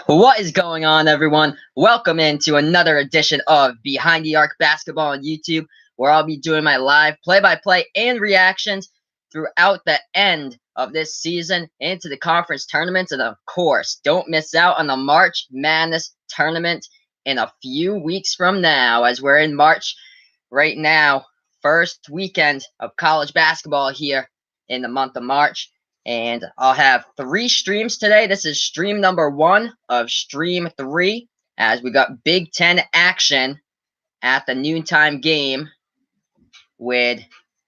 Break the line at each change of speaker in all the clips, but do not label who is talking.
What is going on, everyone? Welcome into another edition of Behind the Arc Basketball on YouTube, where I'll be doing my live play-by-play and reactions throughout the end of this season into the conference tournaments. And of course, don't miss out on the March Madness tournament in a few weeks from now, as we're in March right now, first weekend of college basketball here in the month of March. And I'll have 3 streams today. This is stream number 1 of stream 3, as we got Big Ten action at the noontime game with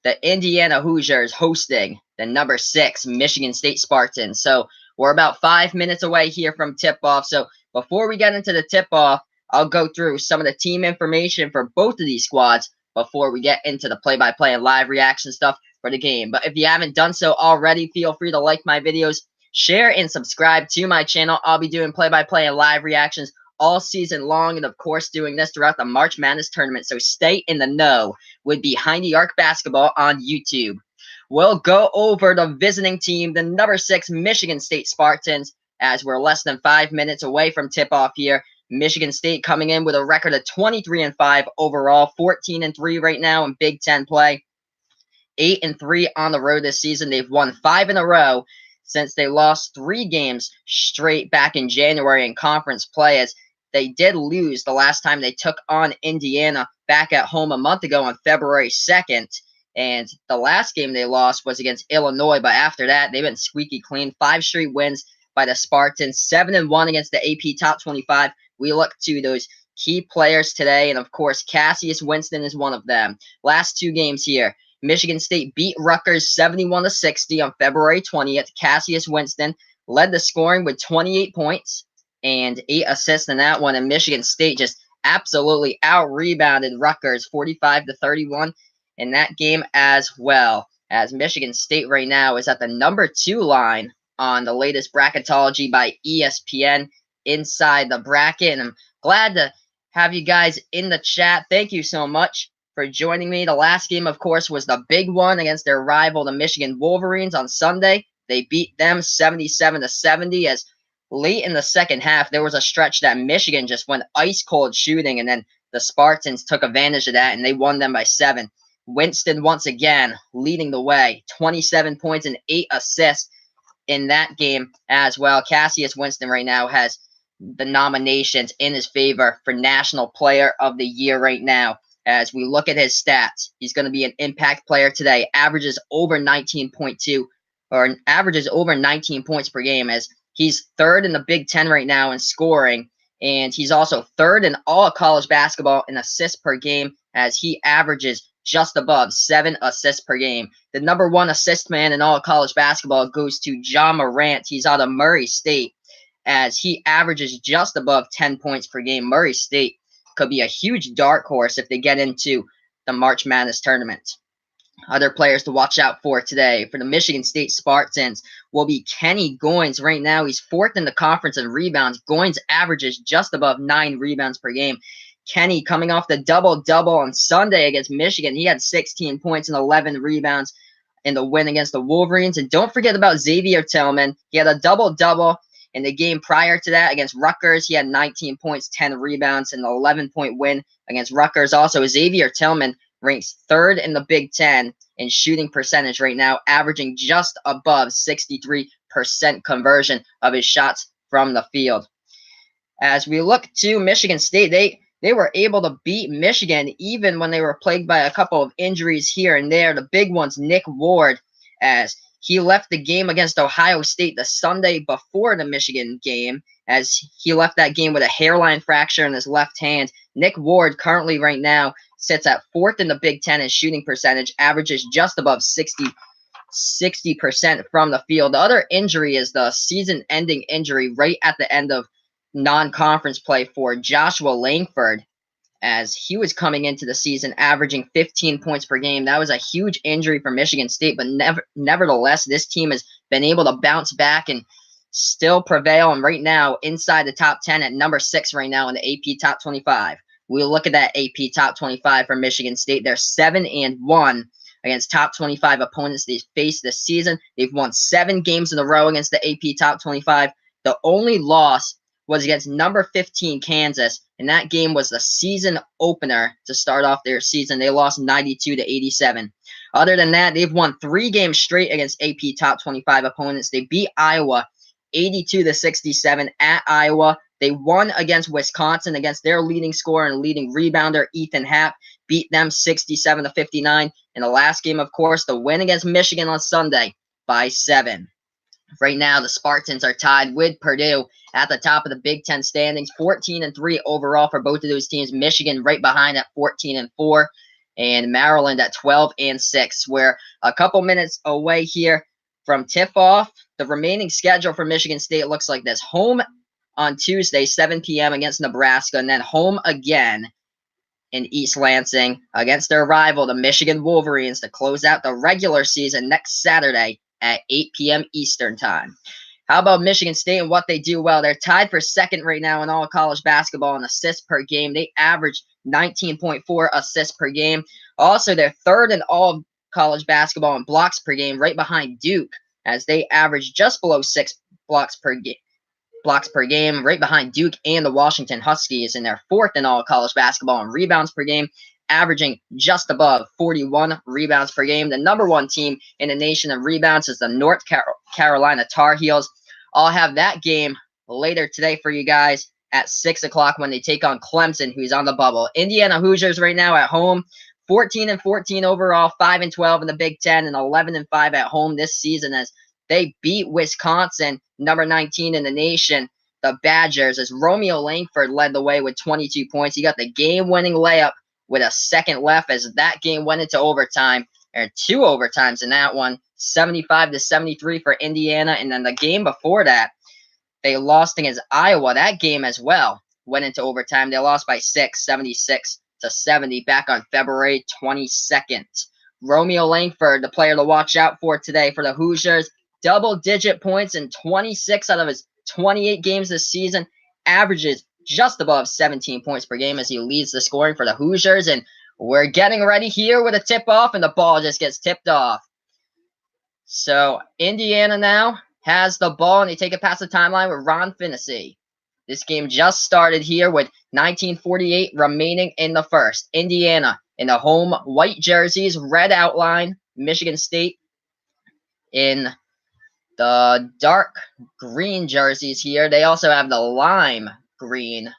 the Indiana Hoosiers hosting the number 6 Michigan State Spartans. So we're about 5 minutes away here from tip-off. So before we get into the tip-off, I'll go through some of the team information for both of these squads before we get into the play-by-play and live reaction stuff for the game. But if you haven't done so already, feel free to like my videos, share, and subscribe to my channel. I'll be doing play-by-play and live reactions all season long, and of course doing this throughout the March Madness tournament. So stay in the know with Behind the Arc Basketball on YouTube. We'll go over the visiting team, the number 6 Michigan State Spartans, as we're less than 5 minutes away from tip-off here. Michigan State coming in with a record of 23-5 overall, 14-3 right now in Big Ten play. 8-3 on the road this season. They've won 5 in a row since they lost 3 games straight back in January in conference play, as they did lose the last time they took on Indiana back at home a month ago on February 2nd. And the last game they lost was against Illinois, but after that, they've been squeaky clean. 5 straight wins by the Spartans, 7-1 against the AP Top 25. We look to those key players today, and of course, Cassius Winston is one of them. Last 2 games here. Michigan State beat Rutgers 71-60 on February 20th. Cassius Winston led the scoring with 28 points and 8 assists in that one. And Michigan State just absolutely out-rebounded Rutgers 45-31 in that game as well. As Michigan State right now is at the number 2 line on the latest bracketology by ESPN inside the bracket. And I'm glad to have you guys in the chat. Thank you so much for joining me. The last game, of course, was the big one against their rival, the Michigan Wolverines, on Sunday. They beat them 77-70, as late in the second half, there was a stretch that Michigan just went ice cold shooting, and then the Spartans took advantage of that, and they won them by 7. Winston once again leading the way, 27 points and 8 assists in that game as well. Cassius Winston right now has the nominations in his favor for National Player of the Year right now. As we look at his stats, he's going to be an impact player today. Averages over 19.2, or averages over 19 points per game, as he's 3rd in the Big Ten right now in scoring. And he's also 3rd in all college basketball in assists per game, as he averages just above 7 assists per game. The number 1 assist man in all college basketball goes to John Morant. He's out of Murray State, as he averages just above 10 points per game. Murray State could be a huge dark horse if they get into the March Madness tournament. Other players to watch out for today for the Michigan State Spartans will be Kenny Goins. Right now, he's 4th in the conference in rebounds. Goins averages just above 9 rebounds per game. Kenny coming off the double-double on Sunday against Michigan. He had 16 points and 11 rebounds in the win against the Wolverines. And don't forget about Xavier Tillman. He had a double-double in the game prior to that against Rutgers. He had 19 points, 10 rebounds, and an 11-point win against Rutgers. Also, Xavier Tillman ranks 3rd in the Big Ten in shooting percentage right now, averaging just above 63% conversion of his shots from the field. As we look to Michigan State, they were able to beat Michigan even when they were plagued by a couple of injuries here and there. The big one's Nick Ward, as he left the game against Ohio State the Sunday before the Michigan game, as he left that game with a hairline fracture in his left hand. Nick Ward currently right now sits at 4th in the Big Ten in shooting percentage, averages just above 60% from the field. The other injury is the season-ending injury right at the end of non-conference play for Joshua Langford, as he was coming into the season averaging 15 points per game. That was a huge injury for Michigan State, but nevertheless, this team has been able to bounce back and still prevail, and right now inside the top 10 at number 6 right now in the AP Top 25. We'll look at that AP Top 25 for Michigan State. They're 7-1 against top 25 opponents they faced this season. They've won 7 games in a row against the AP Top 25. The only loss was against number 15 Kansas, and that game was the season opener to start off their season. They lost 92-87. Other than that, they've won 3 games straight against AP top 25 opponents. They beat Iowa 82-67 at Iowa. They won against Wisconsin against their leading scorer and leading rebounder, Ethan Happ, beat them 67-59. In the last game, of course, the win against Michigan on Sunday by 7. Right now, the Spartans are tied with Purdue at the top of the Big Ten standings, 14-3 overall for both of those teams. Michigan right behind at 14-4, and Maryland at 12-6. We're a couple minutes away here from tip-off. The remaining schedule for Michigan State looks like this: home on Tuesday, 7 p.m. against Nebraska, and then home again in East Lansing against their rival, the Michigan Wolverines, to close out the regular season next Saturday at 8 p.m. Eastern Time. How about Michigan State and what they do well? They're tied for second right now in all college basketball in assists per game. They average 19.4 assists per game. Also, they're third in all college basketball in blocks per game, right behind Duke, as they average just below 6 blocks per game, right behind Duke and the Washington Huskies, and they're fourth in all college basketball in rebounds per game, averaging just above 41 rebounds per game. The number 1 team in the nation in rebounds is the North Carolina Tar Heels. I'll have that game later today for you guys at 6 o'clock when they take on Clemson, who's on the bubble. Indiana Hoosiers right now at home, 14-14 overall, 5-12 in the Big Ten, and 11-5 at home this season, as they beat Wisconsin, number 19 in the nation, the Badgers, as Romeo Langford led the way with 22 points. He got the game-winning layup with a second left, as that game went into overtime, or 2 overtimes in that one, 75-73 for Indiana. And then the game before that, they lost against Iowa. That game as well went into overtime. They lost by 6, 76-70, back on February 22nd. Romeo Langford, the player to watch out for today for the Hoosiers. Double-digit points in 26 out of his 28 games this season. Averages just above 17 points per game as he leads the scoring for the Hoosiers. And we're getting ready here with a tip-off, and the ball just gets tipped off. So Indiana now has the ball, and they take it past the timeline with Ron Finney. This game just started here with 19:48 remaining in the first. Indiana in the home white jerseys, red outline. Michigan State in the dark green jerseys here. They also have the lime green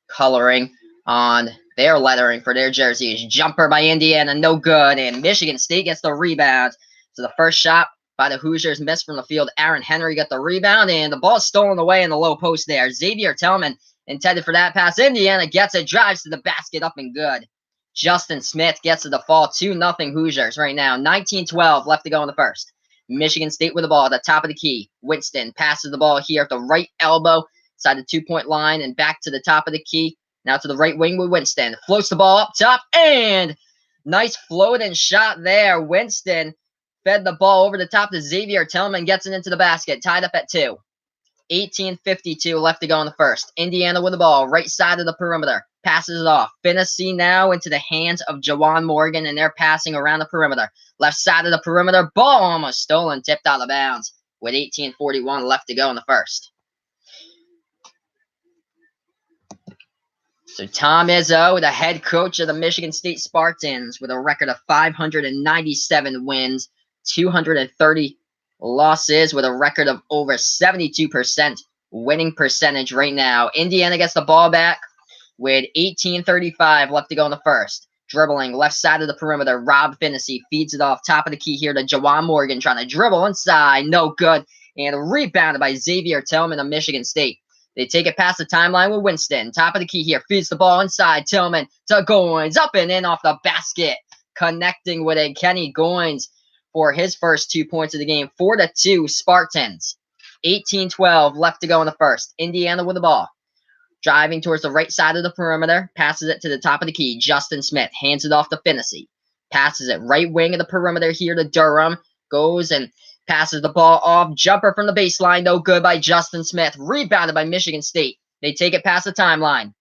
coloring on their lettering for their jerseys. Jumper by Indiana, no good, and Michigan State gets the rebound. So the first shot by the Hoosiers missed from the field. Aaron Henry got the rebound, and the ball stolen away in the low post there. Xavier Tillman intended for that pass. Indiana gets it, drives to the basket, up and good. Justin Smith gets to the fall, 2-0 Hoosiers right now. 19-12 left to go in the first. Michigan State with the ball at the top of the key. Winston passes the ball here at the right elbow, side the 2-point line, and back to the top of the key. Now to the right wing with Winston. Floats the ball up top, and nice floating shot there. Winston fed the ball over the top to Xavier Tillman, gets it into the basket, tied up at 2. 18:52 left to go in the first. Indiana with the ball, right side of the perimeter. Passes it off. Finney now into the hands of Jawan Morgan, and they're passing around the perimeter. Left side of the perimeter, ball almost stolen, tipped out of bounds with 18:41 left to go in the first. So Tom Izzo, the head coach of the Michigan State Spartans, with a record of 597 wins, 230 losses, with a record of over 72% winning percentage right now. Indiana gets the ball back with 18:35 left to go in the first. Dribbling left side of the perimeter, Rob Finney feeds it off top of the key here to Jawan Morgan, trying to dribble inside, no good, and rebounded by Xavier Tillman of Michigan State. They take it past the timeline with Winston, top of the key here, feeds the ball inside, Tillman to Goins, up and in off the basket, connecting with a Kenny Goins for his first 2 points of the game. 4-2 Spartans. 18-12 left to go in the first. Indiana with the ball. Driving towards the right side of the perimeter. Passes it to the top of the key. Justin Smith hands it off to Finney. Passes it right wing of the perimeter here to Durham. Goes and passes the ball off. Jumper from the baseline. No good by Justin Smith. Rebounded by Michigan State. They take it past the timeline.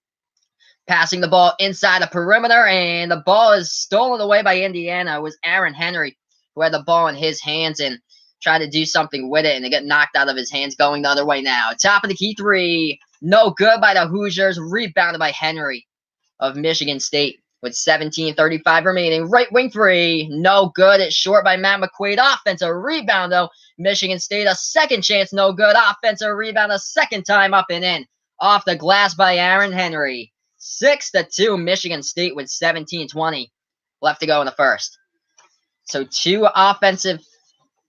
Passing the ball inside the perimeter. And the ball is stolen away by Indiana. It was Aaron Henry who had the ball in his hands and tried to do something with it, and it got knocked out of his hands, going the other way now. Top of the key 3 No good by the Hoosiers. Rebounded by Henry of Michigan State with 17:35 remaining. Right wing three. No good. It's short by Matt McQuaid. Offensive rebound, though. Michigan State, a second chance. No good. Offensive rebound a second time up and in. Off the glass by Aaron Henry. 6-2. Michigan State with 17:20 left to go in the first. So 2 offensive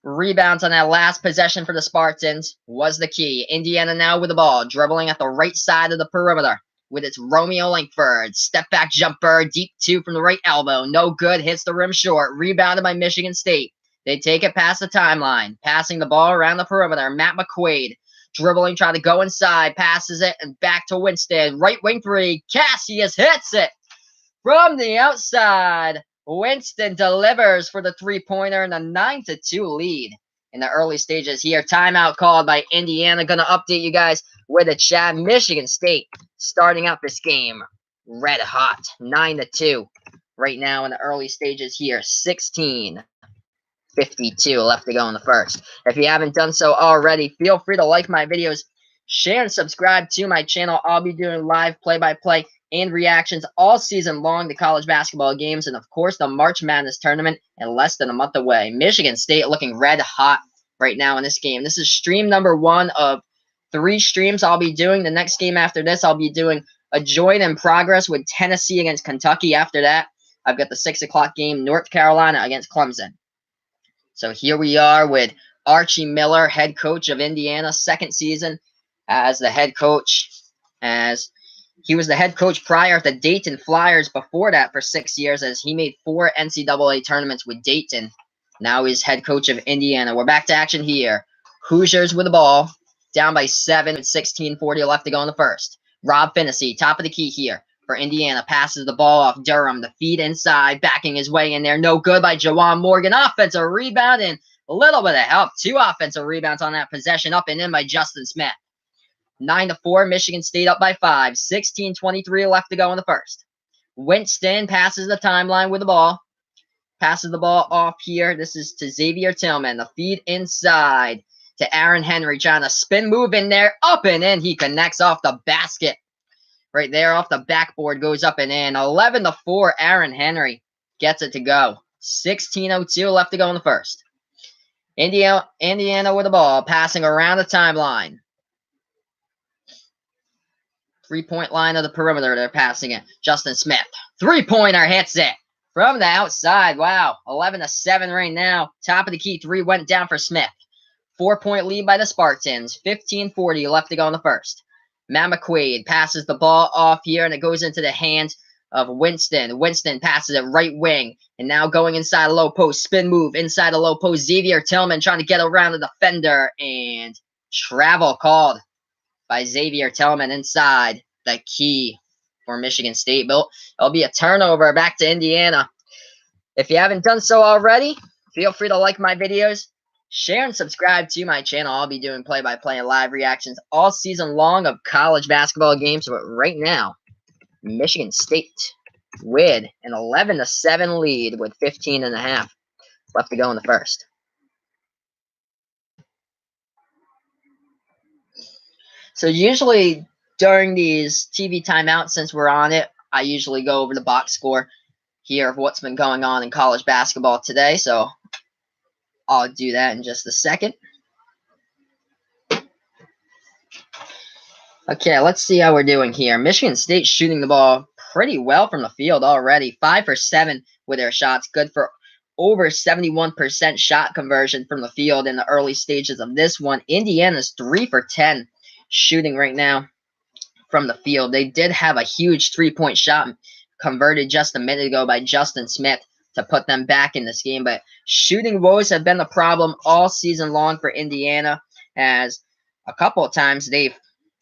rebounds on that last possession for the Spartans was the key. Indiana now with the ball, dribbling at the right side of the perimeter with its Romeo Langford. Step back jumper, deep 2 from the right elbow. No good, hits the rim short. Rebounded by Michigan State. They take it past the timeline, passing the ball around the perimeter. Matt McQuaid dribbling, trying to go inside, passes it, and back to Winston. Right wing 3, Cassius hits it from the outside. Winston delivers for the 3-pointer and a 9-2 lead in the early stages here. Timeout called by Indiana. Going to update you guys with a chat. Michigan State starting out this game red hot. 9-2 right now in the early stages here. 16:52 left to go in the first. If you haven't done so already, feel free to like my videos, share and subscribe to my channel. I'll be doing live play-by-play and reactions all season long to college basketball games, and of course the March Madness tournament in less than a month away. Michigan State looking red hot right now in this game. This is stream number 1 of 3 streams I'll be doing. The next game after this, I'll be doing a joint in progress with Tennessee against Kentucky. After that, I've got the 6 o'clock game, North Carolina against Clemson. So here we are with Archie Miller, head coach of Indiana, second season as the head coach, as he was the head coach prior at the Dayton Flyers before that for 6 years, as he made 4 NCAA tournaments with Dayton. Now he's head coach of Indiana. We're back to action here. Hoosiers with the ball, down by 7 with 16:40 left to go in the first. Rob Finney, top of the key here for Indiana, passes the ball off Durham. The feed inside, backing his way in there. No good by Jawan Morgan. Offensive rebound and a little bit of help. 2 offensive rebounds on that possession, up and in by Justin Smith. 9-4, Michigan State up by 5. 16:23 left to go in the first. Winston passes the timeline with the ball. Passes the ball off here. This is to Xavier Tillman. The feed inside to Aaron Henry, trying to spin move in there. Up and in. He connects off the basket. Right there off the backboard, goes up and in. 11-4, Aaron Henry gets it to go. 16:02 left to go in the first. Indiana with the ball, passing around the timeline. 3-point line of the perimeter, they're passing it. Justin Smith, 3-pointer, hits it from the outside. Wow, 11-7 right now. Top of the key, 3 went down for Smith. 4-point lead by the Spartans. 15:40 left to go in the first. Matt McQuaid passes the ball off here, and it goes into the hands of Winston. Winston passes it right wing, and now going inside a low post. Spin move inside a low post. Xavier Tillman trying to get around the defender, and travel called by Xavier Tillman inside the key for Michigan State. It'll be a turnover back to Indiana. If you haven't done so already, feel free to like my videos, share and subscribe to my channel. I'll be doing play-by-play and live reactions all season long of college basketball games. But right now, Michigan State with an 11-7 lead with 15.5 left to go in the first. So usually during these TV timeouts, since we're on it, I usually go over the box score here of what's been going on in college basketball today. So I'll do that in just a second. Okay, let's see how we're doing here. Michigan State shooting the ball pretty well from the field already. 5 for 7 with their shots. Good for over 71% shot conversion from the field in the early stages of this one. Indiana's 3 for 10 shooting right now from the field. They did have a huge 3-point shot converted just a minute ago by Justin Smith to put them back in this game. But shooting woes have been the problem all season long for Indiana, as a couple of times they've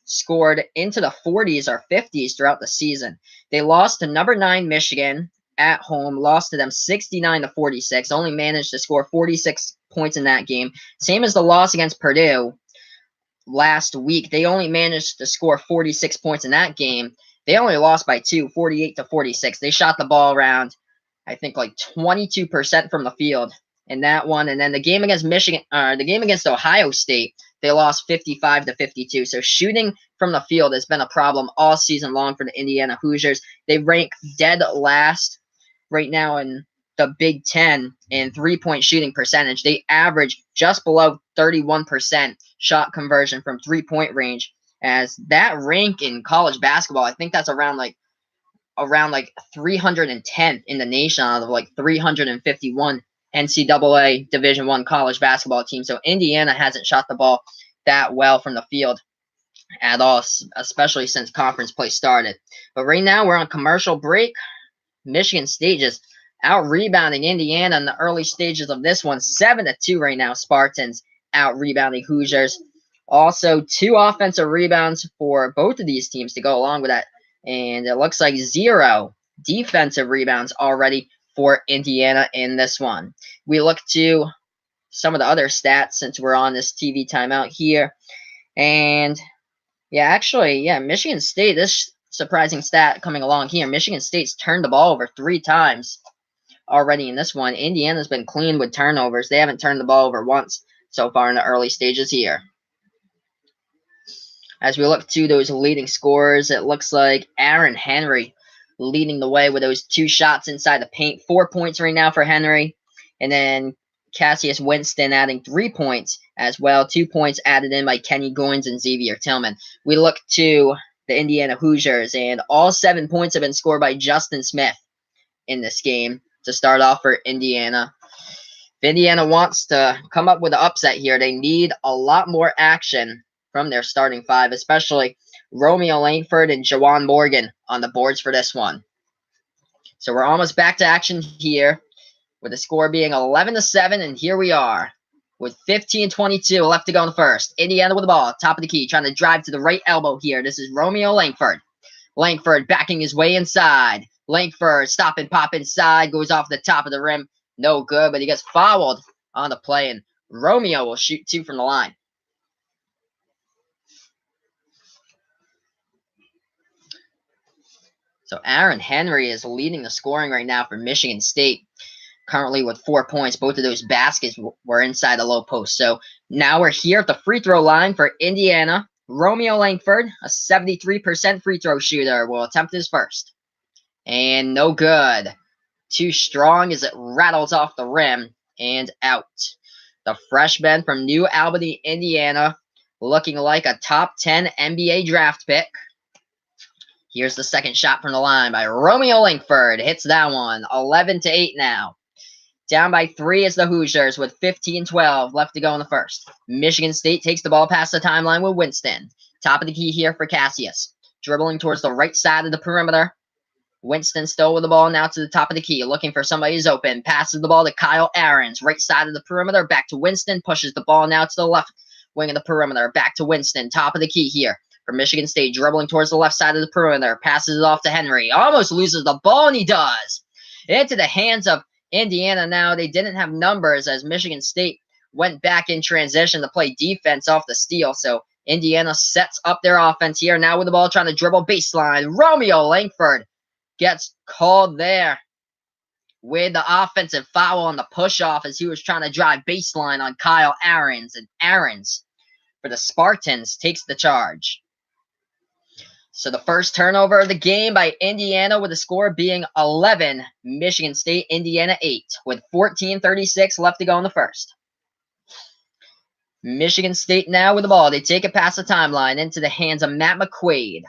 scored into the 40s or 50s throughout the season. They lost to number 9 Michigan at home, lost to them 69-46, only managed to score 46 points in that game. Same as the loss against Purdue last week. They only managed to score 46 points in that game. They only lost by 2, 48-46. They shot the ball around, I think, like 22% from the field in that one. And then the game against Ohio State, they lost 55-52. So shooting from the field has been a problem all season long for the Indiana Hoosiers. They rank dead last right now in the Big Ten in three-point shooting percentage. They average just below 31% shot conversion from three-point range. As that rank in college basketball, I think that's around 310th in the nation out of like 351 NCAA Division I college basketball teams. So Indiana hasn't shot the ball that well from the field at all, especially since conference play started. But right now we're on commercial break. Michigan State just out-rebounding Indiana in the early stages of this one. 7-2 right now. Spartans out-rebounding Hoosiers. Also, 2 offensive rebounds for both of these teams to go along with that. And it looks like 0 defensive rebounds already for Indiana in this one. We look to some of the other stats since we're on this TV timeout here. And, Michigan State, this surprising stat coming along here. Michigan State's turned the ball over 3 times already in this one. Indiana's been clean with turnovers. They haven't turned the ball over once so far in the early stages here. As we look to those leading scorers, it looks like Aaron Henry leading the way with those 2 shots inside the paint. 4 points right now for Henry. And then Cassius Winston adding 3 points as well. 2 points added in by Kenny Goins and Xavier Tillman. We look to the Indiana Hoosiers, and all 7 points have been scored by Justin Smith in this game to start off for Indiana. If Indiana wants to come up with an upset here, they need a lot more action from their starting 5, especially Romeo Langford and Jawan Morgan on the boards for this one. So we're almost back to action here, with the score being 11-7, and here we are with 15:22 left to go in the first. Indiana with the ball, top of the key, trying to drive to the right elbow here. This is Romeo Langford. Langford backing his way inside. Langford stop and pop inside, goes off the top of the rim. No good, but he gets fouled on the play, and Romeo will shoot 2 from the line. So Aaron Henry is leading the scoring right now for Michigan State, currently with 4 points. Both of those baskets were inside the low post. So now we're here at the free throw line for Indiana. Romeo Langford, a 73% free throw shooter, will attempt his first. And no good. Too strong as it rattles off the rim and out. The freshman from New Albany, Indiana, looking like a top 10 NBA draft pick. Here's the second shot from the line by Romeo Langford. Hits that one. 11-8 now. Down by 3 is the Hoosiers with 15-12 left to go in the first. Michigan State takes the ball past the timeline with Winston. Top of the key here for Cassius. Dribbling towards the right side of the perimeter. Winston still with the ball now to the top of the key. Looking for somebody who's open. Passes the ball to Kyle Ahrens. Right side of the perimeter. Back to Winston. Pushes the ball now to the left wing of the perimeter. Back to Winston. Top of the key here for Michigan State. Dribbling towards the left side of the perimeter. Passes it off to Henry. Almost loses the ball, and he does. Into the hands of Indiana now. They didn't have numbers as Michigan State went back in transition to play defense off the steal. So Indiana sets up their offense here. Now with the ball trying to dribble baseline. Romeo Langford gets called there with the offensive foul on the push-off as he was trying to drive baseline on Kyle Ahrens. And Ahrens, for the Spartans, takes the charge. So the first turnover of the game by Indiana, with the score being 11. Michigan State, Indiana 8, with 14:36 left to go in the first. Michigan State now with the ball. They take it past the timeline into the hands of Matt McQuaid.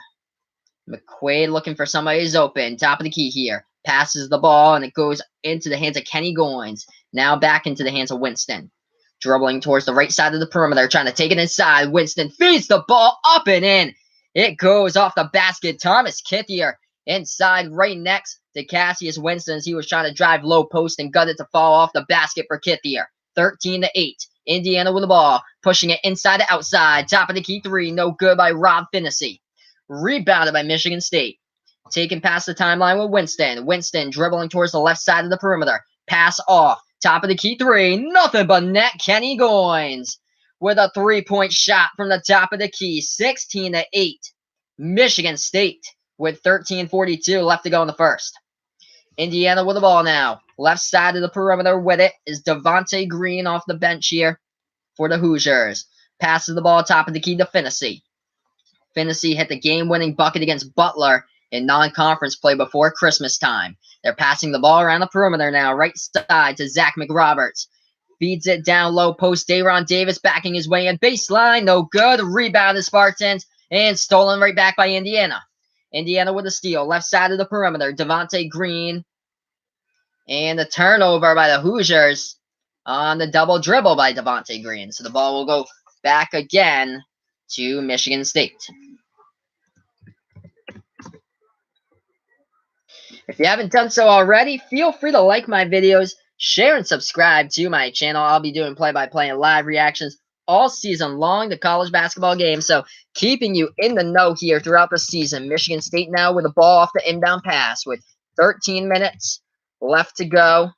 McQuaid looking for somebody who's open. Top of the key here. Passes the ball, and it goes into the hands of Kenny Goins. Now back into the hands of Winston. Dribbling towards the right side of the perimeter, trying to take it inside. Winston feeds the ball up and in. It goes off the basket. Thomas Kithier inside right next to Cassius Winston as he was trying to drive low post and got it to fall off the basket for Kithier. 13-8. Indiana with the ball. Pushing it inside to outside. Top of the key 3. No good by Rob Finney. Rebounded by Michigan State. Taken past the timeline with Winston. Winston dribbling towards the left side of the perimeter. Pass off. Top of the key 3. Nothing but net. Kenny Goins with a 3-point shot from the top of the key. 16-8. Michigan State with 13:42 left to go in the first. Indiana with the ball now. Left side of the perimeter with it is Devontae Green off the bench here for the Hoosiers. Passes the ball top of the key to Finney. Finney hit the game-winning bucket against Butler in non-conference play before Christmas time. They're passing the ball around the perimeter now, right side to Zach McRoberts. Feeds it down low post. Dayron Davis backing his way in. Baseline, no good. Rebound to Spartans. And stolen right back by Indiana. Indiana with a steal. Left side of the perimeter. Devontae Green. And the turnover by the Hoosiers on the double dribble by Devontae Green. So the ball will go back again to Michigan State. If you haven't done so already, feel free to like my videos, share and subscribe to my channel. I'll be doing play-by-play and live reactions all season long to college basketball games. So keeping you in the know here throughout the season. Michigan State now with the ball off the inbound pass with 13 minutes left to go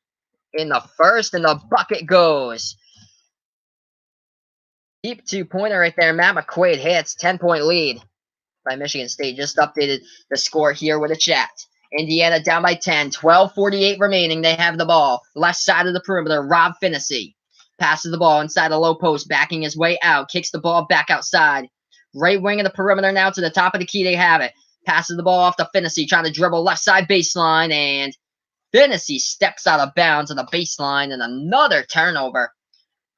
in the first, and the bucket goes. Deep two-pointer right there. Matt McQuaid hits. 10-point lead by Michigan State. Just updated the score here with a chat. Indiana down by 10. 12:48 remaining. They have the ball. Left side of the perimeter. Rob Finney passes the ball inside the low post, backing his way out. Kicks the ball back outside. Right wing of the perimeter now to the top of the key. They have it. Passes the ball off to Finney, trying to dribble left side baseline, and Finney steps out of bounds on the baseline, and another turnover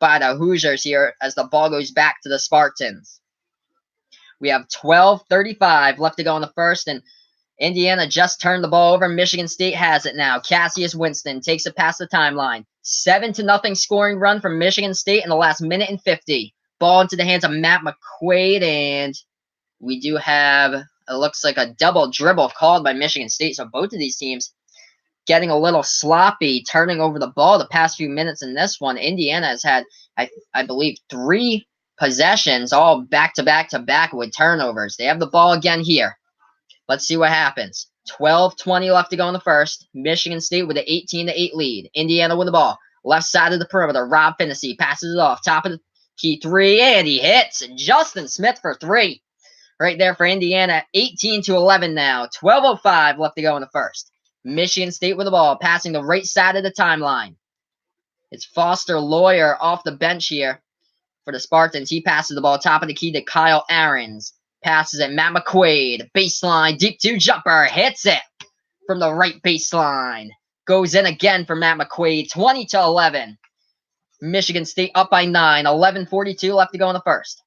by the Hoosiers here as the ball goes back to the Spartans. We have 12:35 left to go in the first, and Indiana just turned the ball over. Michigan State has it now. Cassius Winston takes it past the timeline. 7-0 scoring run from Michigan State in the last minute and 50. Ball into the hands of Matt McQuaid, and we do have, it looks like a double dribble called by Michigan State. So both of these teams getting a little sloppy, turning over the ball the past few minutes in this one. Indiana has had, I believe, 3 possessions, all back-to-back with turnovers. They have the ball again here. Let's see what happens. 12:20 left to go in the first. Michigan State with an 18-8 lead. Indiana with the ball. Left side of the perimeter. Rob Finney passes it off. Top of the key 3, and he hits. Justin Smith for 3. Right there for Indiana. 18-11 now. 12:05 left to go in the first. Michigan State with the ball. Passing the right side of the timeline. It's Foster Lawyer off the bench here for the Spartans. He passes the ball top of the key to Kyle Ahrens. Passes it. Matt McQuaid. Baseline. Deep 2 jumper. Hits it from the right baseline. Goes in again for Matt McQuaid. 20-11. Michigan State up by 9. 11:42 left to go in the first.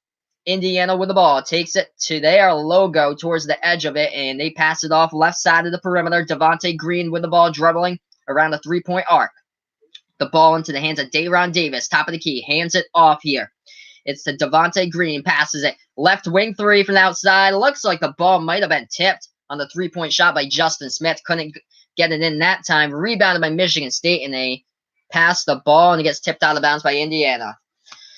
Indiana with the ball. Takes it to their logo towards the edge of it, and they pass it off left side of the perimeter. Devontae Green with the ball dribbling around the 3-point arc. The ball into the hands of Dayron Davis. Top of the key. Hands it off here. It's to Devontae Green. Passes it. Left wing 3 from the outside. Looks like the ball might have been tipped on the 3-point shot by Justin Smith. Couldn't get it in that time. Rebounded by Michigan State, and they pass the ball, and it gets tipped out of bounds by Indiana.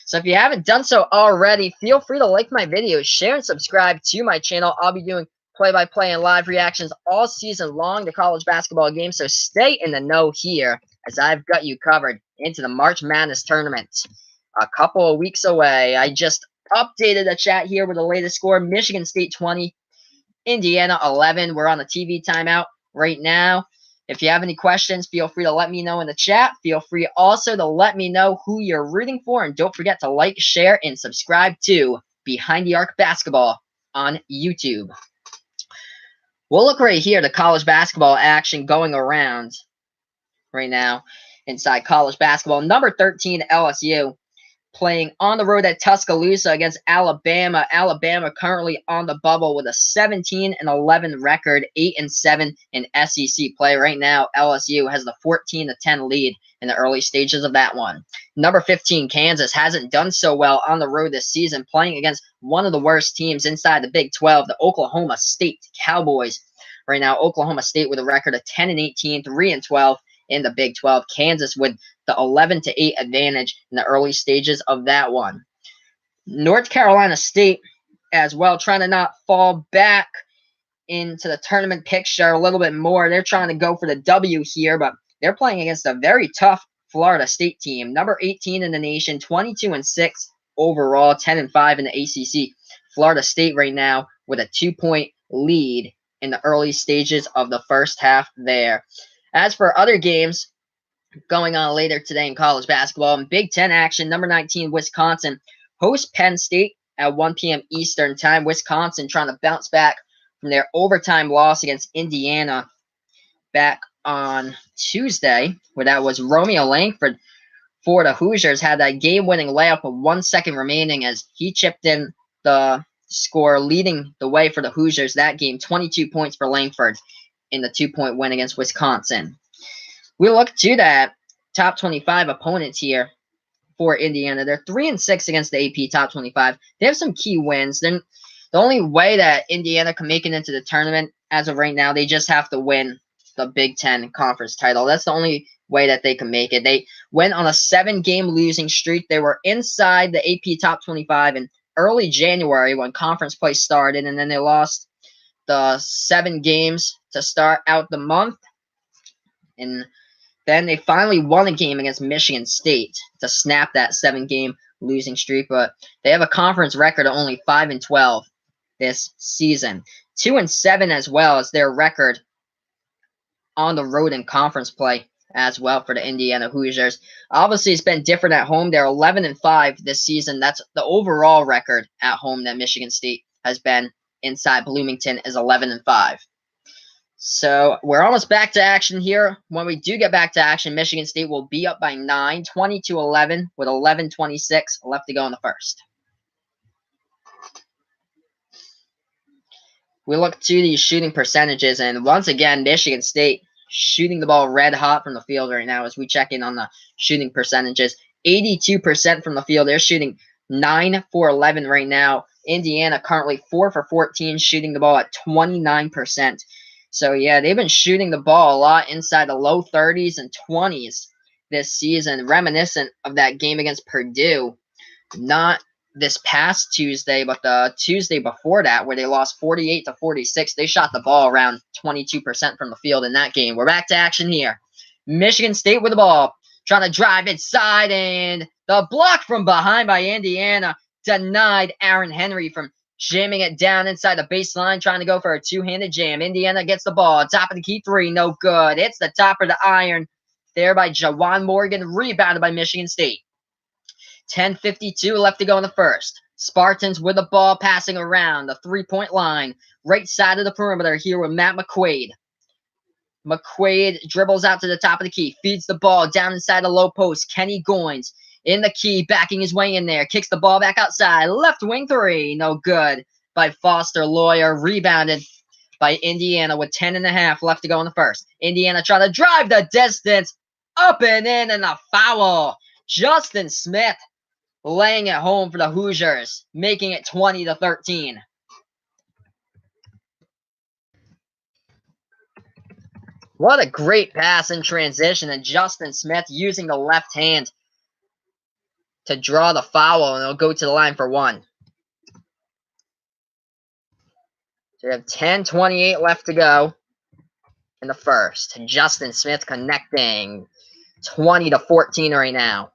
So if you haven't done so already, feel free to like my videos, share and subscribe to my channel. I'll be doing play-by-play and live reactions all season long to college basketball games, so stay in the know here as I've got you covered into the March Madness tournament. A couple of weeks away. I just updated the chat here with the latest score. Michigan State 20, Indiana 11. We're on the TV timeout right now. If you have any questions, feel free to let me know in the chat. Feel free also to let me know who you're rooting for. And don't forget to like, share, and subscribe to Behind the Arc Basketball on YouTube. We'll look right here, the college basketball action going around right now inside college basketball. Number 13, LSU. Playing on the road at Tuscaloosa against Alabama. Alabama currently on the bubble with a 17-11 record, 8-7 in SEC play. Right now, LSU has the 14-10 lead in the early stages of that one. Number 15, Kansas, hasn't done so well on the road this season, playing against one of the worst teams inside the Big 12, the Oklahoma State Cowboys. Right now, Oklahoma State with a record of 10-18, 3-12 in the Big 12. Kansas with the 11-8 advantage in the early stages of that one. North Carolina State as well, trying to not fall back into the tournament picture a little bit more. They're trying to go for the W here, but they're playing against a very tough Florida State team. Number 18 in the nation, 22-6 overall, 10-5 in the ACC. Florida State right now with a 2-point lead in the early stages of the first half there. As for other games going on later today in college basketball, in Big Ten action, number 19, Wisconsin hosts Penn State at 1 p.m. Eastern time. Wisconsin trying to bounce back from their overtime loss against Indiana back on Tuesday, where that was Romeo Langford for the Hoosiers had that game-winning layup with 1 second remaining as he chipped in the score, leading the way for the Hoosiers that game. 22 points for Langford in the 2-point win against Wisconsin. We look to that top 25 opponents here for Indiana. They're 3-6 against the AP top 25. They have some key wins. Then the only way that Indiana can make it into the tournament as of right now, they just have to win the Big Ten conference title. That's the only way that they can make it. They went on a 7-game losing streak. They were inside the AP top 25 in early January when conference play started, and then they lost the 7 games to start out the month. And then they finally won a game against Michigan State to snap that 7-game losing streak, but they have a conference record of only 5-12 this season. 2-7 as well as their record on the road in conference play as well for the Indiana Hoosiers. Obviously, it's been different at home. They're 11-5 this season. That's the overall record at home that Michigan State has been inside Bloomington is 11-5. So we're almost back to action here. When we do get back to action, Michigan State will be up by 9, 20-11, with 11:26 left to go in the first. We look to these shooting percentages, and once again, Michigan State shooting the ball red hot from the field right now as we check in on the shooting percentages. 82% from the field. They're shooting 9 for 11 right now. Indiana currently 4 for 14, shooting the ball at 29%. So, yeah, they've been shooting the ball a lot inside the low 30s and 20s this season, reminiscent of that game against Purdue. Not this past Tuesday, but the Tuesday before that, where they lost 48-46. They shot the ball around 22% from the field in that game. We're back to action here. Michigan State with the ball, trying to drive inside, and the block from behind by Indiana denied Aaron Henry from jamming it down inside the baseline, trying to go for a two-handed jam. Indiana gets the ball. Top of the key three, no good. It's the top of the iron there by Jawan Morgan, rebounded by Michigan State. 10:52 left to go in the first. Spartans with the ball passing around the three-point line. Right side of the perimeter here with Matt McQuaid. McQuaid dribbles out to the top of the key. Feeds the ball down inside the low post. Kenny Goins in the key, backing his way in there. Kicks the ball back outside. Left wing three. No good by Foster Lawyer. Rebounded by Indiana with 10.5 left to go in the first. Indiana trying to drive the distance. Up and in, and a foul. Justin Smith laying it home for the Hoosiers, making it 20-13. What a great pass in transition, and Justin Smith using the left hand to draw the foul, and it'll go to the line for one. So we have 10:28 left to go in the first. Justin Smith connecting 20-14 right now.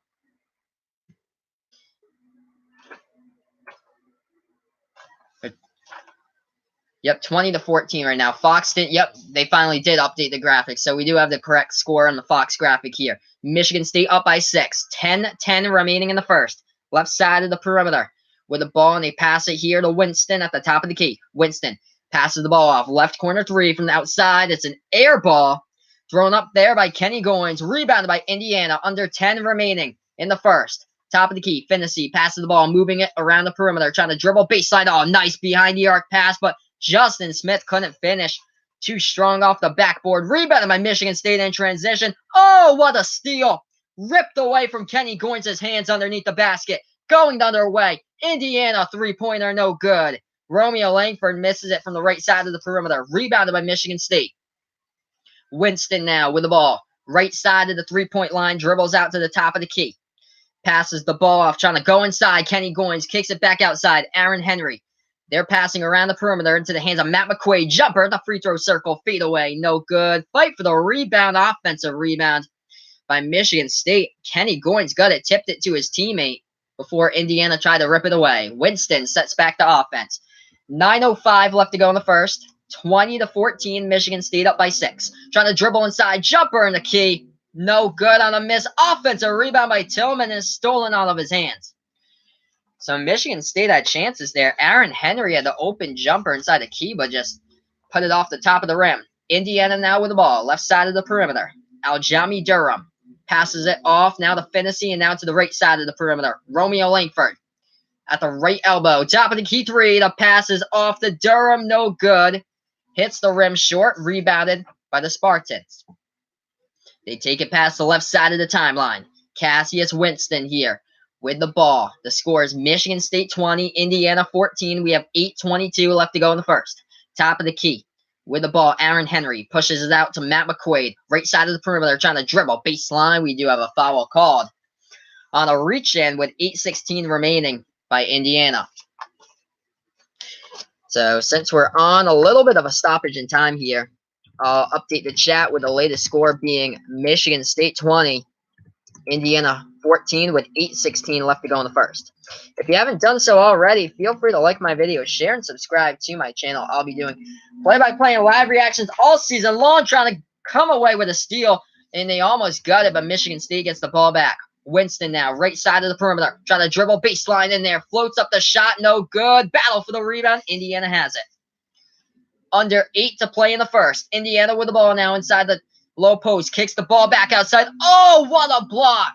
Yep, 20-14 right now. Fox did. Yep, they finally did update the graphics, so we do have the correct score on the Fox graphic here. Michigan State up by 6. 10-10 remaining in the first. Left side of the perimeter with the ball, and they pass it here to Winston at the top of the key. Winston passes the ball off. Left corner three from the outside. It's an air ball thrown up there by Kenny Goins. Rebounded by Indiana. Under 10 remaining in the first. Top of the key. Finney passes the ball, moving it around the perimeter, trying to dribble baseline. Oh, nice behind the arc pass, but Justin Smith couldn't finish. Too strong off the backboard. Rebounded by Michigan State in transition. Oh, what a steal. Ripped away from Kenny Goins' hands underneath the basket. Going the other way. Indiana three-pointer, no good. Romeo Langford misses it from the right side of the perimeter. Rebounded by Michigan State. Winston now with the ball. Right side of the three-point line. Dribbles out to the top of the key. Passes the ball off. Trying to go inside. Kenny Goins kicks it back outside. Aaron Henry. They're passing around the perimeter into the hands of Matt McQuaid. Jumper at the free throw circle. Fade away. No good. Fight for the rebound. Offensive rebound by Michigan State. Kenny Goins got it. Tipped it to his teammate before Indiana tried to rip it away. Winston sets back the offense. 9:05 left to go in the first. 20-14. Michigan State up by 6. Trying to dribble inside. Jumper in the key. No good on a miss. Offensive rebound by Tillman is stolen out of his hands. So Michigan State had chances there. Aaron Henry had the open jumper inside the key, but just put it off the top of the rim. Indiana now with the ball, left side of the perimeter. Aljami Durham passes it off now to Finney and now to the right side of the perimeter. Romeo Langford at the right elbow. Top of the key three. The pass is off to Durham. No good. Hits the rim short. Rebounded by the Spartans. They take it past the left side of the timeline. Cassius Winston here with the ball. The score is Michigan State 20, Indiana 14. We have 8:22 left to go in the first. Top of the key. With the ball, Aaron Henry pushes it out to Matt McQuaid. Right side of the perimeter, trying to dribble. Baseline, we do have a foul called on a reach-in with 8:16 remaining by Indiana. So since we're on a little bit of a stoppage in time here, I'll update the chat with the latest score being Michigan State 20, Indiana 14 with 8:16 left to go in the first. If you haven't done so already, feel free to like my video, share, and subscribe to my channel. I'll be doing play-by-play and live reactions all season long, trying to come away with a steal, and they almost got it, but Michigan State gets the ball back. Winston now, right side of the perimeter, trying to dribble baseline in there, floats up the shot, no good. Battle for the rebound. Indiana has it. Under 8 to play in the first. Indiana with the ball now inside the low post, kicks the ball back outside. Oh, what a block!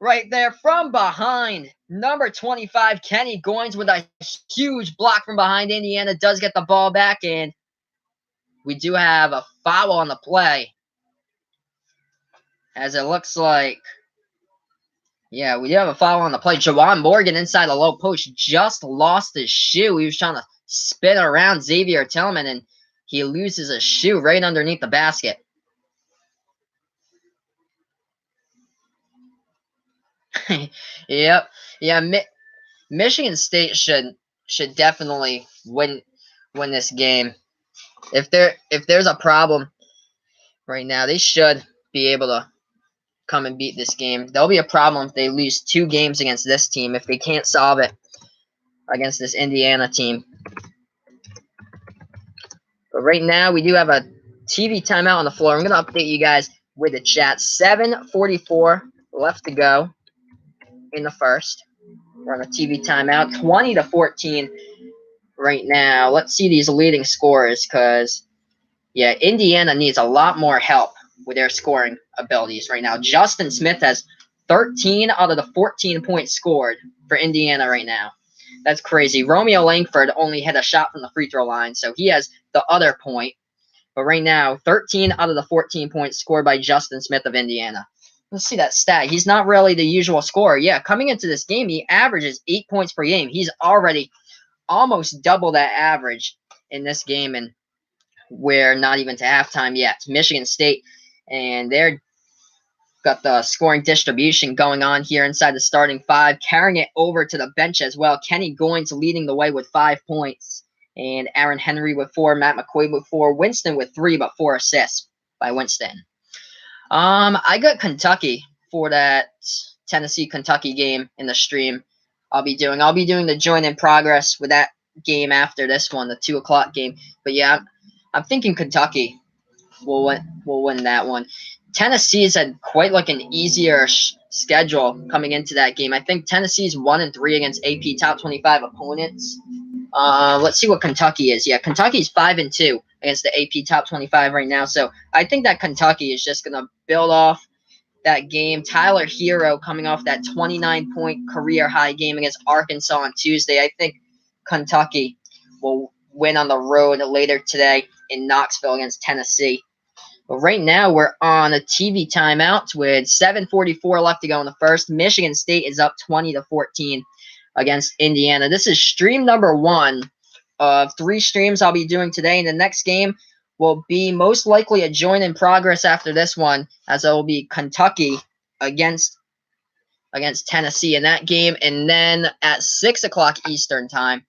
Right there from behind. Number 25, Kenny Goins with a huge block from behind. Indiana does get the ball back, and we do have a foul on the play. As it looks like, yeah, we do have a foul on the play. Jawan Morgan inside the low post just lost his shoe. He was trying to spin around Xavier Tillman, and he loses his shoe right underneath the basket. Yep. Yeah, Michigan State should definitely win this game. If there's a problem right now, they should be able to come and beat this game. There'll be a problem if they lose 2 games against this team, if they can't solve it against this Indiana team. But right now, we do have a TV timeout on the floor. I'm going to update you guys with the chat. 7:44 left to go in the first. We're on a TV timeout. 20-14 right now. Let's see these leading scorers because, yeah, Indiana needs a lot more help with their scoring abilities right now. Justin Smith has 13 out of the 14 points scored for Indiana right now. That's crazy. Romeo Langford only hit a shot from the free throw line, so he has the other point. But right now, 13 out of the 14 points scored by Justin Smith of Indiana. Let's see that stat. He's not really the usual scorer. Yeah, coming into this game, he averages 8 points per game. He's already almost double that average in this game, and we're not even to halftime yet. Michigan State, and they're got the scoring distribution going on here inside the starting 5, carrying it over to the bench as well. Kenny Goins leading the way with 5 points, and Aaron Henry with 4, Matt McQuaid with 4, Winston with 3, but 4 assists by Winston. I got Kentucky for that Tennessee-Kentucky game in the stream. I'll be doing the join in progress with that game after this one, the 2 o'clock game. But yeah, I'm thinking Kentucky will win that one. Tennessee's had quite like an easier schedule coming into that game. I think Tennessee's 1-3 against AP top 25 opponents. Let's see what Kentucky is. Yeah, Kentucky's 5-2 against the AP top 25 right now. So I think that Kentucky is just gonna build off that game. Tyler Hero coming off that 29-point career high game against Arkansas on Tuesday. I think Kentucky will win on the road later today in Knoxville against Tennessee. But right now, we're on a TV timeout with 7:44 left to go in the first. Michigan State is up 20-14 against Indiana. This is stream number 1 of 3 streams I'll be doing today. And the next game will be most likely a join in progress after this one, as it will be Kentucky against Tennessee in that game. And then at 6 o'clock Eastern time,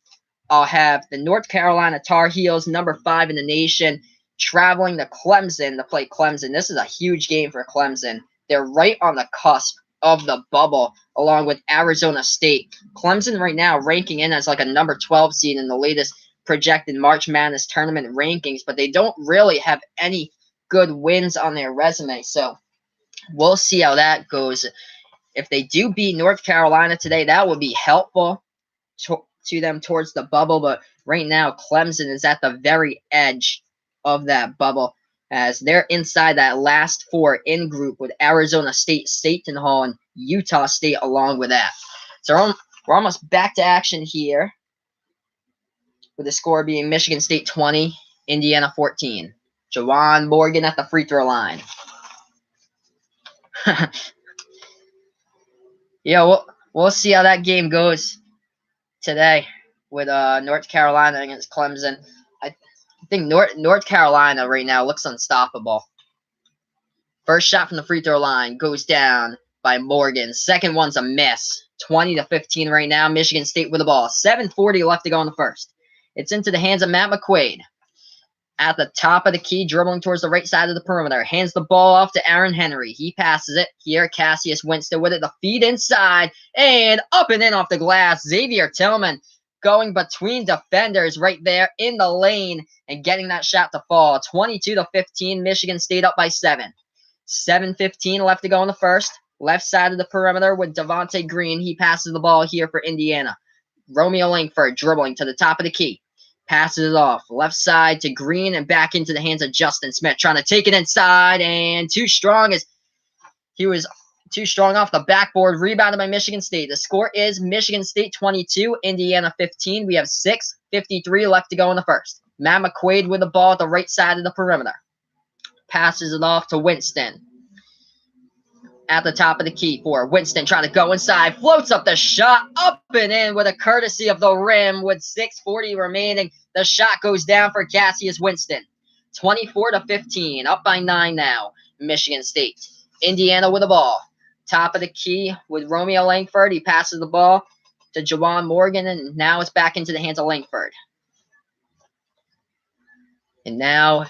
I'll have the North Carolina Tar Heels, number 5 in the nation, traveling to Clemson to play Clemson. This is a huge game for Clemson. They're right on the cusp of the bubble, along with Arizona State. Clemson right now ranking in as like a number 12 seed in the latest projected March Madness tournament rankings, but they don't really have any good wins on their resume. So we'll see how that goes. If they do beat North Carolina today, that would be helpful to them towards the bubble, but right now Clemson is at the very edge of that bubble as they're inside that last four in group with Arizona State, Seton Hall, and Utah State along with that. So we're almost back to action here with the score being Michigan State 20, Indiana 14. Juwan Morgan at the free throw line. Yeah, we'll see how that game goes today with North Carolina against Clemson. I think North Carolina right now looks unstoppable. First shot from the free throw line goes down by Morgan. Second one's a miss. 20-15 right now. Michigan State with the ball. 7:40 left to go in the first. It's into the hands of Matt McQuaid. At the top of the key, dribbling towards the right side of the perimeter. Hands the ball off to Aaron Henry. He passes it. Here, Cassius Winston with it. The feed inside. And up and in off the glass. Xavier Tillman going between defenders right there in the lane and getting that shot to fall. 22-15. Michigan State up by 7. 7:15 left to go in the first. Left side of the perimeter with Devontae Green. He passes the ball here for Indiana. Romeo Langford dribbling to the top of the key. Passes it off. Left side to Green and back into the hands of Justin Smith. Trying to take it inside and too strong as he was too strong off the backboard. Rebounded by Michigan State. The score is Michigan State 22, Indiana 15. We have 6:53 left to go in the first. Matt McQuaid with the ball at the right side of the perimeter. Passes it off to Winston. At the top of the key for Winston trying to go inside. Floats up the shot. Up and in with a courtesy of the rim with 6:40 remaining. The shot goes down for Cassius Winston. 24-15. Up by 9 now. Michigan State. Indiana with the ball. Top of the key with Romeo Langford. He passes the ball to Juwan Morgan. And now it's back into the hands of Langford. And now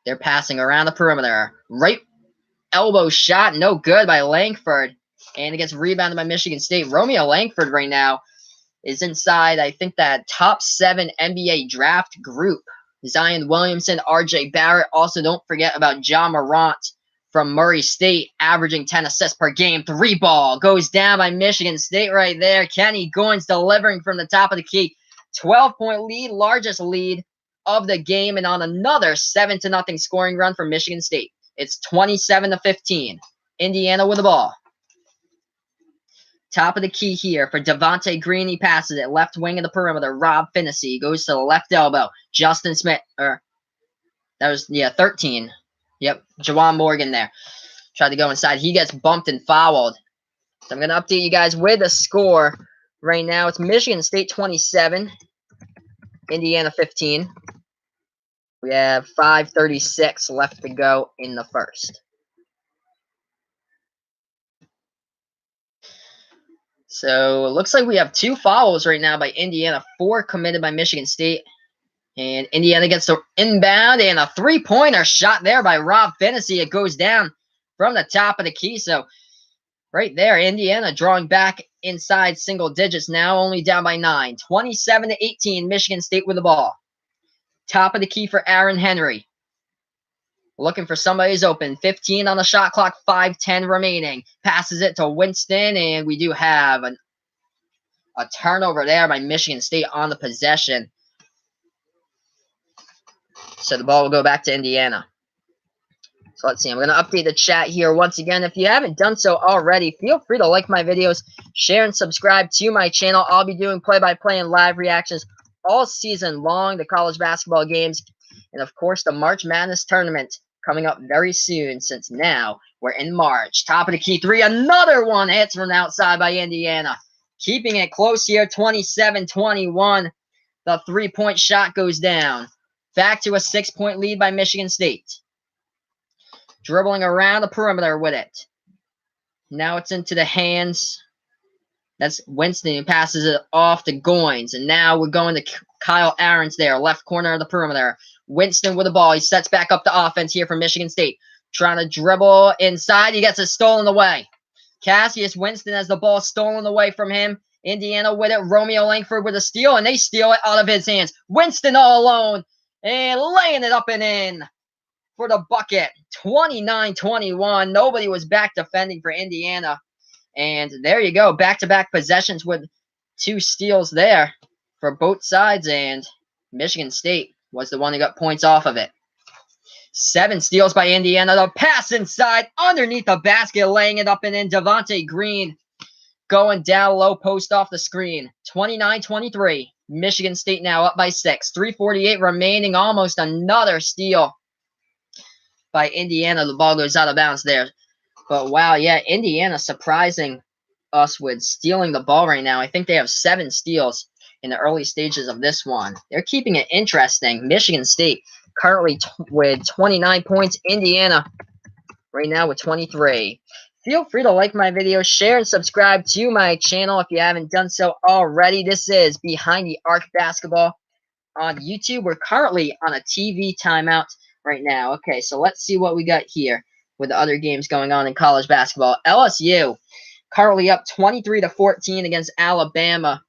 they're passing around the perimeter. Right elbow shot, no good by Langford. And it gets rebounded by Michigan State. Romeo Langford right now is inside, I think, that top 7 NBA draft group. Zion Williamson, RJ Barrett. Also, don't forget about John Morant from Murray State, averaging 10 assists per game. 3 ball goes down by Michigan State right there. Kenny Goins delivering from the top of the key. 12-point lead, largest lead of the game, and on another 7-0 scoring run for Michigan State. It's 27-15. Indiana with the ball. Top of the key here for Devontae Green. He passes it. Left wing of the perimeter. Rob Finney goes to the left elbow. Justin Smith. That was, 13. Yep. Juwan Morgan there. Tried to go inside. He gets bumped and fouled. So I'm going to update you guys with the score. Right now, it's Michigan State 27. Indiana 15. We have 5:36 left to go in the first. So it looks like we have 2 fouls right now by Indiana, 4 committed by Michigan State. And Indiana gets the inbound and a 3-pointer shot there by Rob Finney. It goes down from the top of the key. So right there, Indiana drawing back inside single digits now, only down by 9. 27-18, Michigan State with the ball. Top of the key for Aaron Henry. Looking for somebody who's open. 15 on the shot clock, 5:10 remaining. Passes it to Winston, and we do have a turnover there by Michigan State on the possession. So the ball will go back to Indiana. So let's see. I'm going to update the chat here once again. If you haven't done so already, feel free to like my videos, share, and subscribe to my channel. I'll be doing play-by-play and live reactions all season long, the college basketball games, and of course the March Madness tournament coming up very soon, since now we're in March. Top of the key 3, another one hits from outside by Indiana. Keeping it close here, 27-21. The 3-point shot goes down. Back to a 6-point lead by Michigan State. Dribbling around the perimeter with it. Now it's into the hands. That's Winston who passes it off to Goins. And now we're going to Kyle Ahrens there, left corner of the perimeter. Winston with the ball. He sets back up the offense here for Michigan State. Trying to dribble inside. He gets it stolen away. Cassius Winston has the ball stolen away from him. Indiana with it. Romeo Langford with a steal, and they steal it out of his hands. Winston all alone and laying it up and in for the bucket. 29-21. Nobody was back defending for Indiana. And there you go. Back-to-back possessions with 2 steals there for both sides, and Michigan State was the one who got points off of it. 7 steals by Indiana. The pass inside, underneath the basket, laying it up and in. Devontae Green going down low, post off the screen. 29-23. Michigan State now up by 6. 3:48 remaining. Almost another steal by Indiana. The ball goes out of bounds there. But wow, yeah, Indiana surprising us with stealing the ball right now. I think they have 7 steals in the early stages of this one. They're keeping it interesting. Michigan State currently with 29 points. Indiana right now with 23. Feel free to like my video, share, and subscribe to my channel if you haven't done so already. This is Behind the Arc Basketball on YouTube. We're currently on a TV timeout right now. Okay, so let's see what we got here with the other games going on in college basketball. LSU currently up 23-14 against Alabama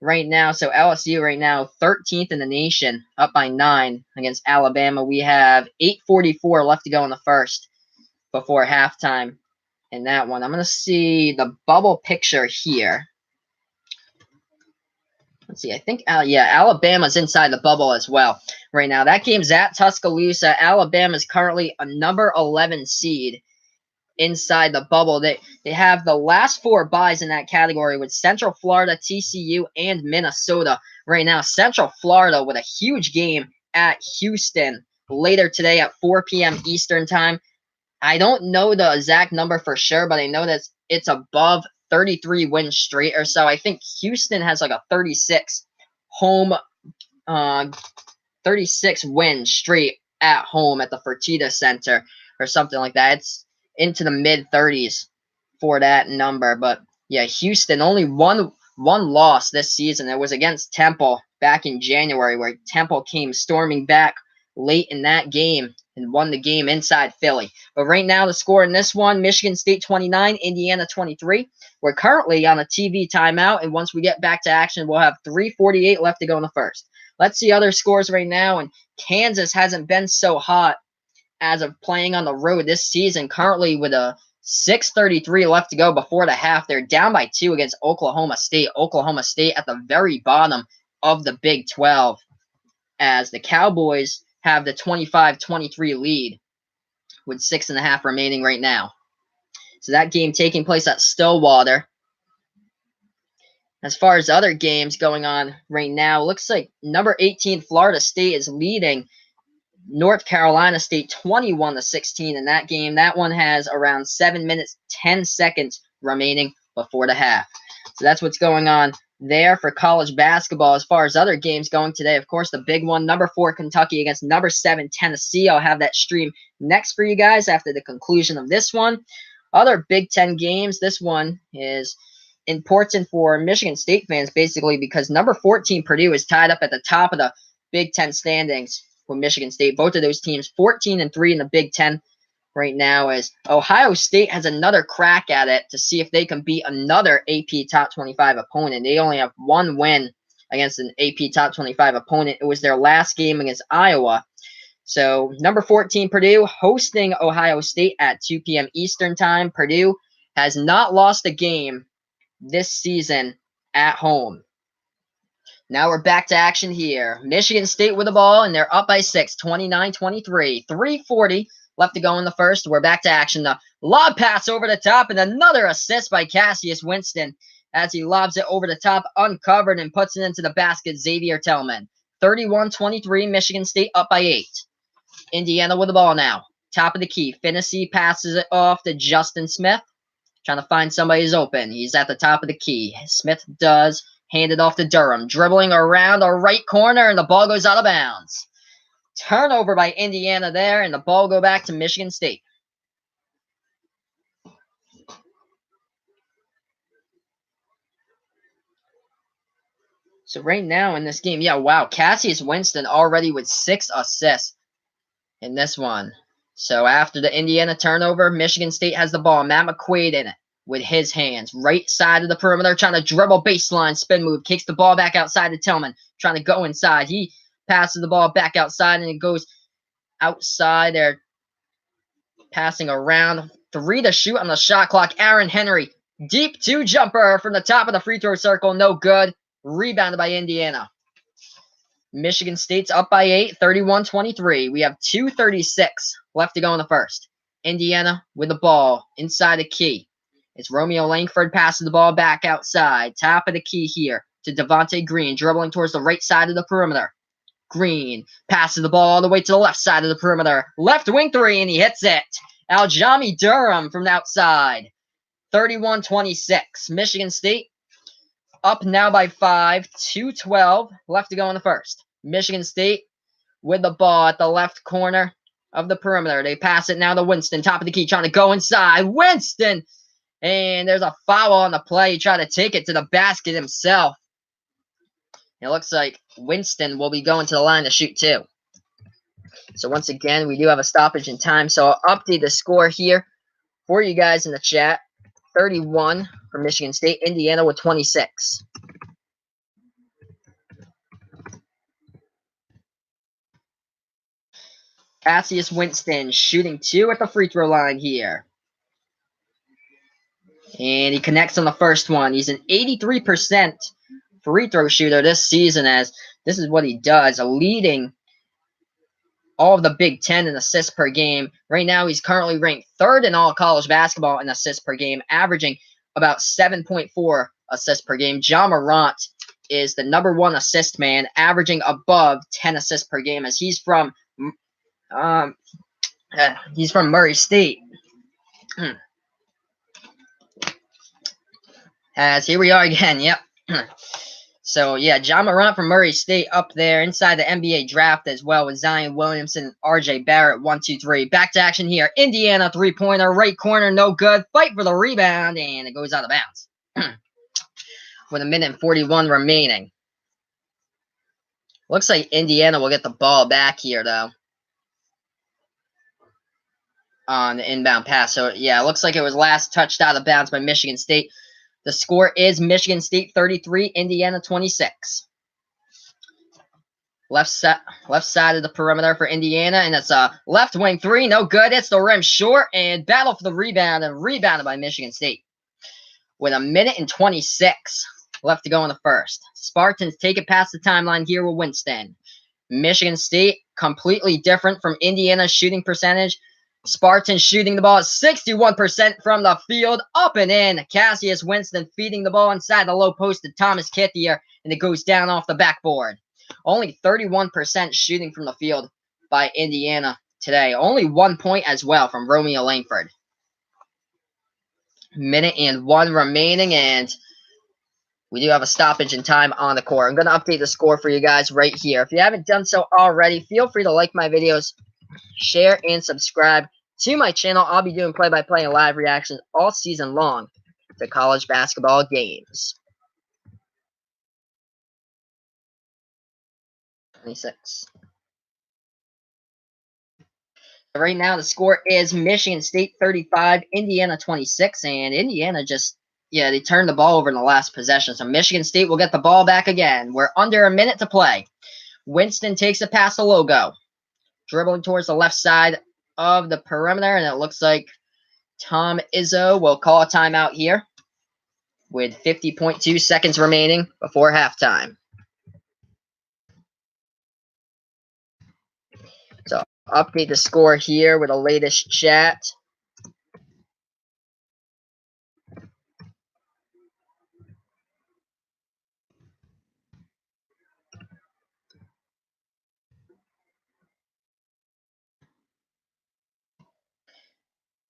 right now. So LSU right now 13th in the nation, up by 9 against Alabama. We have 8:44 left to go in the first before halftime in that one. I'm going to see the bubble picture here. Let's see. I think, yeah, Alabama's inside the bubble as well right now. That game's at Tuscaloosa. Alabama's currently a number 11 seed inside the bubble. They have the last 4 byes in that category with Central Florida, TCU, and Minnesota right now. Central Florida with a huge game at Houston later today at 4 p.m. Eastern time. I don't know the exact number for sure, but I know that it's above 33 wins straight or so. I think Houston has like a 36 wins straight at home at the Fertitta Center or something like that. It's into the mid-30s for that number. But yeah, Houston only one loss this season. It was against Temple back in January, where Temple came storming back late in that game and won the game inside Philly. But right now, the score in this one, Michigan State 29, Indiana 23. We're currently on a TV timeout, and once we get back to action, we'll have 3:48 left to go in the first. Let's see other scores right now, and Kansas hasn't been so hot as of playing on the road this season. Currently with a 6:33 left to go before the half. They're down by 2 against Oklahoma State. Oklahoma State at the very bottom of the Big 12, as the Cowboys have the 25-23 lead with 6.5 remaining right now. So that game taking place at Stillwater. As far as other games going on right now, looks like number 18 Florida State is leading North Carolina State 21-16 in that game. That one has around 7 minutes, 10 seconds remaining before the half. So that's what's going on there for college basketball. As far as other games going today, of course, the big one, number 4 Kentucky against number 7 Tennessee. I'll have that stream next for you guys after the conclusion of this one. Other Big Ten games, this one is important for Michigan State fans, basically, because number 14 Purdue is tied up at the top of the Big Ten standings with Michigan State. Both of those teams 14-3 in the Big Ten right now, as Ohio State has another crack at it to see if they can beat another AP Top 25 opponent. They only have 1 win against an AP Top 25 opponent. It was their last game against Iowa. So number 14 Purdue hosting Ohio State at 2 p.m. Eastern time. Purdue has not lost a game this season at home. Now we're back to action here. Michigan State with the ball, and they're up by 6, 29-23. 3:40 left to go in the first. We're back to action. The lob pass over the top, and another assist by Cassius Winston as he lobs it over the top, uncovered, and puts it into the basket. Xavier Tillman. 31-23, Michigan State up by 8. Indiana with the ball now. Top of the key. Finney passes it off to Justin Smith. Trying to find somebody who's open. He's at the top of the key. Smith does. Hand it off to Durham. Dribbling around the right corner, and the ball goes out of bounds. Turnover by Indiana there, and the ball go back to Michigan State. So right now in this game, yeah, wow, Cassius Winston already with 6 assists in this one. So after the Indiana turnover, Michigan State has the ball. Matt McQuaid in it with his hands. Right side of the perimeter, trying to dribble baseline, spin move. Kicks the ball back outside to Tillman, trying to go inside. He passes the ball back outside, and it goes outside. They're passing around. 3 to shoot on the shot clock. Aaron Henry Deep two jumper from the top of the free throw circle. No good. Rebounded by Indiana. Michigan State's up by 8, 31-23. We have 2:36 left to go in the first. Indiana with the ball inside the key. It's Romeo Langford passing the ball back outside. Top of the key here to Devontae Green, dribbling towards the right side of the perimeter. Green passes the ball all the way to the left side of the perimeter. Left wing three, and he hits it. Aljami Durham from the outside. 31-26. Michigan State up now by 5, 2:12 left to go in the first. Michigan State with the ball at the left corner of the perimeter. They pass it now to Winston, top of the key, trying to go inside. Winston! And there's a foul on the play. He tried to take it to the basket himself. It looks like Winston will be going to the line to shoot too. So once again, we do have a stoppage in time. So I'll update the score here for you guys in the chat. 31 for Michigan State, Indiana with 26. Cassius Winston shooting 2 at the free throw line here. And he connects on the first one. He's an 83% free throw shooter this season, as this is what he does, leading all of the Big Ten in assists per game. Right now, he's currently ranked 3rd in all college basketball in assists per game, averaging about 7.4 assists per game. Ja Morant is the #1 assist man, averaging above 10 assists per game, as he's from Murray State. As here we are again, yep. So, yeah, Ja Morant from Murray State up there inside the NBA draft as well with Zion Williamson, RJ Barrett, 1, 2, 3. Back to action here. Indiana three-pointer, right corner, no good. Fight for the rebound, and it goes out of bounds. With 1:41 remaining. Looks like Indiana will get the ball back here, though, on the inbound pass. So, yeah, it looks like it was last touched out of bounds by Michigan State. The score is Michigan State 33, Indiana 26. Left side of the perimeter for Indiana, and it's a left wing three, no good. It's the rim short, and battle for the rebound, and rebounded by Michigan State. With 1:26 left to go in the first. Spartans take it past the timeline here with Winston. Michigan State, completely different from Indiana's shooting percentage. Spartans shooting the ball at 61% from the field, up and in. Cassius Winston feeding the ball inside the low post to Thomas Kithier, and it goes down off the backboard. Only 31% shooting from the field by Indiana today. Only 1 point as well from Romeo Langford. 1:01 remaining, and we do have a stoppage in time on the court. I'm going to update the score for you guys right here. If you haven't done so already, feel free to like my videos, share, and subscribe to my channel. I'll be doing play-by-play and live reactions all season long to college basketball games. 26. Right now, the score is Michigan State 35, Indiana 26, and Indiana just, they turned the ball over in the last possession. So Michigan State will get the ball back again. We're under a minute to play. Winston takes it past the logo, dribbling towards the left side of the perimeter, and it looks like Tom Izzo will call a timeout here with 50.2 seconds remaining before halftime. So update the score here with the latest chat.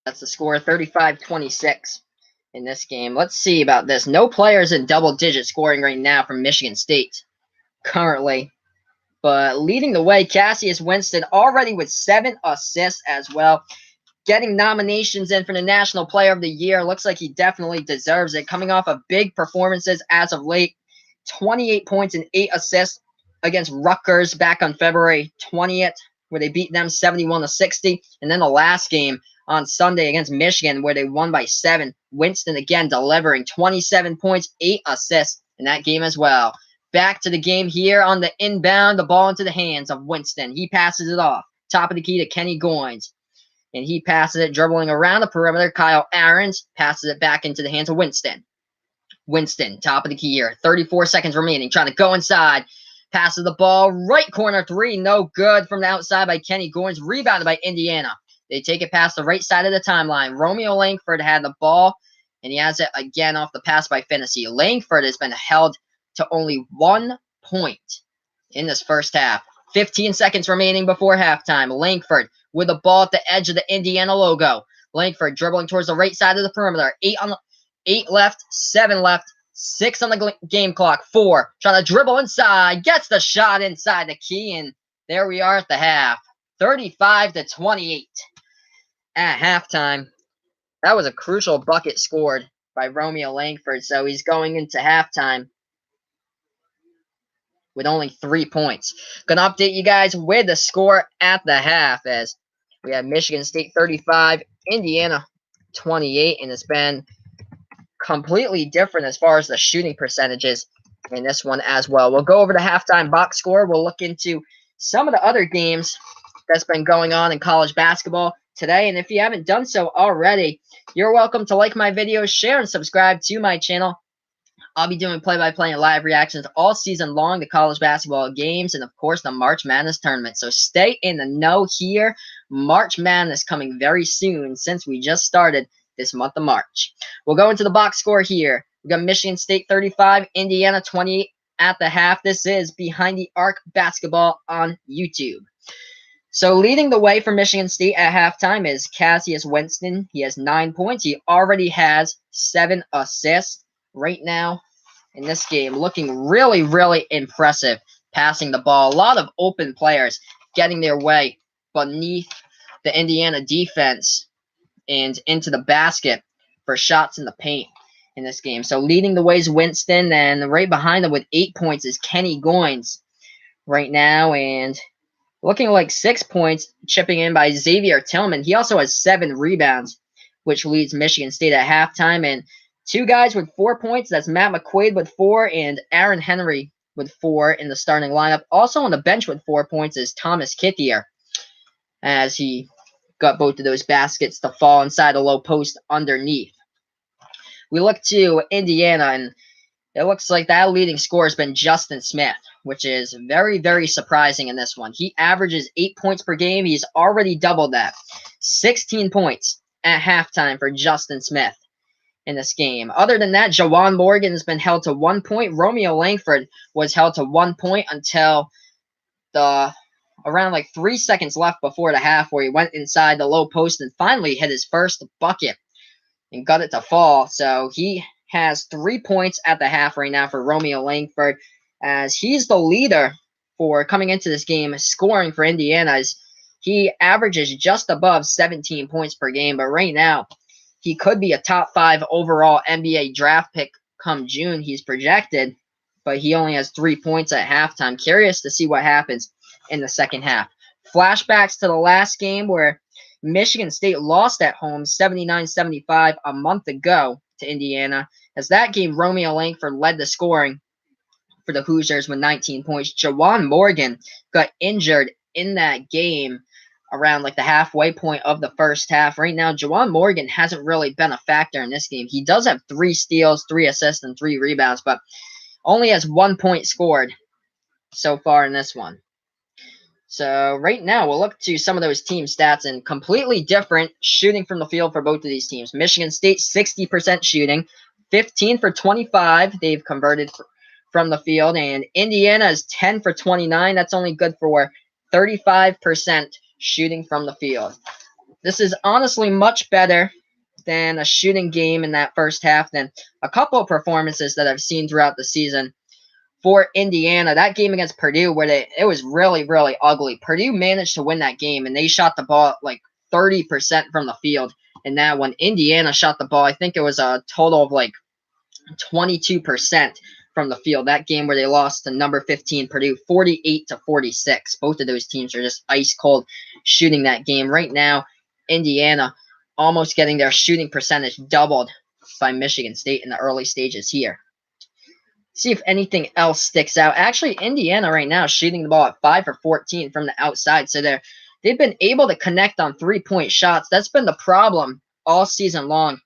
That's the score, 35-26 in this game. Let's see about this. No players in double-digit scoring right now from Michigan State currently. But leading the way, Cassius Winston already with 7 assists as well. Getting nominations in for the National Player of the Year. Looks like he definitely deserves it. Coming off of big performances as of late. 28 points and 8 assists against Rutgers back on February 20th, where they beat them 71-60. And then the last game on Sunday against Michigan, where they won by 7. Winston again delivering 27 points, 8 assists in that game as well. Back to the game here on the inbound, the ball into the hands of Winston. He passes it off. Top of the key to Kenny Goins. and he passes it, dribbling around the perimeter. Kyle Ahrens passes it back into the hands of Winston. Winston, top of the key here. 34 seconds remaining, trying to go inside. Passes the ball, right corner three, no good from the outside by Kenny Goins, rebounded by Indiana. They take it past the right side of the timeline. Romeo Langford had the ball, and he has it again off the pass by Finney. Langford has been held to only 1 point in this first half. 15 seconds remaining before halftime. Langford with the ball at the edge of the Indiana logo. Langford dribbling towards the right side of the perimeter. 8 left, 7 left, 6 on the game clock, 4. Trying to dribble inside, gets the shot inside the key, and there we are at the half. 35-28 at halftime. That was a crucial bucket scored by Romeo Langford, so he's going into halftime with only 3 points. Gonna update you guys with the score at the half, as we have Michigan State 35, Indiana 28, and it's been completely different as far as the shooting percentages in this one as well. We'll go over the halftime box score. We'll look into some of the other games that's been going on in college basketball today, and if you haven't done so already, you're welcome to like my videos, share, and subscribe to my channel. I'll be doing play-by-play and live reactions all season long to college basketball games and, of course, the March Madness tournament. So stay in the know here. March Madness coming very soon since we just started this month of March. We'll go into the box score here. We got Michigan State 35, Indiana 28 at the half. This is Behind the Arc Basketball on YouTube. So leading the way for Michigan State at halftime is Cassius Winston. He has 9 points. He already has 7 assists right now in this game. Looking really, really impressive passing the ball. A lot of open players getting their way beneath the Indiana defense and into the basket for shots in the paint in this game. So leading the way is Winston, and right behind him with 8 points is Kenny Goins right now, and looking like 6 points chipping in by Xavier Tillman. He also has 7 rebounds, which leads Michigan State at halftime. And 2 guys with 4 points. That's Matt McQuaid with 4 and Aaron Henry with 4 in the starting lineup. Also on the bench with 4 points is Thomas Kithier, as he got both of those baskets to fall inside the low post underneath. We look to Indiana, and it looks like that leading scorer has been Justin Smith, which is very, very surprising in this one. He averages 8 points per game. He's already doubled that. 16 points at halftime for Justin Smith in this game. Other than that, Jawan Morgan has been held to 1 point. Romeo Langford was held to 1 point until around like 3 seconds left before the half, where he went inside the low post and finally hit his first bucket and got it to fall. So he has 3 points at the half right now for Romeo Langford, as he's the leader for coming into this game scoring for Indiana, as he averages just above 17 points per game. But right now, he could be a top 5 overall NBA draft pick come June. He's projected, but he only has 3 points at halftime. Curious to see what happens in the second half. Flashbacks to the last game where Michigan State lost at home 79-75 a month ago to Indiana. As that game, Romeo Langford led the scoring for the Hoosiers with 19 points. Jawan Morgan got injured in that game around like the halfway point of the first half. Right now, Jawan Morgan hasn't really been a factor in this game. He does have 3 steals, 3 assists, and 3 rebounds, but only has 1 point scored so far in this one. So right now, we'll look to some of those team stats, and completely different shooting from the field for both of these teams. Michigan State, 60% shooting, 15 for 25 they've converted from the field, and Indiana is 10 for 29. That's only good for 35% shooting from the field. This is honestly much better than a shooting game in that first half than a couple of performances that I've seen throughout the season for Indiana. That game against Purdue, where it was really, really ugly. Purdue managed to win that game, and they shot the ball like 30% from the field in that one. Indiana shot the ball, I think it was a total of like 22% from the field. That game where they lost to number 15 Purdue 48-46. Both of those teams are just ice cold shooting that game. Right now, Indiana almost getting their shooting percentage doubled by Michigan State in the early stages here. See if anything else sticks out. Actually, Indiana right now is shooting the ball at 5 for 14 from the outside. So they're they've been able to connect on three-point shots. That's been the problem all season long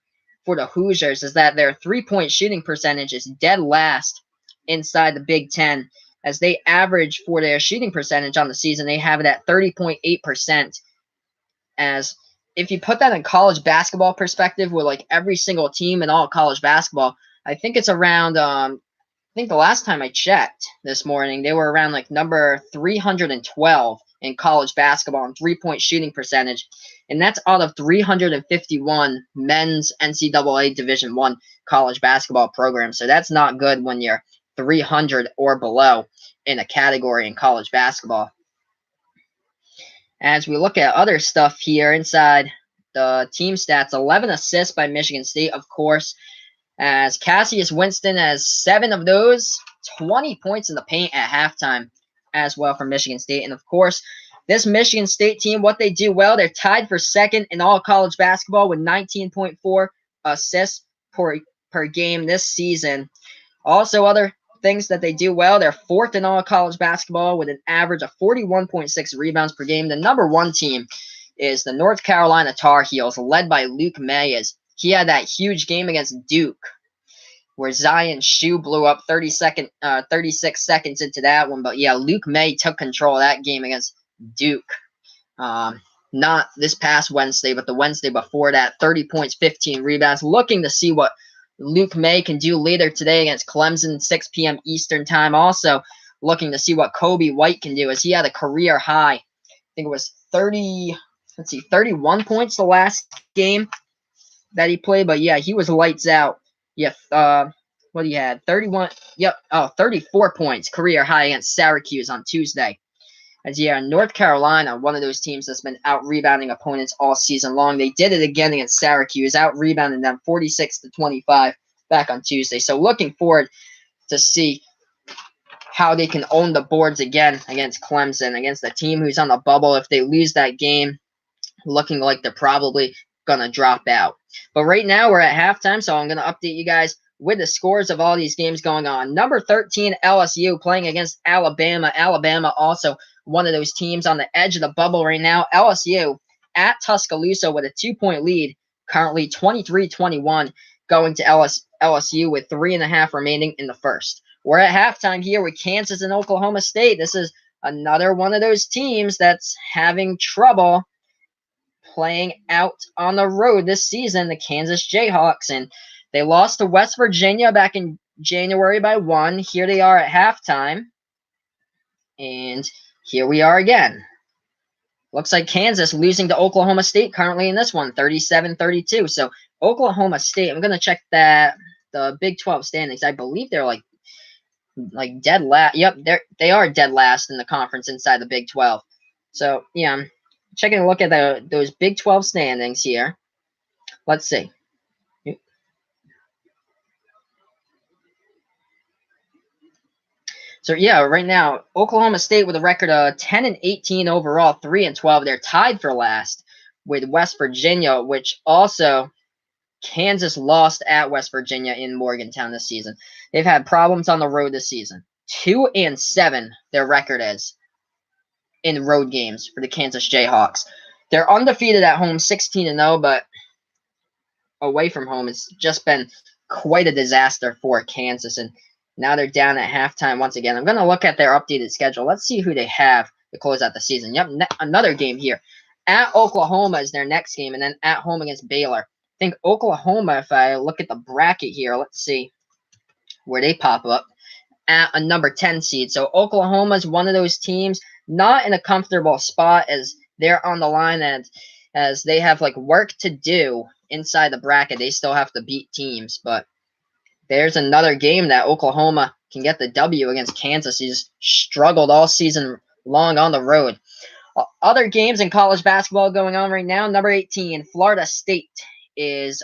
for the Hoosiers, is that their three-point shooting percentage is dead last inside the Big Ten, as they average for their shooting percentage on the season, they have it at 30.8%. As if you put that in college basketball perspective, with like every single team in all college basketball, I think it's around I think the last time I checked this morning, they were around like number 312 in college basketball in three-point shooting percentage, and that's out of 351 men's NCAA Division I college basketball programs. So that's not good when you're 300 or below in a category in college basketball. As we look at other stuff here inside the team stats, 11 assists by Michigan State, of course, as Cassius Winston has 7 of those, 20 points in the paint at halftime as well for Michigan State. And, of course, this Michigan State team, what they do well, they're tied for second in all college basketball with 19.4 assists per game this season. Also, other things that they do well, they're fourth in all college basketball with an average of 41.6 rebounds per game. The number one team is the North Carolina Tar Heels, led by Luke Maye. He had that huge game against Duke where Zion's shoe blew up 36 seconds into that one. But yeah, Luke Maye took control of that game against Duke. Not this past Wednesday, but the Wednesday before that. 30 points, 15 rebounds. Looking to see what Luke Maye can do later today against Clemson, 6 p.m. Eastern time. Also looking to see what Kobe White can do, as he had a career high. I think it was 31 points the last game that he played. But yeah, he was lights out. Yeah, what he had? 31. Yep. 34 points, career high against Syracuse on Tuesday. As yeah, North Carolina, one of those teams that's been out-rebounding opponents all season long. They did it again against Syracuse, out-rebounding them 46-25 back on Tuesday. So looking forward to see how they can own the boards again against Clemson, against the team who's on the bubble. If they lose that game, looking like they're probably going to drop out. But right now we're at halftime, so I'm going to update you guys with the scores of all these games going on. Number 13, LSU, playing against Alabama. Alabama also one of those teams on the edge of the bubble right now. LSU at Tuscaloosa with a 2-point lead, currently 23-21, going to LSU with 3.5 remaining in the first. We're at halftime here with Kansas and Oklahoma State. This is another one of those teams that's having trouble playing out on the road this season, the Kansas Jayhawks. And they lost to West Virginia back in January by 1. Here they are at halftime. And here we are again. Looks like Kansas losing to Oklahoma State currently in this one, 37-32. So Oklahoma State, I'm going to check the Big 12 standings. I believe they're like dead last. Yep, they are dead last in the conference inside the Big 12. So, yeah, I'm taking a look at those Big 12 standings here. Let's see. So yeah, right now Oklahoma State with a record of 10-18 overall, 3-12. They're tied for last with West Virginia, which also Kansas lost at West Virginia in Morgantown this season. They've had problems on the road this season. 2-7 their record is in road games for the Kansas Jayhawks. They're undefeated at home, 16-0, but away from home it's just been quite a disaster for Kansas. And now they're down at halftime once again. I'm going to look at their updated schedule. Let's see who they have to close out the season. Yep, another game here. At Oklahoma is their next game, and then at home against Baylor. I think Oklahoma, if I look at the bracket here, let's see where they pop up, at a number 10 seed. So Oklahoma is one of those teams not in a comfortable spot, as they're on the line, and as they have like work to do inside the bracket. They still have to beat teams, but there's another game that Oklahoma can get the W against Kansas. He's struggled all season long on the road. Other games in college basketball going on right now. Number 18, Florida State is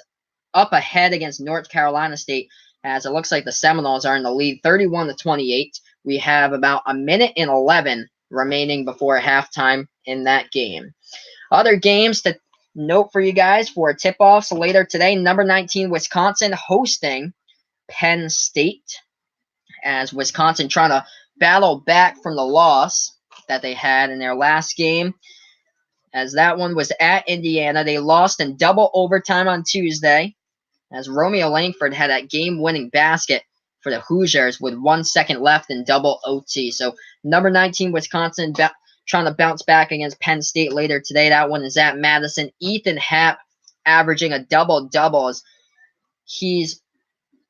up ahead against North Carolina State, as it looks like the Seminoles are in the lead, 31-28. We have about a minute and 11 remaining before halftime in that game. Other games to note for you guys for tip-offs later today. Number 19, Wisconsin hosting Penn State, as Wisconsin trying to battle back from the loss that they had in their last game. as that one was at Indiana. They lost in double overtime on Tuesday, as Romeo Langford had that game-winning basket for the Hoosiers with 1 second left in double OT. So number 19 Wisconsin trying to bounce back against Penn State later today. That one is at Madison. Ethan Happ averaging a double-double, as he's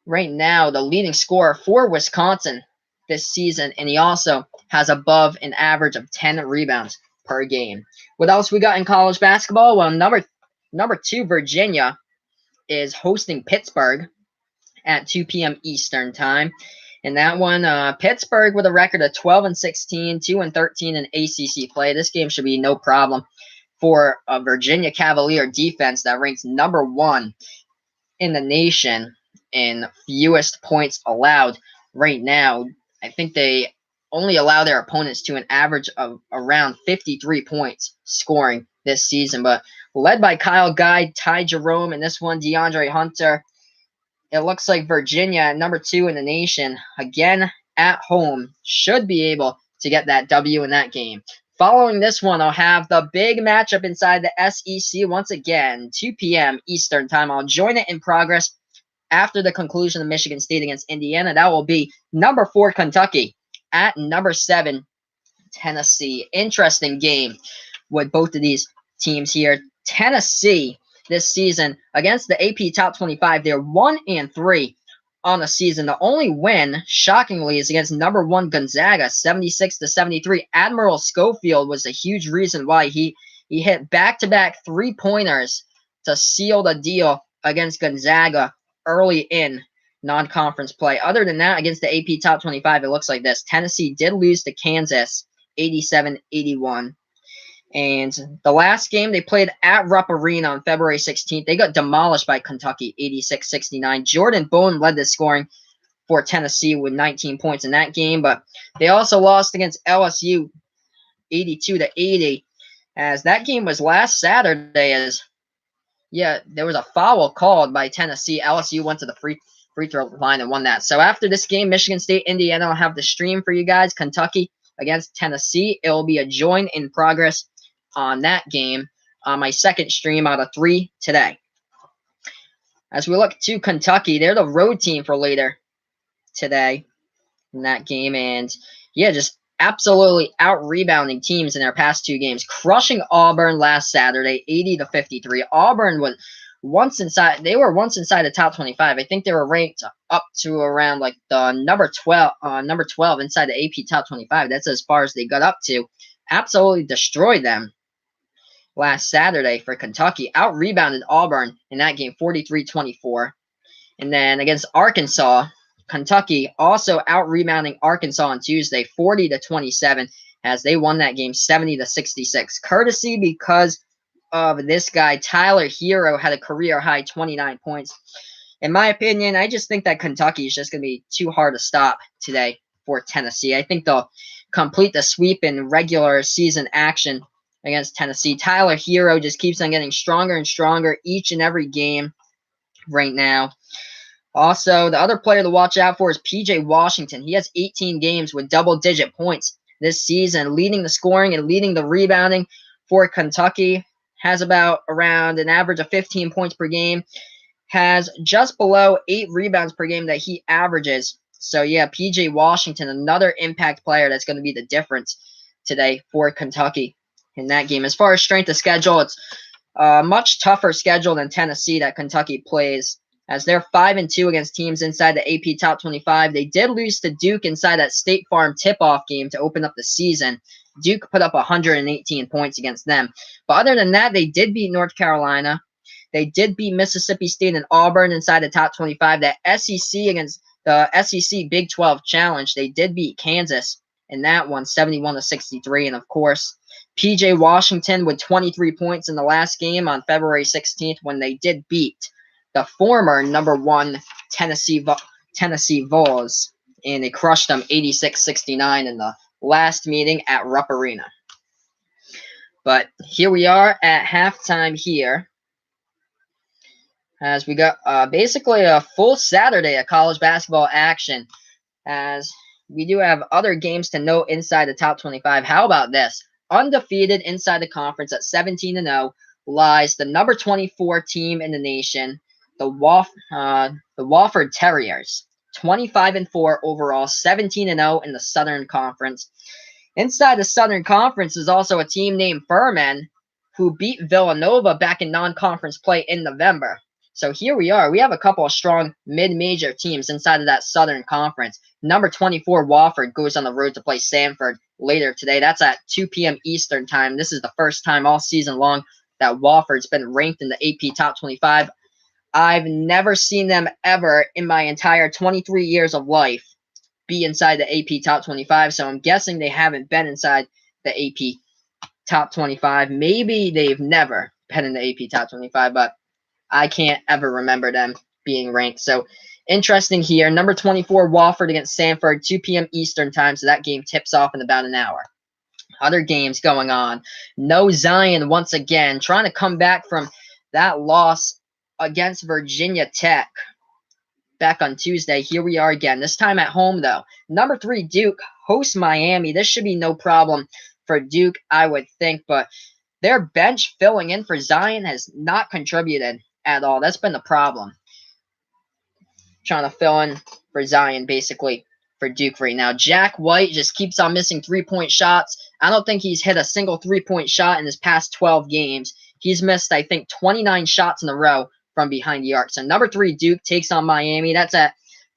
right now the leading scorer for Wisconsin this season, and he also has above an average of 10 rebounds per game. What else we got in college basketball? Well, number 2 Virginia is hosting Pittsburgh at 2 p.m. Eastern time. And that one, Pittsburgh with a record of 12-16, 2-13 in ACC play. This game should be no problem for a Virginia Cavalier defense that ranks number 1 in the nation in fewest points allowed right now. I think they only allow their opponents to an average of around 53 points scoring this season. But led by Kyle Guy, Ty Jerome, and this one, DeAndre Hunter, it looks like Virginia, at number 2 in the nation, again at home, should be able to get that W in that game. Following this one, I'll have the big matchup inside the SEC once again, 2 p.m. Eastern time. I'll join it in progress after the conclusion of Michigan State against Indiana. That will be number 4 Kentucky at number 7 Tennessee. Interesting game with both of these teams here. Tennessee this season against the AP Top 25, they're 1-3 on the season. The only win, shockingly, is against number 1 Gonzaga, 76-73. Admiral Schofield was a huge reason why he hit back-to-back 3-pointers to seal the deal against Gonzaga early in non-conference play. Other than that, against the AP Top 25, it looks like this. Tennessee did lose to Kansas 87-81. And the last game they played at Rupp Arena on February 16th, they got demolished by Kentucky 86-69. Jordan Bone led the scoring for Tennessee with 19 points in that game, but they also lost against LSU 82-80, as that game was last Saturday. As there was a foul called by Tennessee. LSU went to the free throw line and won that. So after this game, Michigan State, Indiana, will have the stream for you guys. Kentucky against Tennessee. It will be a join in progress on that game on my second stream out of 3 today. As we look to Kentucky, they're the road team for later today in that game. And just absolutely out-rebounding teams in their past 2 games. Crushing Auburn last Saturday, 80-53. Auburn was once inside the top 25. I think they were ranked up to around like the number 12 inside the AP top 25. That's as far as they got up to. Absolutely destroyed them last Saturday for Kentucky. Out-rebounded Auburn in that game, 43-24. And then against Arkansas, Kentucky also out-rebounding Arkansas on Tuesday, 40-27, as they won that game 70-66. Courtesy because of this guy, Tyler Hero, had a career-high 29 points. In my opinion, I just think that Kentucky is just going to be too hard to stop today for Tennessee. I think they'll complete the sweep in regular season action against Tennessee. Tyler Hero just keeps on getting stronger and stronger each and every game right now. Also, the other player to watch out for is P.J. Washington. He has 18 games with double-digit points this season, leading the scoring and leading the rebounding for Kentucky. Has about around an average of 15 points per game. Has just below 8 rebounds per game that he averages. So, P.J. Washington, another impact player that's going to be the difference today for Kentucky in that game. As far as strength of schedule, it's a much tougher schedule than Tennessee that Kentucky plays, as they're 5-2 against teams inside the AP Top 25. They did lose to Duke inside that State Farm tip-off game to open up the season. Duke put up 118 points against them. But other than that, they did beat North Carolina. They did beat Mississippi State and Auburn inside the Top 25. That SEC against the SEC Big 12 Challenge, they did beat Kansas in that one, 71-63. And, of course, P.J. Washington with 23 points in the last game on February 16th when they did beat the former number 1 Tennessee Vols, and they crushed them 86-69 in the last meeting at Rupp Arena. But here we are at halftime here, as we got basically a full Saturday of college basketball action, as we do have other games to note inside the top 25. How about this? undefeated inside the conference at 17-0, lies the number 24 team in the nation, the Wofford Terriers. 25-4 overall, 17-0 in the Southern Conference. Inside the Southern Conference is also a team named Furman, who beat Villanova back in non-conference play in November. So here we are. We have a couple of strong mid-major teams inside of that Southern Conference. Number 24, Wofford, goes on the road to play Sanford later today. That's at 2 p.m. Eastern time. This is the first time all season long that Wofford's been ranked in the AP Top 25. I've never seen them ever in my entire 23 years of life be inside the AP Top 25, so I'm guessing they haven't been inside the AP Top 25. Maybe they've never been in the AP Top 25, but I can't ever remember them being ranked. So interesting here. Number 24, Wofford against Sanford, 2 p.m. Eastern time, so that game tips off in about an hour. Other games going on. No Zion once again, trying to come back from that loss against Virginia Tech back on Tuesday. Here we are again, this time at home though. Number 3, Duke hosts Miami. This should be no problem for Duke, I would think, but their bench filling in for Zion has not contributed at all. That's been the problem. Trying to fill in for Zion, basically, for Duke right now. Jack White just keeps on missing three-point shots. I don't think he's hit a single three-point shot in his past 12 games. He's missed, I think, 29 shots in a row from behind the arc. So number 3, Duke takes on Miami. That's at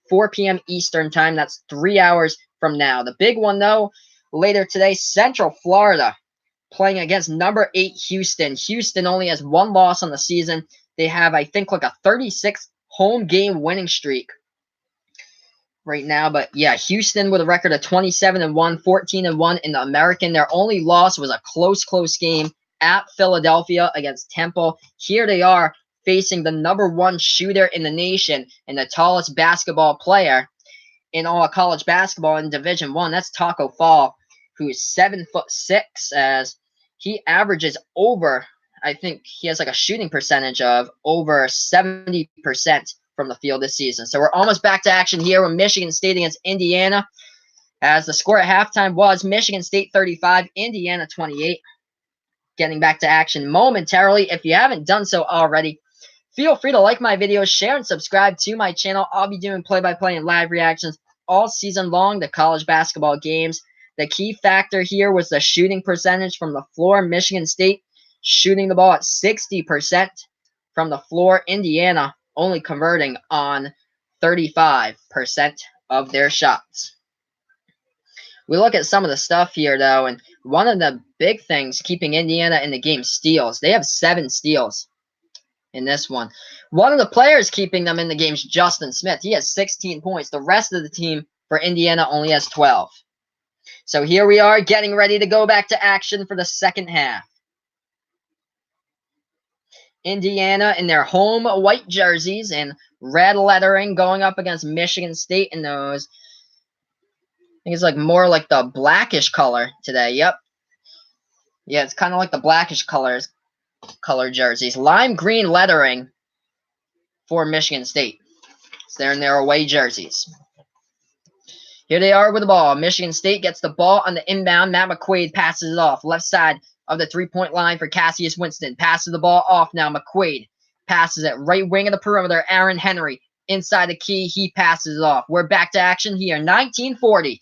4 p.m. Eastern time. That's 3 hours from now. The big one, though, later today, Central Florida playing against number 8 Houston. Houston only has 1 loss on the season. They have, I think, like a 36 home game winning streak right now. But yeah, Houston with a record of 27-1, 14-1 in the American. Their only loss was a close game at Philadelphia against Temple. Here they are facing the number 1 shooter in the nation and the tallest basketball player in all of college basketball in Division I. That's Taco Fall, who's 7'6", as he averages over, I think he has like a shooting percentage of over 70% from the field this season. So we're almost back to action here with Michigan State against Indiana, as the score at halftime was Michigan State 35, Indiana 28. Getting back to action momentarily. If you haven't done so already, feel free to like my videos, share, and subscribe to my channel. I'll be doing play-by-play and live reactions all season long to college basketball games. The key factor here was the shooting percentage from the floor. Michigan State shooting the ball at 60% from the floor. Indiana only converting on 35% of their shots. We look at some of the stuff here, though, and one of the big things keeping Indiana in the game, steals. They have 7 steals in this one. One of the players keeping them in the game is Justin Smith. He has 16 points. The rest of the team for Indiana only has 12. So here we are getting ready to go back to action for the second half. Indiana in their home white jerseys and red lettering going up against Michigan State in those. I think it's like more like the blackish color today. Yep. Yeah, it's kind of like the blackish color jerseys. Lime green lettering for Michigan State. So they're in their away jerseys. Here they are with the ball. Michigan State gets the ball on the inbound. Matt McQuaid passes it off. Left side of the three-point line for Cassius Winston. Passes the ball off now. McQuaid passes it. Right wing of the perimeter. Aaron Henry inside the key. He passes it off. We're back to action here. 19:40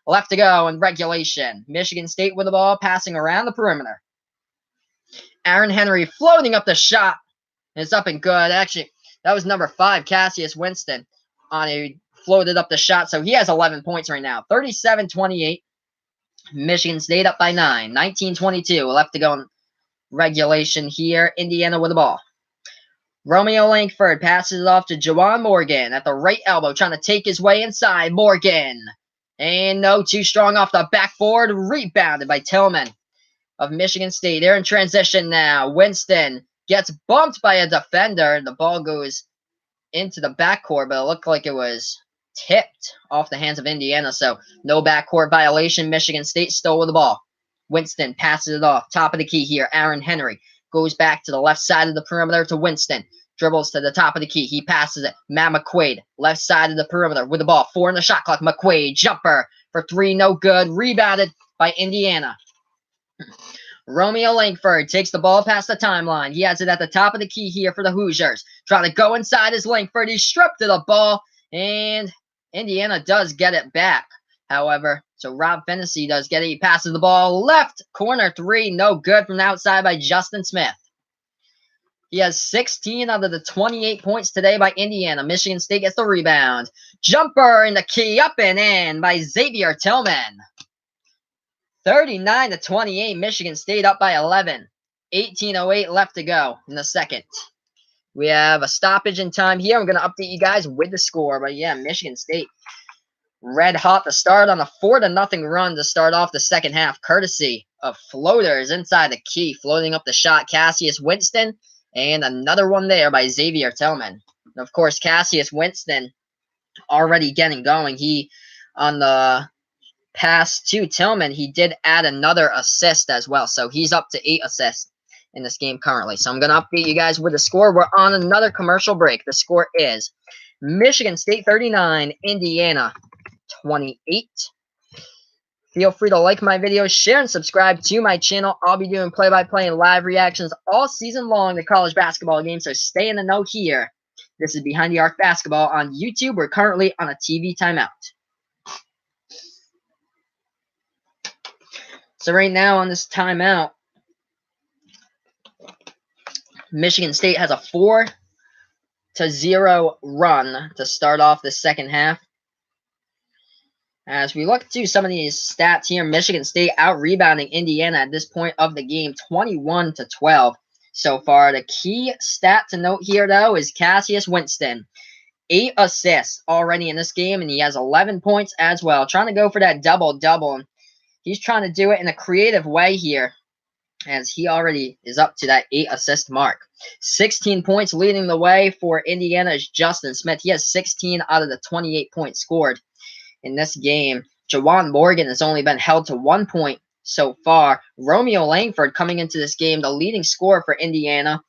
left to go in regulation. Michigan State with the ball, passing around the perimeter. Aaron Henry floating up the shot. It's up and good. Actually, that was number 5, Cassius Winston, on a floated up the shot. So he has 11 points right now. 37-28. Michigan State up by 9. 19:22 left to go in regulation here. Indiana with the ball. Romeo Langford passes it off to Juwan Morgan at the right elbow, trying to take his way inside. Morgan. And no, too strong off the backboard. Rebounded by Tillman of Michigan State. They're in transition now. Winston gets bumped by a defender. The ball goes into the backcourt, but it looked like it was tipped off the hands of Indiana. So no backcourt violation. Michigan State still with the ball. Winston passes it off. Top of the key here. Aaron Henry goes back to the left side of the perimeter to Winston. Dribbles to the top of the key. He passes it. Matt McQuaid, left side of the perimeter with the ball. 4 in the shot clock. McQuaid, jumper for 3, no good. Rebounded by Indiana. Romeo Langford takes the ball past the timeline. He has it at the top of the key here for the Hoosiers. Trying to go inside is Langford. He's stripped of the ball, and Indiana does get it back. However, so Rob Fennessy does get it. He passes the ball left corner three. No good from the outside by Justin Smith. He has 16 out of the 28 points today by Indiana. Michigan State gets the rebound. Jumper in the key, up and in by Xavier Tillman. 39-28, Michigan State up by 11. 18:08 left to go in the second. We have a stoppage in time here. I'm going to update you guys with the score. But yeah, Michigan State red hot to start on a 4-0 run to start off the second half, courtesy of floaters inside the key, floating up the shot, Cassius Winston, and another one there by Xavier Tillman. And of course, Cassius Winston already getting going. He, on the pass to Tillman, he did add another assist as well. So he's up to 8 assists in this game currently. So I'm going to update you guys with the score. We're on another commercial break. The score is Michigan State 39, Indiana 28. Feel free to like my videos, share, and subscribe to my channel. I'll be doing play-by-play and live reactions all season long to college basketball games, so stay in the know here. This is Behind the Arc Basketball on YouTube. We're currently on a TV timeout. So right now on this timeout, Michigan State has a 4-0 run to start off the second half. As we look to some of these stats here, Michigan State out-rebounding Indiana at this point of the game, 21-12 so far. The key stat to note here, though, is Cassius Winston. 8 assists already in this game, and he has 11 points as well. Trying to go for that double-double. He's trying to do it in a creative way here, as he already is up to that 8-assist mark. 16 points leading the way for Indiana's Justin Smith. He has 16 out of the 28 points scored in this game. Jawan Morgan has only been held to 1 point so far. Romeo Langford coming into this game, the leading scorer for Indiana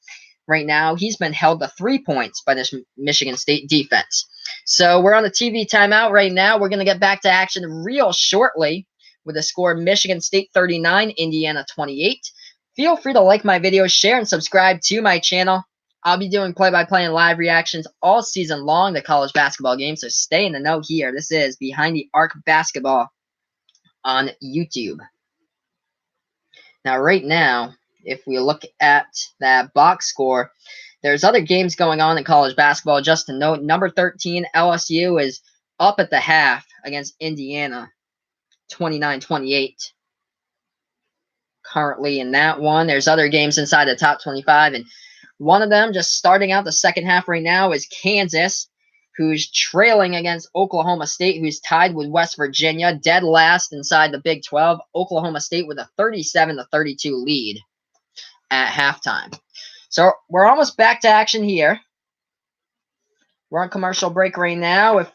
right now. He's been held to 3 points by this Michigan State defense. So we're on the TV timeout right now. We're going to get back to action real shortly with the score Michigan State 39, Indiana 28. Feel free to like my videos, share, and subscribe to my channel. I'll be doing play-by-play and live reactions all season long to college basketball games, so stay in the know here. This is Behind the Arc Basketball on YouTube. Now, right now, if we look at that box score, there's other games going on in college basketball. Just to note, number 13, LSU, is up at the half against Indiana, 29-28. Currently in that one. There's other games inside the top 25, and one of them, just starting out the second half right now, is Kansas, who's trailing against Oklahoma State, who's tied with West Virginia, dead last inside the Big 12. Oklahoma State with a 37-32 lead at halftime. So we're almost back to action here. We're on commercial break right now. If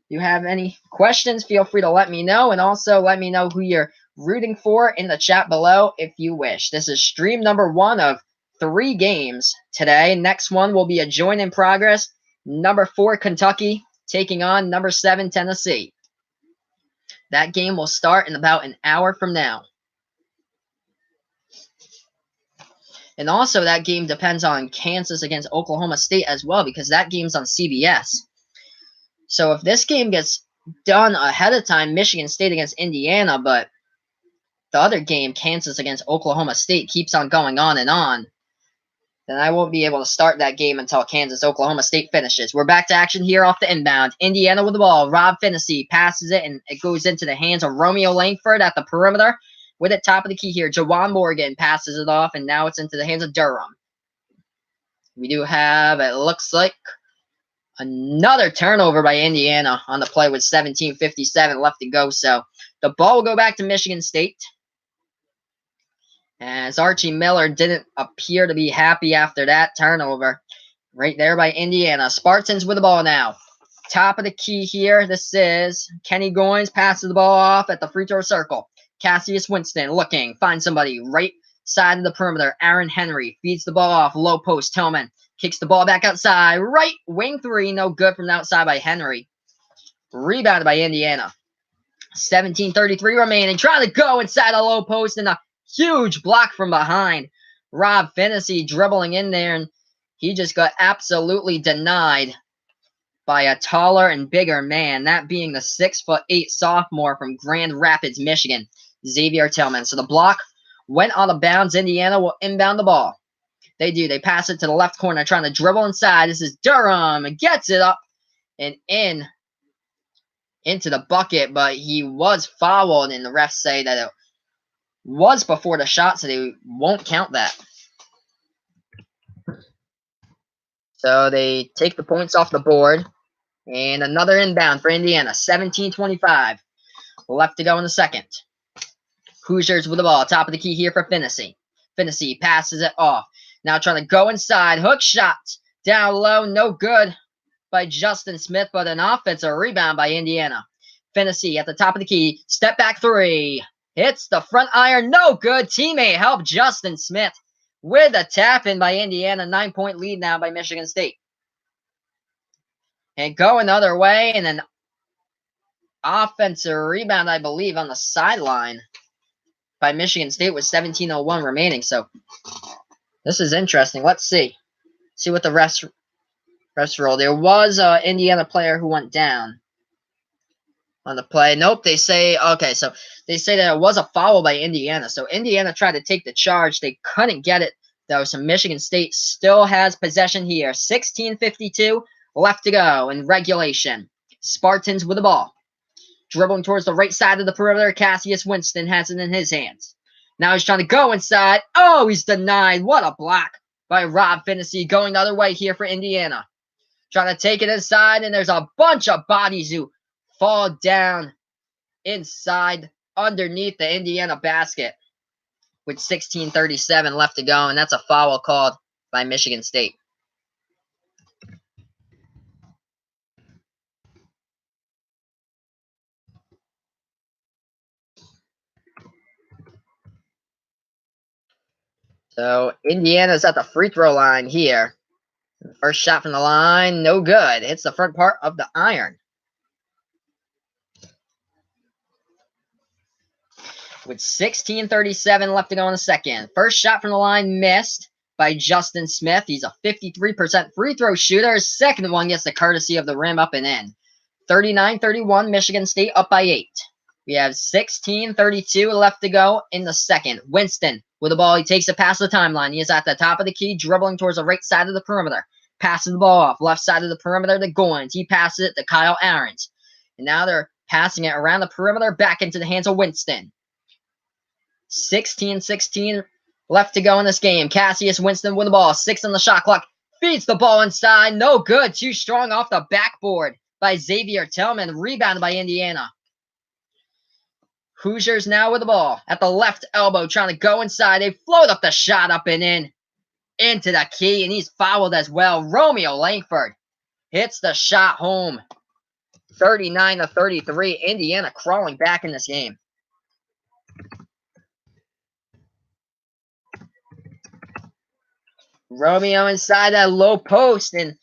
you have any questions, feel free to let me know, and also let me know who you're rooting for in the chat below if you wish. This is stream number 1 of 3 games today. Next one will be a join in progress. Number 4, Kentucky, taking on number 7, Tennessee. That game will start in about an hour from now. And also that game depends on Kansas against Oklahoma State as well, because that game's on CBS. So if this game gets done ahead of time, Michigan State against Indiana, but the other game, Kansas against Oklahoma State, keeps on going on, then I won't be able to start that game until Kansas-Oklahoma State finishes. We're back to action here off the inbound. Indiana with the ball. Rob Fennessy passes it, and it goes into the hands of Romeo Langford at the perimeter. With it, top of the key here, Jawan Morgan passes it off, and now it's into the hands of Durham. We do have, it looks like, another turnover by Indiana on the play with 17:57 left to go. So the ball will go back to Michigan State, as Archie Miller didn't appear to be happy after that turnover. Right there by Indiana. Spartans with the ball now. Top of the key here. This is Kenny Goins, passes the ball off at the free throw circle. Cassius Winston looking, finds somebody right side of the perimeter. Aaron Henry feeds the ball off, low post. Tillman kicks the ball back outside. Right wing 3, no good from the outside by Henry. Rebounded by Indiana. 17:33 remaining. Trying to go inside the low post, and a Huge block from behind. Rob Finney dribbling in there, and he just got absolutely denied by a taller and bigger man, that being the 6'8" sophomore from Grand Rapids, Michigan, Xavier Tillman. So the block went out of bounds. Indiana will inbound the ball. They do. They pass it to the left corner, trying to dribble inside. This is Durham, and gets it up and into the bucket, but he was fouled, and the refs say that it was before the shot, so they won't count that. So they take the points off the board. And another inbound for Indiana. 17-25. Left to go in the second. Hoosiers with the ball. Top of the key here for Finney. Finney passes it off. Now trying to go inside. Hook shot. Down low. No good by Justin Smith, but an offensive rebound by Indiana. Finney at the top of the key. Step back three. Hits the front iron. No good. Teammate help Justin Smith with a tap in by Indiana. 9-point lead now by Michigan State. And go another way, and an offensive rebound, I believe, on the sideline by Michigan State with 17:01 remaining. So this is interesting. Let's see. See what the refs roll. There was an Indiana player who went down on the play. Nope, they say, okay, so they say that it was a foul by Indiana. So Indiana tried to take the charge. They couldn't get it, though. So Michigan State still has possession here. 16:52. Left to go in regulation. Spartans with the ball. Dribbling towards the right side of the perimeter. Cassius Winston has it in his hands. Now he's trying to go inside. Oh, he's denied. What a block by Rob Finney. Going the other way here for Indiana. Trying to take it inside, and there's a bunch of bodies who fall down inside underneath the Indiana basket with 16:37 left to go, and that's a foul called by Michigan State. So Indiana's at the free throw line here. First shot from the line, no good. Hits the front part of the iron. With 16:37 left to go in the second. First shot from the line missed by Justin Smith. He's a 53% free throw shooter. His second one gets the courtesy of the rim up and in. 39-31, Michigan State up by 8. We have 16:32 left to go in the second. Winston with the ball. He takes it past the timeline. He is at the top of the key, dribbling towards the right side of the perimeter. Passes the ball off. Left side of the perimeter to Goins. He passes it to Kyle Ahrens. And now they're passing it around the perimeter back into the hands of Winston. 16-16 left to go in this game. Cassius Winston with the ball. 6 on the shot clock. Feeds the ball inside. No good. Too strong off the backboard by Xavier Tillman. Rebounded by Indiana. Hoosiers now with the ball at the left elbow, trying to go inside. They float up the shot up and in into the key, and he's fouled as well. Romeo Langford hits the shot home. 39-33. Indiana crawling back in this game. Romeo inside that low post and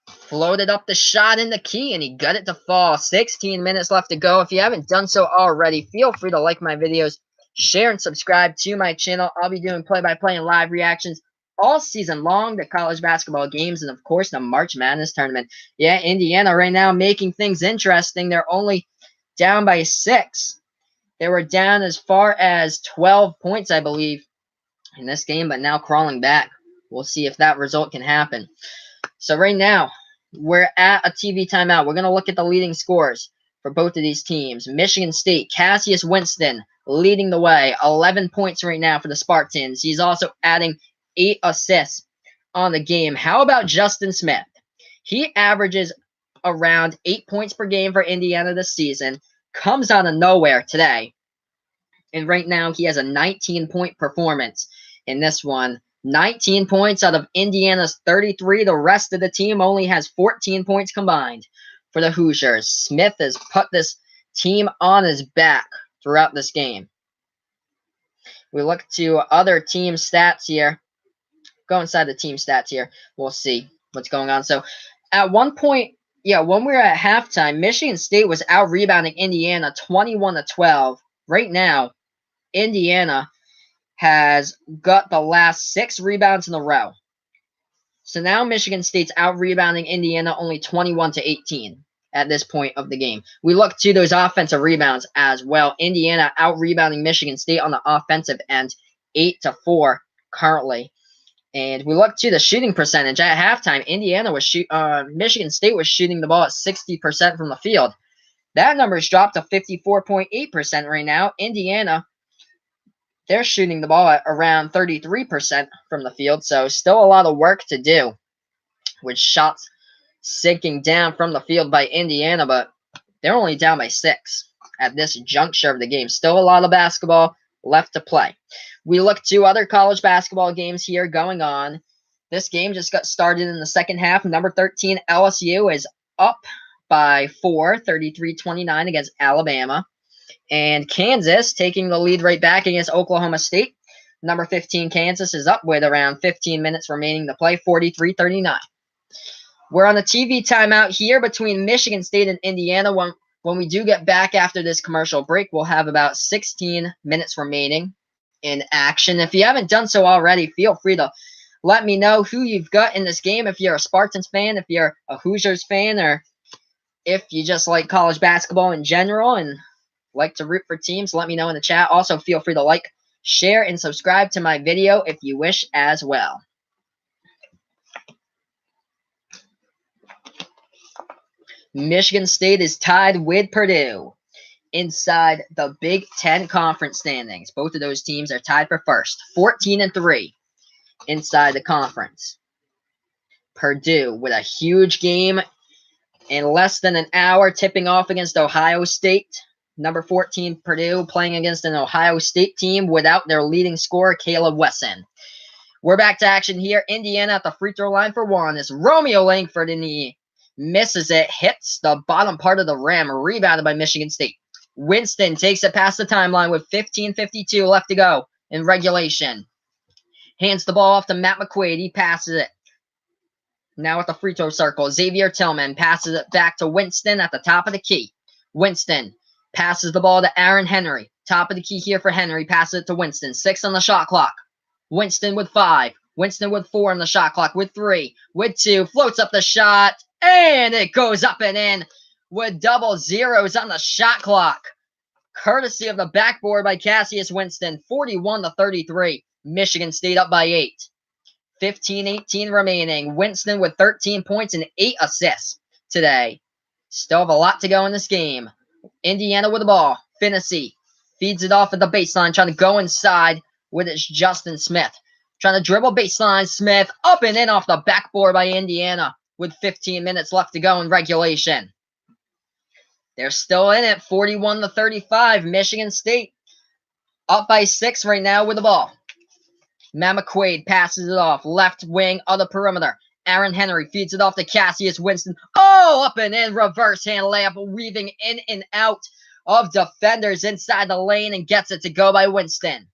floated up the shot in the key, and he got it to fall. 16 minutes left to go. If you haven't done so already, feel free to like my videos, share and subscribe to my channel. I'll be doing play-by-play and live reactions all season long to college basketball games and, of course, the March Madness tournament. Yeah, Indiana right now making things interesting. They're only down by 6. They were down as far as 12 points, I believe, in this game, but now crawling back. We'll see if that result can happen. So right now, we're at a TV timeout. We're going to look at the leading scores for both of these teams. Michigan State, Cassius Winston leading the way. 11 points right now for the Spartans. He's also adding 8 assists on the game. How about Justin Smith? He averages around 8 points per game for Indiana this season. Comes out of nowhere today. And right now, he has a 19-point performance in this one. 19 points out of Indiana's 33. The rest of the team only has 14 points combined for the Hoosiers. Smith has put this team on his back throughout this game. We look to other team stats here. Go inside the team stats here. We'll see what's going on. So at one point, when we were at halftime, Michigan State was out-rebounding Indiana 21-12. Right now, Indiana has got the last 6 rebounds in a row. So now Michigan State's out-rebounding Indiana only 21-18 at this point of the game. We look to those offensive rebounds as well. Indiana out-rebounding Michigan State on the offensive end 8-4 currently. And we look to the shooting percentage at halftime. Michigan State was shooting the ball at 60% from the field. That number has dropped to 54.8% right now. Indiana, they're shooting the ball at around 33% from the field, so still a lot of work to do with shots sinking down from the field by Indiana, but they're only down by 6 at this juncture of the game. Still a lot of basketball left to play. We look to other college basketball games here going on. This game just got started in the second half. Number 13, LSU is up by 4, 33-29 against Alabama. And Kansas taking the lead right back against Oklahoma State. Number 15, Kansas is up with around 15 minutes remaining to play, 43-39. We're on a TV timeout here between Michigan State and Indiana. When we do get back after this commercial break, we'll have about 16 minutes remaining in action. If you haven't done so already, feel free to let me know who you've got in this game. If you're a Spartans fan, if you're a Hoosiers fan, or if you just like college basketball in general and like to root for teams, let me know in the chat. Also, feel free to like, share, and subscribe to my video if you wish as well. Michigan State is tied with Purdue inside the Big Ten conference standings. Both of those teams are tied for first, 14-3 inside the conference. Purdue with a huge game in less than an hour, tipping off against Ohio State. Number 14, Purdue, playing against an Ohio State team without their leading scorer, Caleb Wesson. We're back to action here. Indiana at the free throw line for one. It's Romeo Langford, and he misses it, hits the bottom part of the rim, rebounded by Michigan State. Winston takes it past the timeline with 15:52 left to go in regulation. Hands the ball off to Matt McQuaid. He passes it. Now at the free throw circle, Xavier Tillman passes it back to Winston at the top of the key. Winston passes the ball to Aaron Henry. Top of the key here for Henry. Passes it to Winston. 6 on the shot clock. Winston with 5. Winston with 4 on the shot clock. With 3. With 2. Floats up the shot. And it goes up and in with double zeros on the shot clock. Courtesy of the backboard by Cassius Winston. 41-33. Michigan State up by 8. 15-18 remaining. Winston with 13 points and 8 assists today. Still have a lot to go in this game. Indiana with the ball. Finney feeds it off at the baseline, trying to go inside with it's Justin Smith. Trying to dribble baseline. Smith up and in off the backboard by Indiana with 15 minutes left to go in regulation. They're still in it, 41-35. Michigan State up by 6 right now with the ball. Matt McQuaid passes it off. Left wing of the perimeter. Aaron Henry feeds it off to Cassius Winston. Oh, up and in, reverse hand layup, weaving in and out of defenders inside the lane and gets it to go by Winston.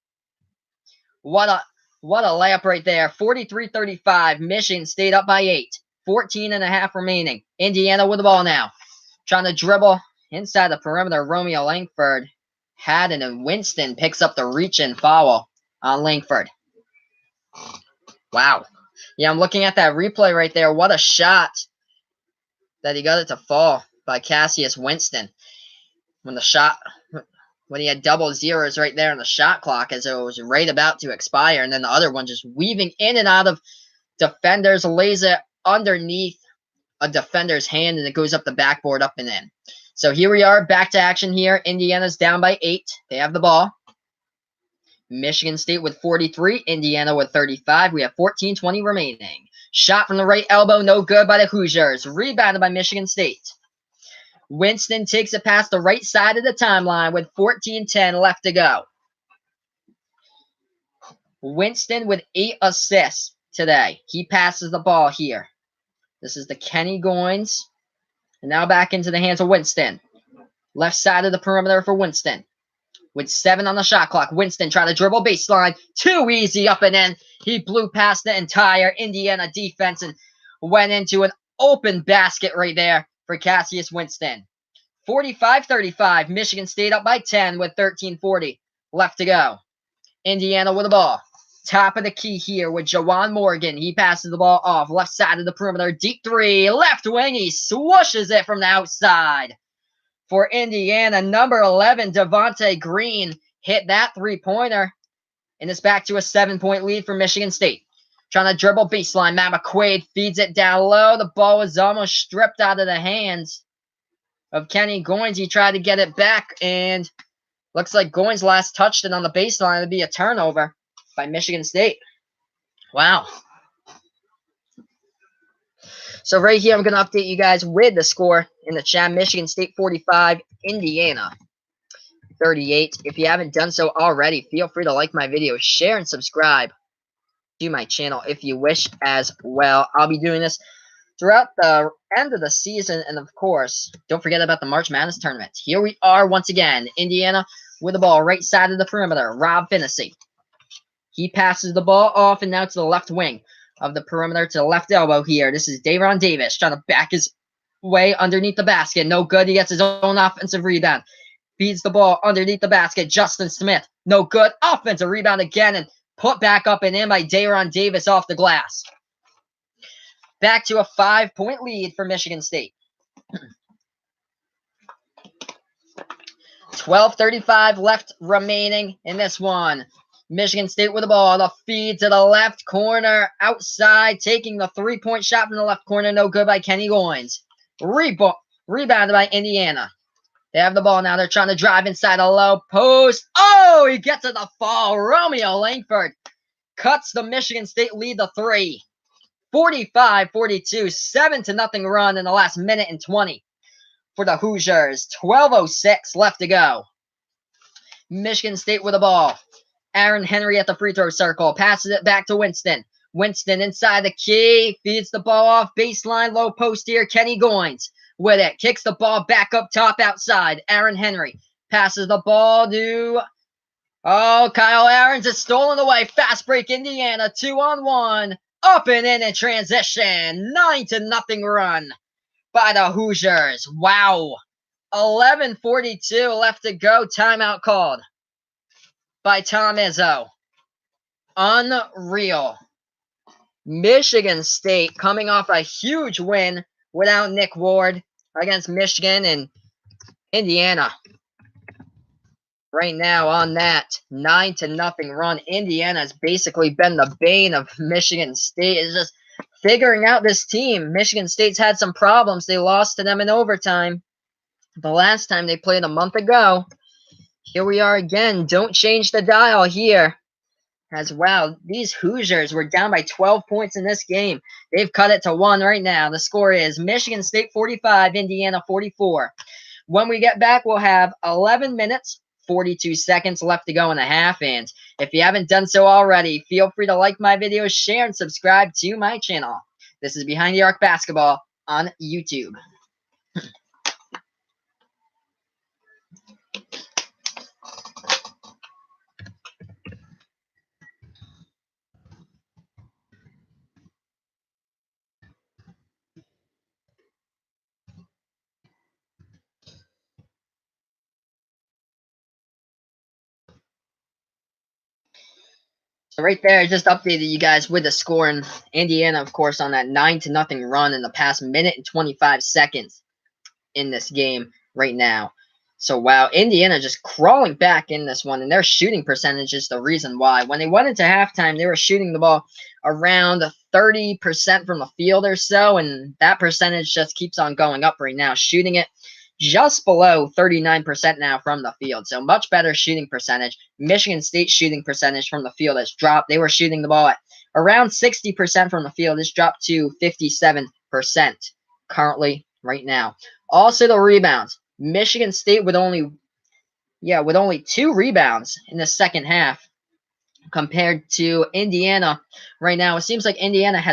What a layup right there. 43-35. Michigan State up by 8. 14.5 remaining. Indiana with the ball now. Trying to dribble inside the perimeter. Romeo Langford had it, and Winston picks up the reach-in foul on Langford. Wow. Yeah, I'm looking at that replay right there. What a shot that he got it to fall by Cassius Winston. When he had double zeros right there on the shot clock as it was right about to expire. And then the other one just weaving in and out of defenders, lays it underneath a defender's hand, and it goes up the backboard, up and in. So here we are, back to action here. Indiana's down by 8. They have the ball. Michigan State with 43, Indiana with 35. We have 14:20 remaining. Shot from the right elbow, no good by the Hoosiers. Rebounded by Michigan State. Winston takes it past the right side of the timeline with 14:10 left to go. Winston with 8 assists today. He passes the ball here. This is the Kenny Goins. And now back into the hands of Winston. Left side of the perimeter for Winston. With 7 on the shot clock, Winston trying to dribble baseline. Too easy, up and in. He blew past the entire Indiana defense and went into an open basket right there for Cassius Winston. 45-35. Michigan State up by 10 with 13:40 left to go. Indiana with the ball. Top of the key here with Jawan Morgan. He passes the ball off left side of the perimeter. Deep three. Left wing. He swooshes it from the outside. For Indiana, number 11, Devontae Green hit that three-pointer. And it's back to a 7-point lead for Michigan State. Trying to dribble baseline. Matt McQuaid feeds it down low. The ball was almost stripped out of the hands of Kenny Goins. He tried to get it back, and looks like Goins last touched it on the baseline. It'd be a turnover by Michigan State. Wow. So right here, I'm going to update you guys with the score in the chat. Michigan State 45, Indiana 38. If you haven't done so already, feel free to like my video, share, and subscribe to my channel if you wish as well. I'll be doing this throughout the end of the season, and of course, don't forget about the March Madness tournament. Here we are once again. Indiana with the ball right side of the perimeter. Rob Finney. He passes the ball off, and now to the left wing of the perimeter to the left elbow here. This is Davon Davis trying to back his way underneath the basket. No good. He gets his own offensive rebound. Feeds the ball underneath the basket. Justin Smith. No good. Offensive rebound again, and put back up and in by Davon Davis off the glass. Back to a 5-point lead for Michigan State. 12:35 left remaining in this one. Michigan State with the ball. The feed to the left corner. Outside. Taking the three-point shot from the left corner. No good by Kenny Goins. Rebounded by Indiana. They have the ball now. They're trying to drive inside a low post. Oh, he gets to the fall. Romeo Langford cuts the Michigan State lead to 3. 45-42. 7-0 run in the last minute and 20 for the Hoosiers. 12:06 left to go. Michigan State with the ball. Aaron Henry at the free throw circle. Passes it back to Winston. Winston inside the key. Feeds the ball off baseline. Low post here. Kenny Goins with it. Kicks the ball back up top outside. Aaron Henry passes the ball to... Oh, Kyle Ahrens is stolen away. Fast break Indiana. 2-on-1. Up and in transition. 9-0 run by the Hoosiers. Wow. 11:42 left to go. Timeout called by Tom Izzo. Unreal. Michigan State coming off a huge win without Nick Ward against Michigan, and Indiana right now on that 9-0 run. Indiana's basically been the bane of Michigan State. It's just figuring out this team. Michigan State's had some problems. They lost to them in overtime the last time they played a month ago. Here we are again. Don't change the dial here. As well, these Hoosiers were down by 12 points in this game. They've cut it to 1 right now. The score is Michigan State 45, Indiana 44. When we get back, we'll have 11 minutes, 42 seconds left to go in the half. And if you haven't done so already, feel free to like my video, share, and subscribe to my channel. This is Behind the Arc Basketball on YouTube. So right there, I just updated you guys with the score, and Indiana, of course, on that 9-0 run in the past minute and 25 seconds in this game right now. So, wow, Indiana just crawling back in this one, and their shooting percentage is the reason why. When they went into halftime, they were shooting the ball around 30% from the field or so, and that percentage just keeps on going up right now, shooting it just below 39% now from the field. So much better shooting percentage. Michigan State shooting percentage from the field has dropped. They were shooting the ball at around 60% from the field. It's dropped to 57% currently right now. Also the rebounds. Michigan State with only 2 rebounds in the second half compared to Indiana right now. It seems like Indiana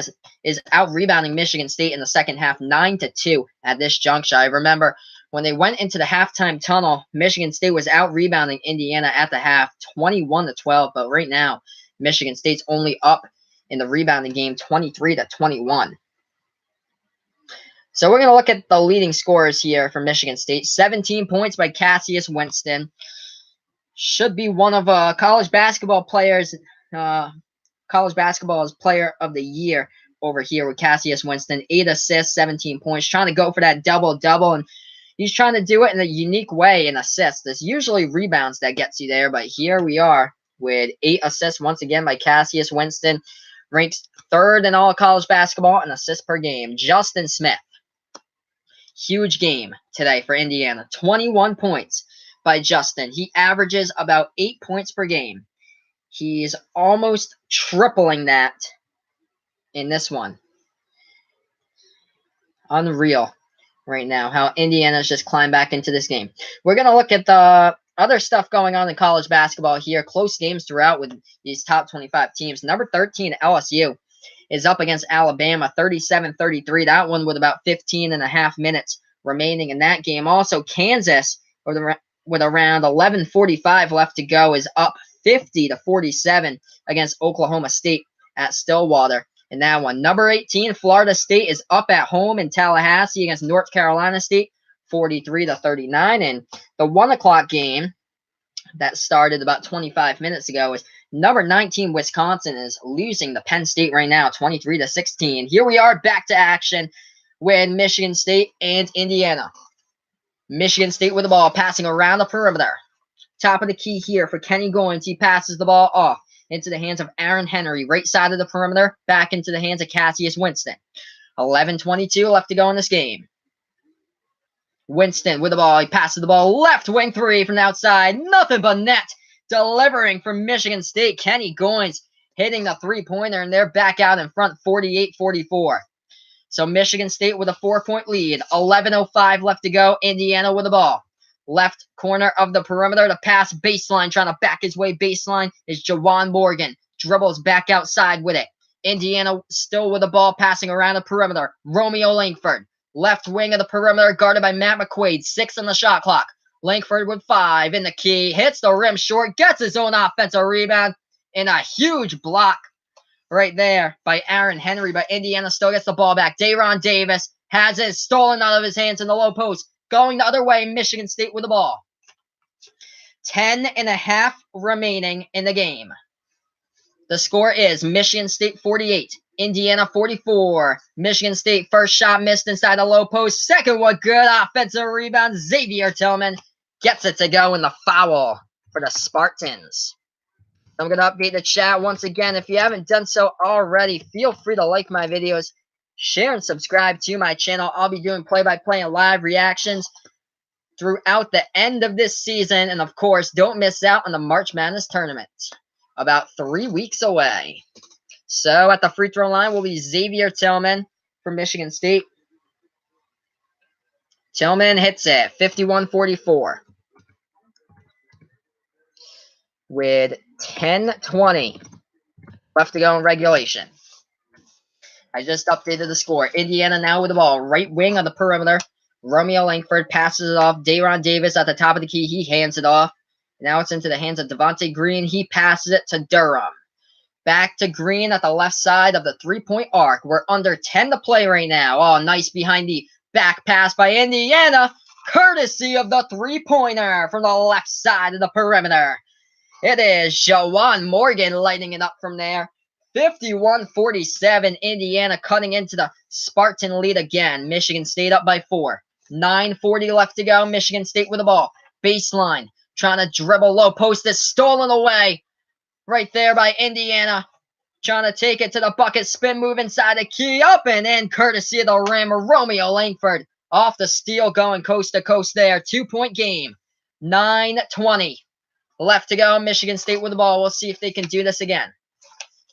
is out rebounding Michigan State in the second half 9-2 at this juncture. I remember when they went into the halftime tunnel, Michigan State was out rebounding Indiana at the half 21-12, but right now Michigan State's only up in the rebounding game 23-21. So we're going to look at the leading scorers here for Michigan State. 17 points by Cassius Winston. should be one of college basketball players. College basketball's player of the year over here with Cassius Winston. 8 assists, 17 points. Trying to go for that double-double, and he's trying to do it in a unique way in assists. There's usually rebounds that gets you there, but here we are with 8 assists once again by Cassius Winston. Ranks 3rd in all college basketball in assists per game. Justin Smith. Huge game today for Indiana. 21 points by Justin. He averages about 8 points per game. He's almost tripling that in this one. Unreal right now how Indiana's just climbed back into this game. We're going to look at the other stuff going on in college basketball here. Close games throughout with these top 25 teams. Number 13, LSU, is up against Alabama, 37-33. That one with about 15 and a half minutes remaining in that game. Also, Kansas, with around 11:45 left to go, is up 50-47 against Oklahoma State at Stillwater in that one. Number 18, Florida State, is up at home in Tallahassee against North Carolina State, 43-39. And the 1 o'clock game that started about 25 minutes ago is number 19, Wisconsin, is losing to Penn State right now, 23-16. Here we are back to action with Michigan State and Indiana. Michigan State with the ball, passing around the perimeter. Top of the key here for Kenny Goins. He passes the ball off into the hands of Aaron Henry. Right side of the perimeter, back into the hands of Cassius Winston. 11:22 left to go in this game. Winston with the ball. He passes the ball left wing 3 from the outside. Nothing but net. Delivering from Michigan State. Kenny Goins hitting the 3-pointer, and they're back out in front, 48-44. So Michigan State with a 4-point lead. 11:05 left to go. Indiana with the ball. Left corner of the perimeter to pass baseline. Trying to back his way baseline is Jawan Morgan. Dribbles back outside with it. Indiana still with the ball, passing around the perimeter. Romeo Langford. Left wing of the perimeter, guarded by Matt McQuaid. 6 on the shot clock. Langford with 5 in the key. Hits the rim short. Gets his own offensive rebound. And a huge block right there by Aaron Henry. But Indiana still gets the ball back. Daron Davis has it stolen out of his hands in the low post. Going the other way, Michigan State with the ball. 10.5 remaining in the game. The score is Michigan State 48, Indiana 44. Michigan State first shot missed inside the low post. Second one good. Offensive rebound. Xavier Tillman gets it to go in the foul for the Spartans. I'm going to update the chat once again. If you haven't done so already, feel free to like my videos, share and subscribe to my channel. I'll be doing play-by-play and live reactions throughout the end of this season. And, of course, don't miss out on the March Madness tournament. About 3 weeks away. So, at the free throw line will be Xavier Tillman from Michigan State. Tillman hits it, 51-44. With 10:20 left to go in regulation. I just updated the score. Indiana now with the ball. Right wing on the perimeter. Romeo Langford passes it off. Daron Davis at the top of the key. He hands it off. Now it's into the hands of Devontae Green. He passes it to Durham. Back to Green at the left side of the 3-point arc. We're under 10 to play right now. Oh, nice behind the back pass by Indiana. Courtesy of the 3-pointer from the left side of the perimeter. It is Jawan Morgan lighting it up from there. 51-47. Indiana cutting into the Spartan lead again. Michigan State up by 4. 9:40 left to go. Michigan State with the ball. Baseline. Trying to dribble low post. Is stolen away right there by Indiana. Trying to take it to the bucket. Spin move inside the key. Up and in. Courtesy of the rim. Romeo Langford off the steal, going coast to coast there. 2-point game. 9:20 left to go. Michigan State with the ball. We'll see if they can do this again.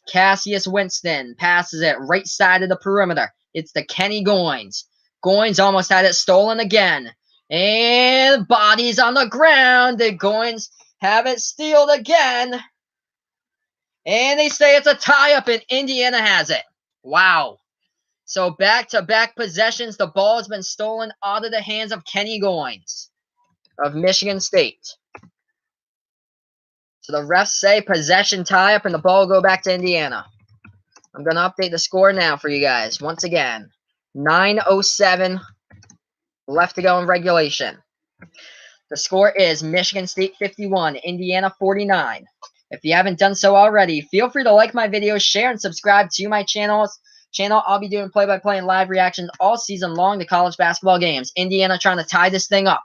Cassius Winston passes it right side of the perimeter. It's the Kenny Goins. Goins almost had it stolen again. And bodies on the ground. The Goins have it stealed again. And they say it's a tie-up, and Indiana has it. Wow. So back-to-back possessions. The ball has been stolen out of the hands of Kenny Goins of Michigan State. So the refs say possession tie-up, and the ball will go back to Indiana. I'm going to update the score now for you guys. Once again, 9:07 left to go in regulation. The score is Michigan State 51, Indiana 49. If you haven't done so already, feel free to like my videos, share, and subscribe to my channel. I'll be doing play-by-play and live reactions all season long to college basketball games. Indiana trying to tie this thing up.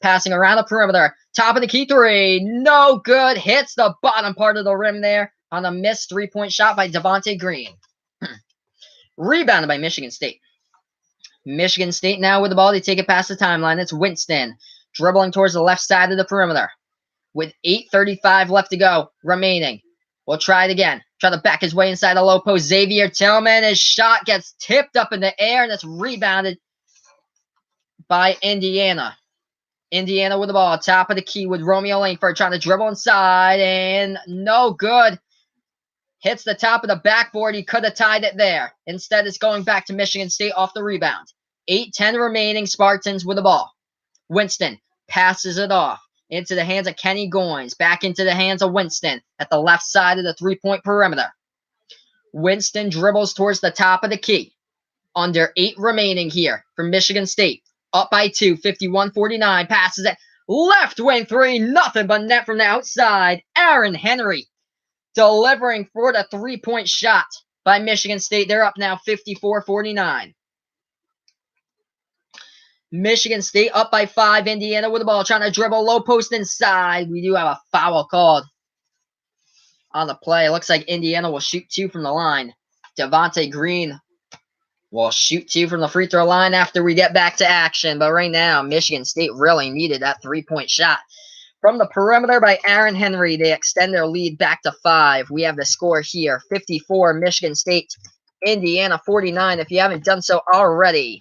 Passing around the perimeter. Top of the key three. No good. Hits the bottom part of the rim there on a missed three-point shot by Devontae Green. Rebounded by Michigan State. Michigan State now with the ball. They take it past the timeline. It's Winston dribbling towards the left side of the perimeter with 8:35 left to go remaining. We'll try it again. Try to back his way inside the low post. Xavier Tillman. His shot gets tipped up in the air, and it's rebounded by Indiana. Indiana with the ball. Top of the key with Romeo Langford trying to dribble inside, and no good. Hits the top of the backboard. He could have tied it there. Instead, it's going back to Michigan State off the rebound. 8:10 remaining. Spartans with the ball. Winston passes it off into the hands of Kenny Goins. Back into the hands of Winston at the left side of the three-point perimeter. Winston dribbles towards the top of the key. Under 8 remaining here for Michigan State. Up by 2, 51-49. Passes it. Left wing three. Nothing but net from the outside. Aaron Henry delivering for the three-point shot by Michigan State. They're up now 54-49. Michigan State up by 5. Indiana with the ball. Trying to dribble low post inside. We do have a foul called on the play. It looks like Indiana will shoot 2 from the line. Devontae Green will shoot 2 from the free throw line after we get back to action. But right now, Michigan State really needed that three-point shot. From the perimeter by Aaron Henry, they extend their lead back to 5. We have the score here, 54, Michigan State, Indiana 49. If you haven't done so already,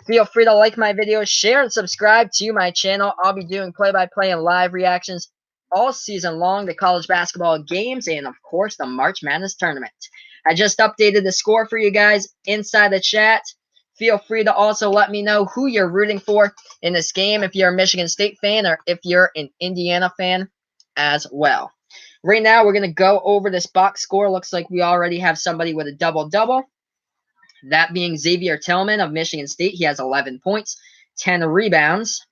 feel free to like my videos, share, and subscribe to my channel. I'll be doing play-by-play and live reactions all season long to college basketball games and, of course, the March Madness tournament. I just updated the score for you guys inside the chat. Feel free to also let me know who you're rooting for in this game, if you're a Michigan State fan or if you're an Indiana fan as well. Right now, we're going to go over this box score. Looks like we already have somebody with a double-double. That being Xavier Tillman of Michigan State. He has 11 points, 10 rebounds.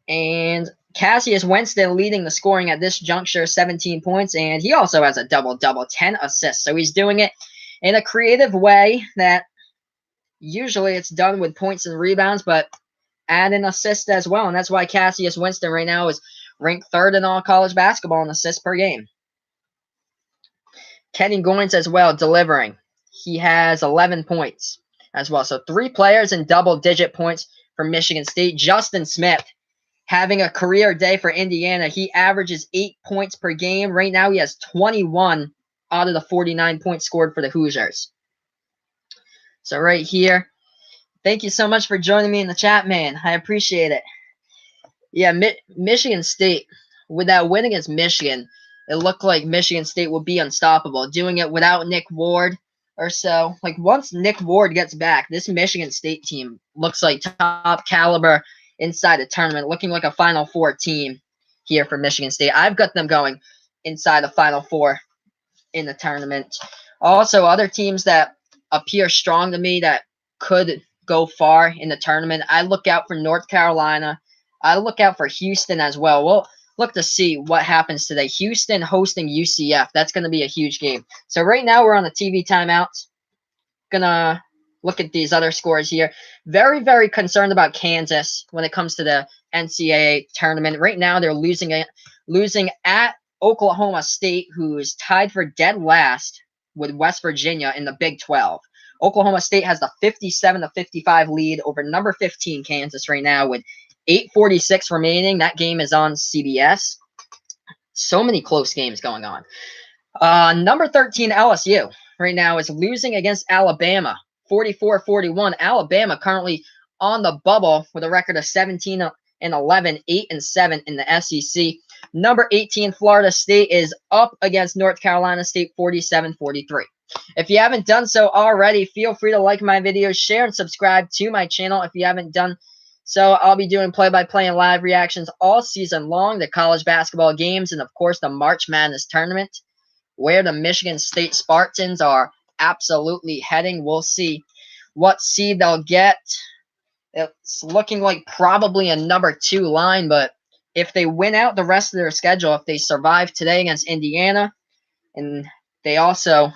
And Cassius Winston leading the scoring at this juncture, 17 points. And he also has a double-double, 10 assists. So he's doing it in a creative way that usually it's done with points and rebounds, but add an assist as well. And that's why Cassius Winston right now is ranked 3rd in all college basketball in assists per game. Kenny Goins as well, delivering. He has 11 points as well. So 3 players in double-digit points for Michigan State. Justin Smith having a career day for Indiana. He averages 8 points per game. Right now he has 21 out of the 49 points scored for the Hoosiers. So right here, thank you so much for joining me in the chat, man. I appreciate it. Yeah, Michigan State, with that win against Michigan, it looked like Michigan State would be unstoppable. Doing it without Nick Ward or so. Like, once Nick Ward gets back, this Michigan State team looks like top caliber inside the tournament, looking like a Final Four team here for Michigan State. I've got them going inside the Final Four in the tournament. Also, other teams that appear strong to me that could go far in the tournament, I look out for North Carolina. I look out for Houston as well. We'll look to see what happens today. Houston hosting UCF. That's going to be a huge game. So right now we're on the TV timeouts. Gonna look at these other scores here. Very, very concerned about Kansas when it comes to the NCAA tournament. Right now they're losing at Oklahoma State, who is tied for dead last with West Virginia in the Big 12. Oklahoma State has the 57-55 lead over number 15 Kansas right now with 8:46 remaining. That game is on CBS. So many close games going on. Number 13 LSU right now is losing against Alabama, 44-41. Alabama currently on the bubble with a record of 17-11, 8-7 in the SEC. Number 18 Florida State is up against North Carolina State, 47-43. If you haven't done so already, feel free to like my videos, share, and subscribe to my channel if you haven't done so. I'll be doing play-by-play and live reactions all season long to college basketball games and, of course, the March Madness tournament, where the Michigan State Spartans are absolutely heading. We'll see what seed they'll get. It's looking like probably a number 2 line, but if they win out the rest of their schedule, if they survive today against Indiana, and they also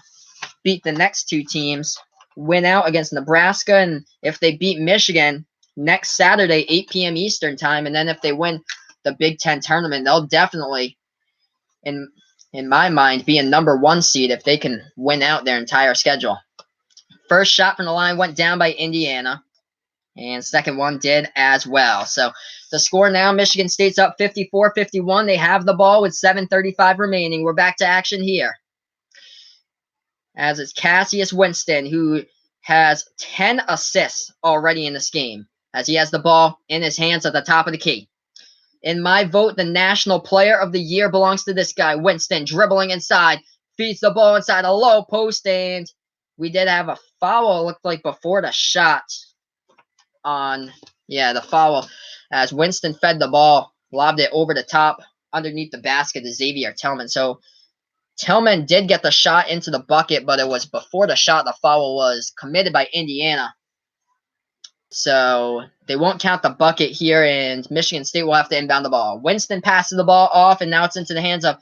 beat the next two teams, win out against Nebraska, and if they beat Michigan next Saturday, 8 p.m. Eastern time, and then if they win the Big Ten tournament, they'll definitely, in my mind, be a #1 seed if they can win out their entire schedule. First shot from the line went down by Indiana, and second one did as well. So the score now, Michigan State's up 54-51. They have the ball with 7:35 remaining. We're back to action here, as it's Cassius Winston, who has 10 assists already in this game, as he has the ball in his hands at the top of the key. In my vote, the National Player of the Year belongs to this guy, Winston, dribbling inside, feeds the ball inside a low post, and we did have a foul, it looked like, before the shot on, the foul, as Winston fed the ball, lobbed it over the top underneath the basket to Xavier Tillman. So Tillman did get the shot into the bucket, but it was before the shot. The foul was committed by Indiana. So they won't count the bucket here, and Michigan State will have to inbound the ball. Winston passes the ball off, and now it's into the hands of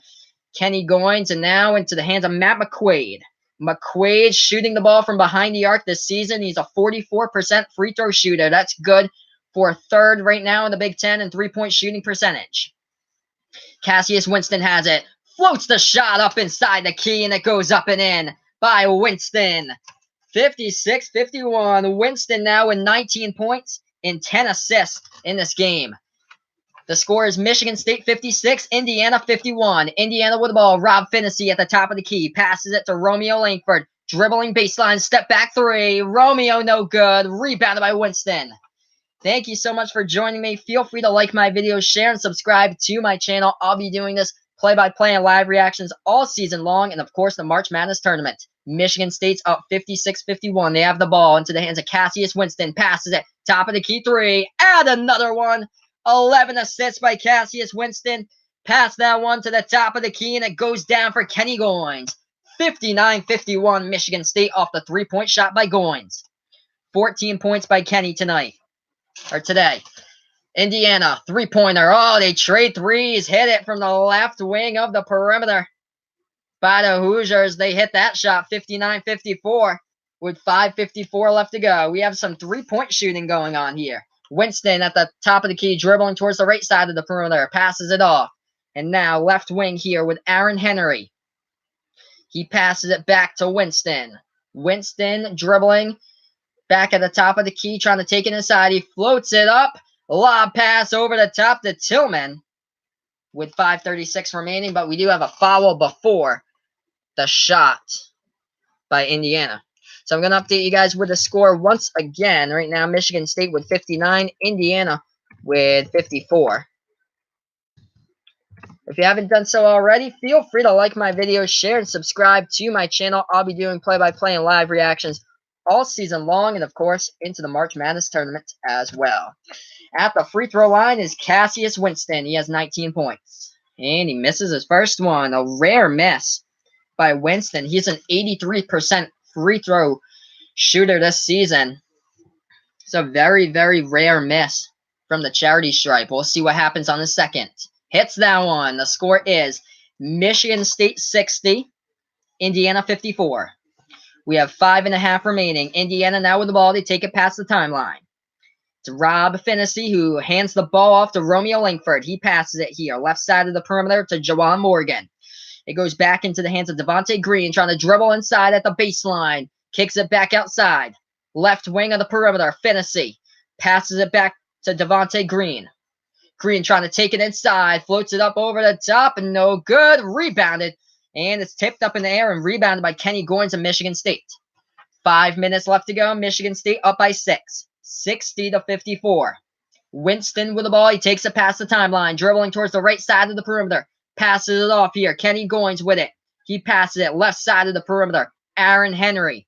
Kenny Goins, and now into the hands of Matt McQuaid. McQuaid shooting the ball from behind the arc this season. He's a 44% free throw shooter. That's good for third right now in the Big Ten in three-point shooting percentage. Cassius Winston has it. Floats the shot up inside the key, and it goes up and in by Winston. 56-51. Winston now with 19 points and 10 assists in this game. The score is Michigan State 56, Indiana 51. Indiana with the ball. Rob Finney at the top of the key. Passes it to Romeo Langford. Dribbling baseline, step back three. Romeo no good. Rebounded by Winston. Thank you so much for joining me. Feel free to like my videos, share, and subscribe to my channel. I'll be doing this play-by-play and live reactions all season long, and of course the March Madness tournament. Michigan State's up 56-51. They have the ball into the hands of Cassius Winston. Passes it. Top of the key three. Add another one. 11 assists by Cassius Winston. Pass that one to the top of the key, and it goes down for Kenny Goins. 59-51. Michigan State off the three-point shot by Goins. 14 points by Kenny today. Indiana, three-pointer. Oh, they trade threes. Hit it from the left wing of the perimeter by the Hoosiers. They hit that shot 59-54 with 5:54 left to go. We have some three-point shooting going on here. Winston at the top of the key, dribbling towards the right side of the perimeter. Passes it off. And now left wing here with Aaron Henry. He passes it back to Winston. Winston dribbling back at the top of the key, trying to take it inside. He floats it up. Lob pass over the top to Tillman with 5:36 remaining, but we do have a foul before the shot by Indiana. So I'm going to update you guys with the score once again. Right now, Michigan State with 59, Indiana with 54. If you haven't done so already, feel free to like my videos, share, and subscribe to my channel. I'll be doing play-by-play and live reactions all season long, and of course, into the March Madness tournament as well. At the free throw line is Cassius Winston. He has 19 points. And he misses his first one. A rare miss by Winston. He's an 83% free throw shooter this season. It's a very, very rare miss from the charity stripe. We'll see what happens on the second. Hits that one. The score is Michigan State 60, Indiana 54. We have 5.5 remaining. Indiana now with the ball. They take it past the timeline. It's Rob Finney who hands the ball off to Romeo Langford. He passes it here, left side of the perimeter to Jawan Morgan. It goes back into the hands of Devontae Green, trying to dribble inside at the baseline. Kicks it back outside. Left wing of the perimeter, Finney passes it back to Devontae Green. Green trying to take it inside, floats it up over the top, and no good. Rebounded, and it's tipped up in the air and rebounded by Kenny Goins of Michigan State. 5 minutes left to go. Michigan State up by 6. 60-54. Winston with the ball. He takes it past the timeline, dribbling towards the right side of the perimeter. Passes it off here. Kenny Goins with it. He passes it left side of the perimeter. Aaron Henry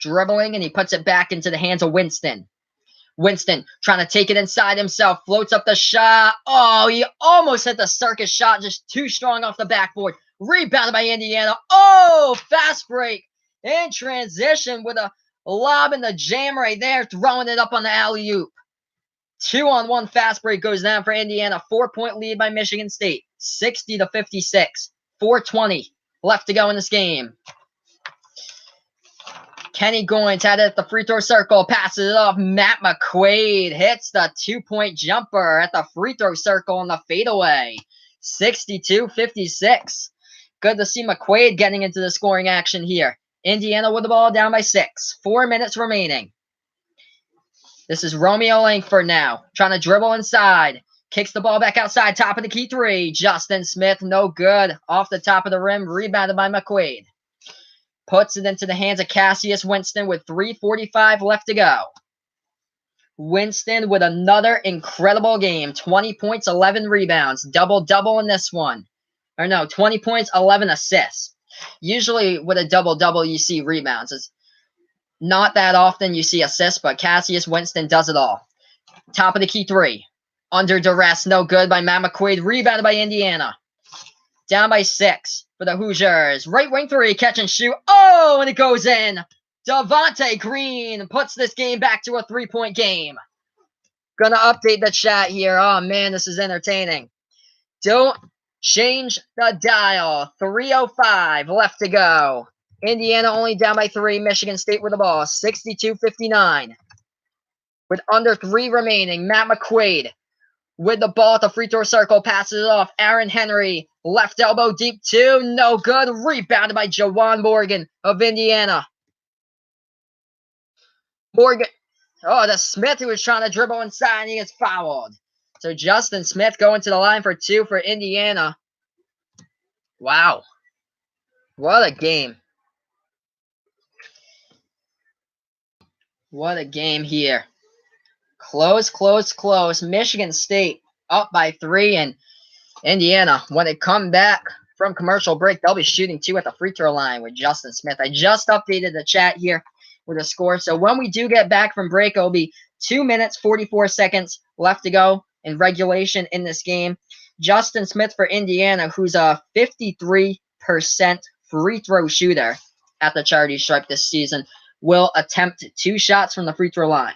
dribbling, and he puts it back into the hands of Winston. Winston trying to take it inside himself. Floats up the shot. Oh, he almost hit the circus shot. Just too strong off the backboard. Rebounded by Indiana. Oh, fast break in transition with a lob in the jam right there, throwing it up on the alley-oop. 2-on-1 fast break goes down for Indiana. 4-point lead by Michigan State. 60-56. 4:20 left to go in this game. Kenny Goins had it at the free throw circle. Passes it off. Matt McQuaid hits the 2-point jumper at the free throw circle on the fadeaway. 62-56. Good to see McQuaid getting into the scoring action here. Indiana with the ball down by 6. 4 minutes remaining. This is Romeo Langford now, trying to dribble inside. Kicks the ball back outside, top of the key three. Justin Smith, no good. Off the top of the rim, rebounded by McQuaid. Puts it into the hands of Cassius Winston with 3:45 left to go. Winston with another incredible game. 20 points, 11 rebounds. Double-double in this one. Or no, 20 points, 11 assists. Usually with a double-double, you see rebounds. It's not that often you see assists, but Cassius Winston does it all. Top of the key three. Under duress, no good by Matt McQuaid. Rebounded by Indiana. Down by 6 for the Hoosiers. Right wing three, catch and shoot. Oh, and it goes in. Devontae Green puts this game back to a 3-point game. Gonna update the chat here. Oh, man, this is entertaining. Don't change the dial. 3:05 left to go. Indiana only down by 3. Michigan State with the ball. 62-59. With under 3 remaining, Matt McQuaid with the ball at the free throw circle. Passes it off. Aaron Henry, left elbow deep 2. No good. Rebounded by Jawan Morgan of Indiana. Morgan. Oh, the Smith who was trying to dribble inside and he gets fouled. So Justin Smith going to the line for 2 for Indiana. Wow. What a game. What a game here. Close, close, close. Michigan State up by 3, and Indiana, when they come back from commercial break, they'll be shooting 2 at the free throw line with Justin Smith. I just updated the chat here with the score. So when we do get back from break, it'll be 2 minutes, 44 seconds left to go in regulation in this game. Justin Smith for Indiana, who's a 53% free throw shooter at the charity stripe this season, will attempt 2 shots from the free throw line.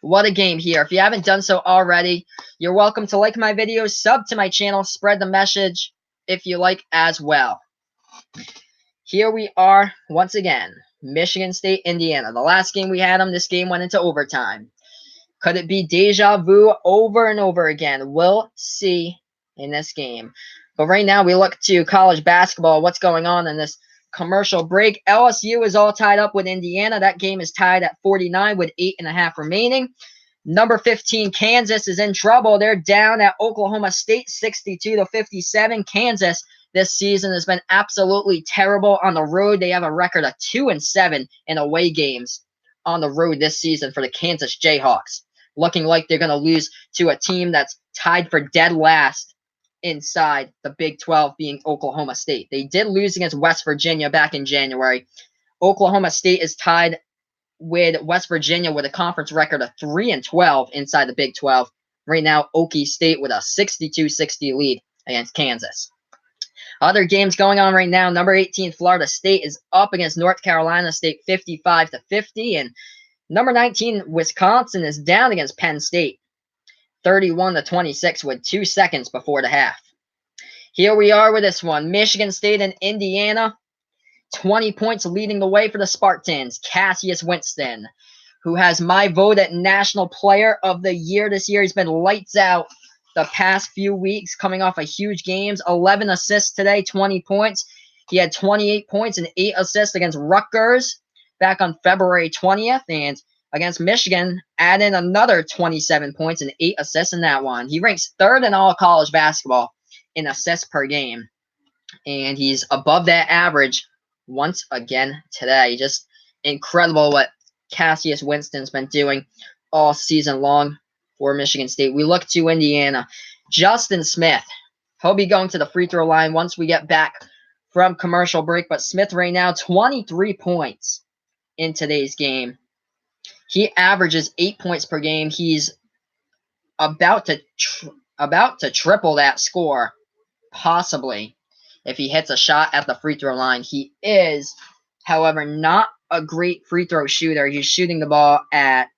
What a game here. If you haven't done so already, you're welcome to like my videos, sub to my channel, spread the message if you like as well. Here we are once again. Michigan State, Indiana. The last game we had them, this game went into overtime. Could it be deja vu over and over again? We'll see in this game. But right now we look to college basketball, what's going on in this commercial break. LSU is all tied up with Indiana. That game is tied at 49 with 8.5 remaining. Number 15, Kansas is in trouble. They're down at Oklahoma State 62-57. Kansas this season has been absolutely terrible on the road. They have a record of 2-7 in away games on the road this season for the Kansas Jayhawks. Looking like they're going to lose to a team that's tied for dead last inside the Big 12, being Oklahoma State. They did lose against West Virginia back in January. Oklahoma State is tied with West Virginia with a conference record of 3-12 inside the Big 12. Right now, Okie State with a 62-60 lead against Kansas. Other games going on right now. Number 18, Florida State is up against North Carolina State 55-50. And number 19, Wisconsin is down against Penn State 31-26 with 2 seconds before the half. Here we are with this one. Michigan State and Indiana. 20 points leading the way for the Spartans. Cassius Winston, who has my vote at National Player of the Year this year. He's been lights out the past few weeks, coming off of huge games. 11 assists today, 20 points. He had 28 points and 8 assists against Rutgers back on February 20th. And against Michigan, add in another 27 points and 8 assists in that one. He ranks 3rd in all college basketball in assists per game. And he's above that average once again today. Just incredible what Cassius Winston's been doing all season long for Michigan State. We look to Indiana. Justin Smith, he'll be going to the free throw line once we get back from commercial break. But Smith right now, 23 points in today's game. He averages 8 points per game. He's about to triple that score, possibly, if he hits a shot at the free throw line. He is, however, not a great free throw shooter. He's shooting the ball at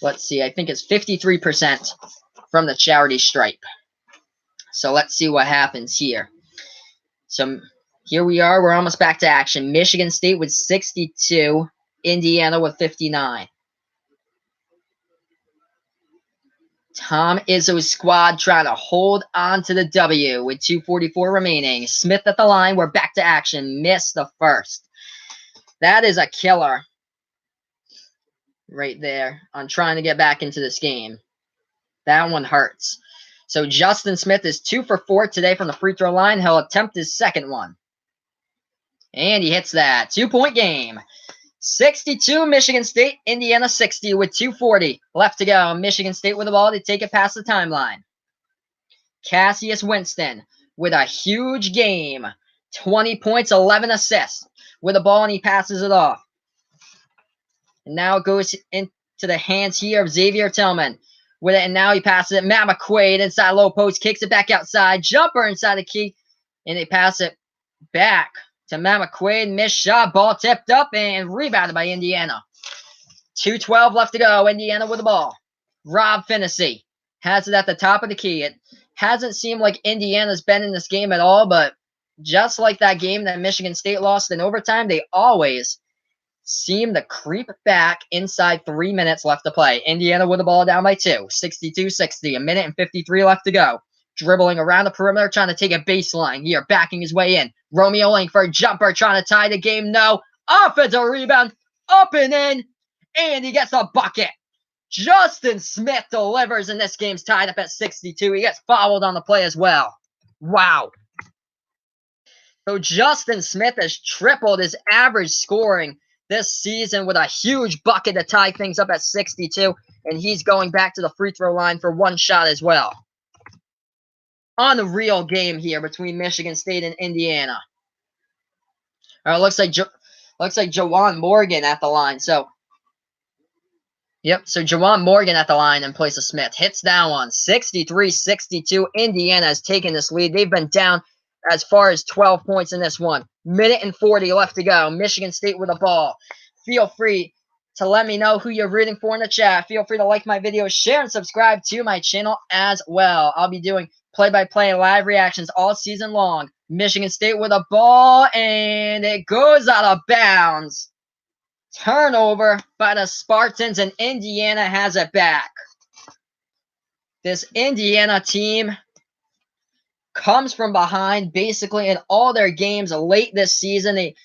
let's see, I think it's 53% from the charity stripe. So let's see what happens here. So here we are. We're almost back to action. Michigan State with 62. Indiana with 59. Tom Izzo's squad trying to hold on to the W with 2:44 remaining. Smith at the line. We're back to action. Missed the first. That is a killer right there on trying to get back into this game. That one hurts. So Justin Smith is 2 for 4 today from the free throw line. He'll attempt his second one. And he hits that. 2-point game. 62 Michigan State, Indiana 60 with 2:40 left to go. Michigan State with the ball to take it past the timeline. Cassius Winston with a huge game. 20 points, 11 assists with the ball, and he passes it off. And now it goes into the hands here of Xavier Tillman with it, and now he passes it. Matt McQuaid inside low post, kicks it back outside. Jumper inside the key, and they pass it back to Matt McQuaid. Missed shot, ball tipped up and rebounded by Indiana. 2:12 left to go. Indiana with the ball. Rob Finney has it at the top of the key. It hasn't seemed like Indiana's been in this game at all, but just like that game that Michigan State lost in overtime, they always seem to creep back inside 3 minutes left to play. Indiana with the ball down by 2. 62-60. 1:53 left to go. Dribbling around the perimeter, trying to take a baseline here, backing his way in. Romeo Langford, jumper, trying to tie the game. No. Offensive rebound, up and in, and he gets a bucket. Justin Smith delivers, and this game's tied up at 62. He gets fouled on the play as well. Wow. So Justin Smith has tripled his average scoring this season with a huge bucket to tie things up at 62, and he's going back to the free throw line for one shot as well. Unreal game here between Michigan State and Indiana. All right, looks like Jawan Morgan at the line. So Jawan Morgan at the line in place of Smith. Hits that one. 63-62. Indiana has taken this lead. They've been down as far as 12 points in this one. 1:40 left to go. Michigan State with the ball. Feel free to let me know who you're rooting for in the chat. Feel free to like my videos, share, and subscribe to my channel as well. I'll be doing play-by-play and live reactions all season long. Michigan State with a ball, and it goes out of bounds. Turnover by the Spartans, and Indiana has it back. This Indiana team comes from behind basically in all their games late this season. They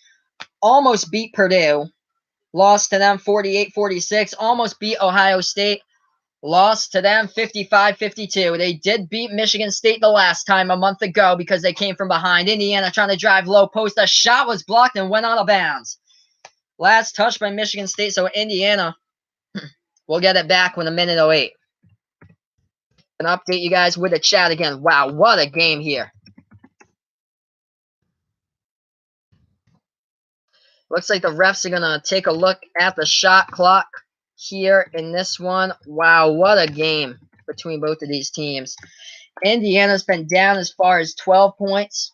almost beat Purdue. Lost to them 48-46. Almost beat Ohio State. Lost to them 55-52. They did beat Michigan State the last time a month ago because they came from behind. Indiana trying to drive low post. A shot was blocked and went out of bounds. Last touch by Michigan State, so Indiana will get it back with 1:08. And update you guys with the chat again. Wow, what a game here. Looks like the refs are going to take a look at the shot clock here in this one. Wow, what a game between both of these teams. Indiana's been down as far as 12 points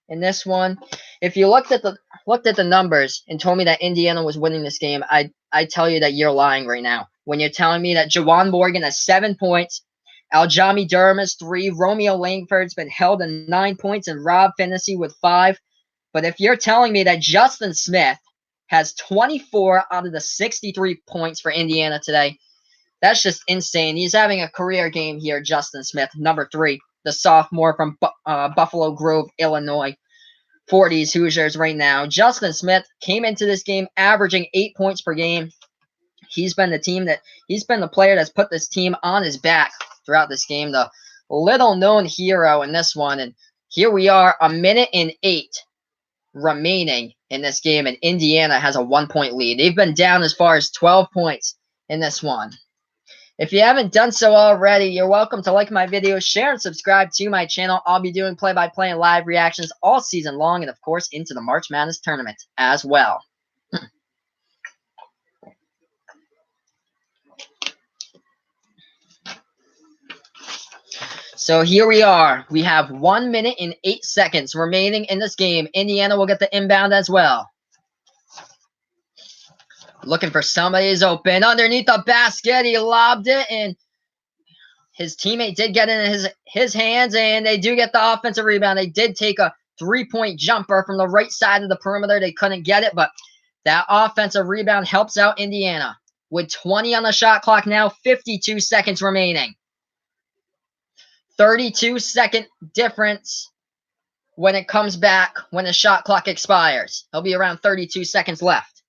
in this one. If you looked at the numbers and told me that Indiana was winning this game, I tell you that you're lying right now. When you're telling me that Jawan Morgan has 7 points, Aljami Durham has 3, Romeo Langford's been held to 9 points, and Rob Finney with 5. But if you're telling me that Justin Smith has 24 out of the 63 points for Indiana today, that's just insane. He's having a career game here, Justin Smith, number 3, the sophomore from Buffalo Grove, Illinois. 40s Hoosiers right now. Justin Smith came into this game averaging 8 points per game. He's been the player that's put this team on his back throughout this game, the little-known hero in this one. And here we are, 1:08 remaining in this game, and Indiana has a 1-point lead. They've been down as far as 12 points in this one. If you haven't done so already, you're welcome to like my videos, share, and subscribe to my channel. I'll be doing play-by-play and live reactions all season long, and of course into the March Madness tournament as well. So here we are. We have 1:08 remaining in this game. Indiana will get the inbound as well. Looking for somebody who's open. Underneath the basket, he lobbed it, and his teammate did get in his hands, and they do get the offensive rebound. They did take a three-point jumper from the right side of the perimeter. They couldn't get it, but that offensive rebound helps out Indiana. With 20 on the shot clock now, 52 seconds remaining. 32-second difference when it comes back when the shot clock expires. It'll be around 32 seconds left.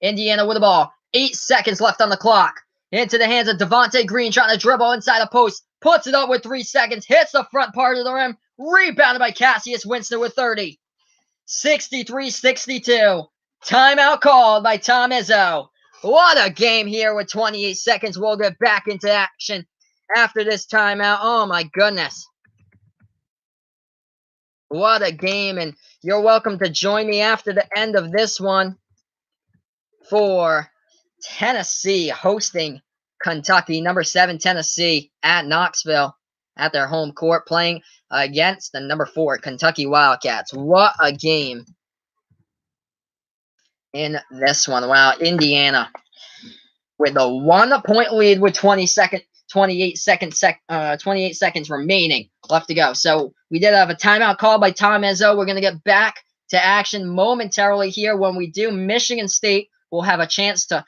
Indiana with the ball. 8 seconds left on the clock. Into the hands of Devontae Green, trying to dribble inside a post. Puts it up with 3 seconds. Hits the front part of the rim. Rebounded by Cassius Winston with 30. 63-62. Timeout called by Tom Izzo. What a game here with 28 seconds. We'll get back into action after this timeout. Oh, my goodness. What a game. And you're welcome to join me after the end of this one for Tennessee hosting Kentucky. Number 7 Tennessee at Knoxville at their home court, playing against the number 4 Kentucky Wildcats. What a game in this one. Wow, Indiana with a 1-point lead with 28 seconds remaining left to go. So we did have a timeout call by Tom Izzo. We're going to get back to action momentarily here. When we do, Michigan State will have a chance to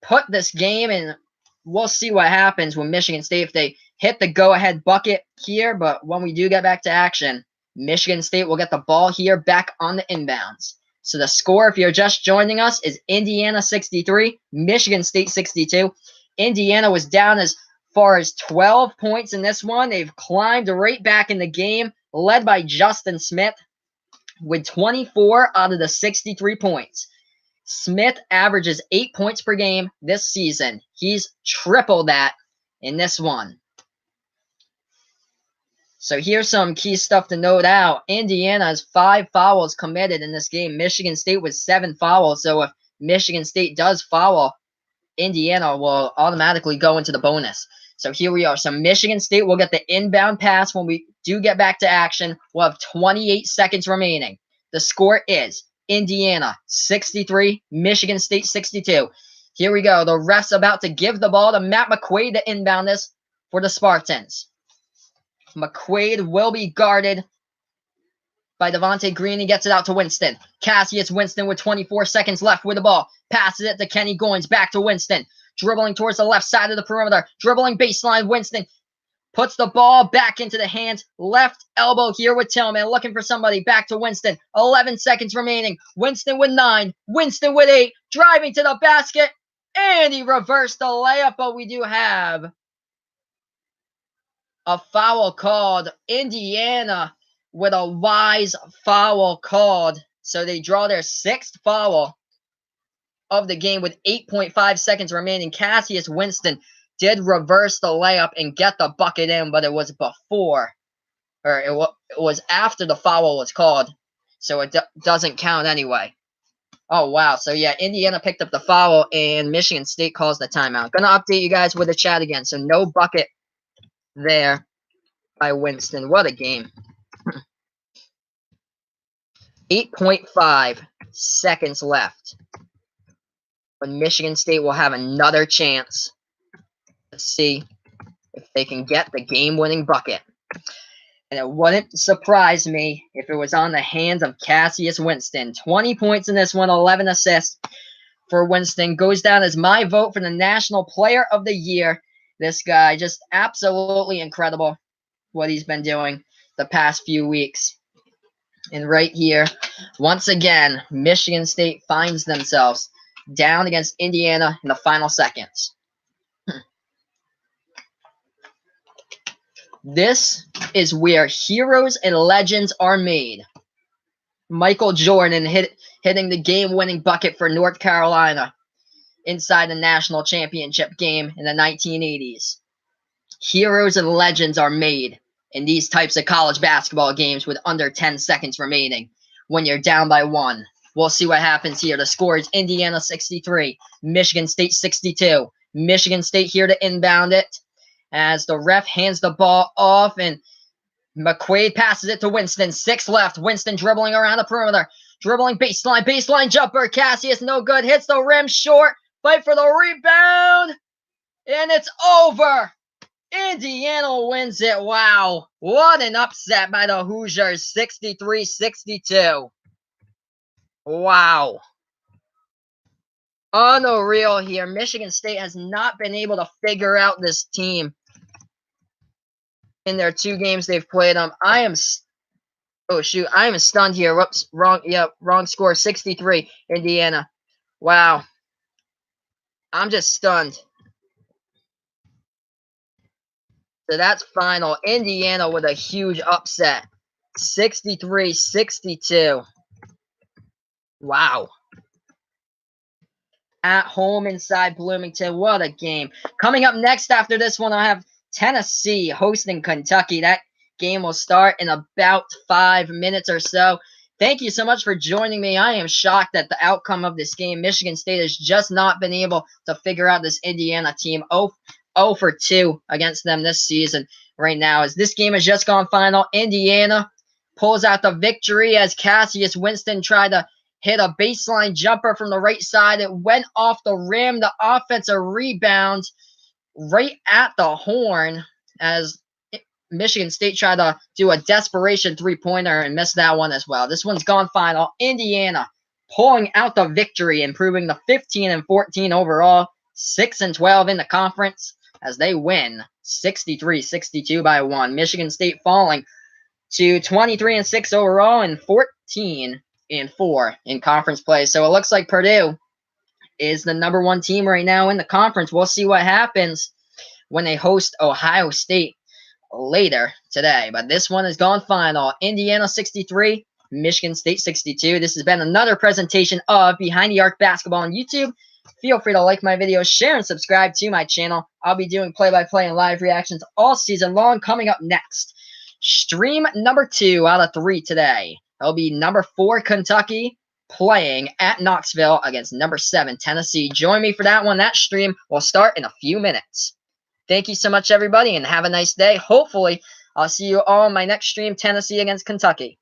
put this game, and we'll see what happens with Michigan State if they hit the go-ahead bucket here. But when we do get back to action, Michigan State will get the ball here back on the inbounds. So the score, if you're just joining us, is Indiana 63, Michigan State 62. Indiana was down as far as 12 points in this one. They've climbed right back in the game, led by Justin Smith with 24 out of the 63 points. Smith averages 8 points per game this season. He's tripled that in this one. So here's some key stuff to note out. Indiana has 5 fouls committed in this game. Michigan State with 7 fouls. So if Michigan State does foul, Indiana will automatically go into the bonus. So here we are. So Michigan State will get the inbound pass when we do get back to action. We'll have 28 seconds remaining. The score is Indiana 63, Michigan State 62. Here we go. The ref's about to give the ball to Matt McQuaid to inbound this for the Spartans. McQuaid will be guarded by Devontae Green. He gets it out to Winston. Cassius Winston with 24 seconds left with the ball. Passes it to Kenny Goins. Back to Winston. Dribbling towards the left side of the perimeter. Dribbling baseline. Winston puts the ball back into the hands. Left elbow here with Tillman. Looking for somebody. Back to Winston. 11 seconds remaining. Winston with 9. Winston with 8. Driving to the basket. And he reversed the layup. But we do have a foul called. Indiana with a wise foul called. So they draw their 6th foul of the game with 8.5 seconds remaining. Cassius Winston did reverse the layup and get the bucket in, but it was before, or it was after the foul was called. So it doesn't count anyway. Oh, wow. So, yeah, Indiana picked up the foul, and Michigan State calls the timeout. Going to update you guys with the chat again. So no bucket there by Winston. What a game. 8.5 seconds left. But Michigan State will have another chance to see if they can get the game-winning bucket. And it wouldn't surprise me if it was on the hands of Cassius Winston. 20 points in this one, 11 assists for Winston. Goes down as my vote for the National Player of the Year. This guy, just absolutely incredible what he's been doing the past few weeks. And right here, once again, Michigan State finds themselves down against Indiana in the final seconds. This is where heroes and legends are made. Michael Jordan hitting the game-winning bucket for North Carolina inside the national championship game in the 1980s. Heroes and legends are made in these types of college basketball games with under 10 seconds remaining when you're down by 1. We'll see what happens here. The score is Indiana 63, Michigan State 62. Michigan State here to inbound it as the ref hands the ball off, and McQuaid passes it to Winston. 6 left. Winston dribbling around the perimeter. Dribbling baseline jumper. Cassius no good. Hits the rim short. Fight for the rebound. And it's over. Indiana wins it. Wow. What an upset by the Hoosiers. 63-62. Wow. Unreal here. Michigan State has not been able to figure out this team in their 2 games they've played them. Oh shoot, I am stunned here. Whoops, wrong. Yep, wrong score. 63, Indiana. Wow. I'm just stunned. So that's final. Indiana with a huge upset. 63-62. Wow. At home inside Bloomington. What a game. Coming up next after this one, I have Tennessee hosting Kentucky. That game will start in about 5 minutes or so. Thank you so much for joining me. I am shocked at the outcome of this game. Michigan State has just not been able to figure out this Indiana team. 0 for 2 against them this season right now. As this game has just gone final, Indiana pulls out the victory as Cassius Winston tried to hit a baseline jumper from the right side. It went off the rim. The offensive rebound right at the horn as Michigan State tried to do a desperation three-pointer and missed that one as well. This one's gone final. Indiana pulling out the victory, improving to 15-14 overall, 6-12 in the conference as they win 63-62 by 1. Michigan State falling to 23-6 overall and 14-4 in conference play. So it looks like Purdue is the #1 team right now in the conference. We'll see what happens when they host Ohio State later today. But this one has gone final. Indiana 63, Michigan State 62. This has been another presentation of Behind the Arc Basketball on YouTube. Feel free to like my videos, share, and subscribe to my channel. I'll be doing play-by-play and live reactions all season long. Coming up next, stream number 2 out of 3 today. It'll be #4 Kentucky playing at Knoxville against #7 Tennessee. Join me for that one. That stream will start in a few minutes. Thank you so much, everybody, and have a nice day. Hopefully, I'll see you all in my next stream, Tennessee against Kentucky.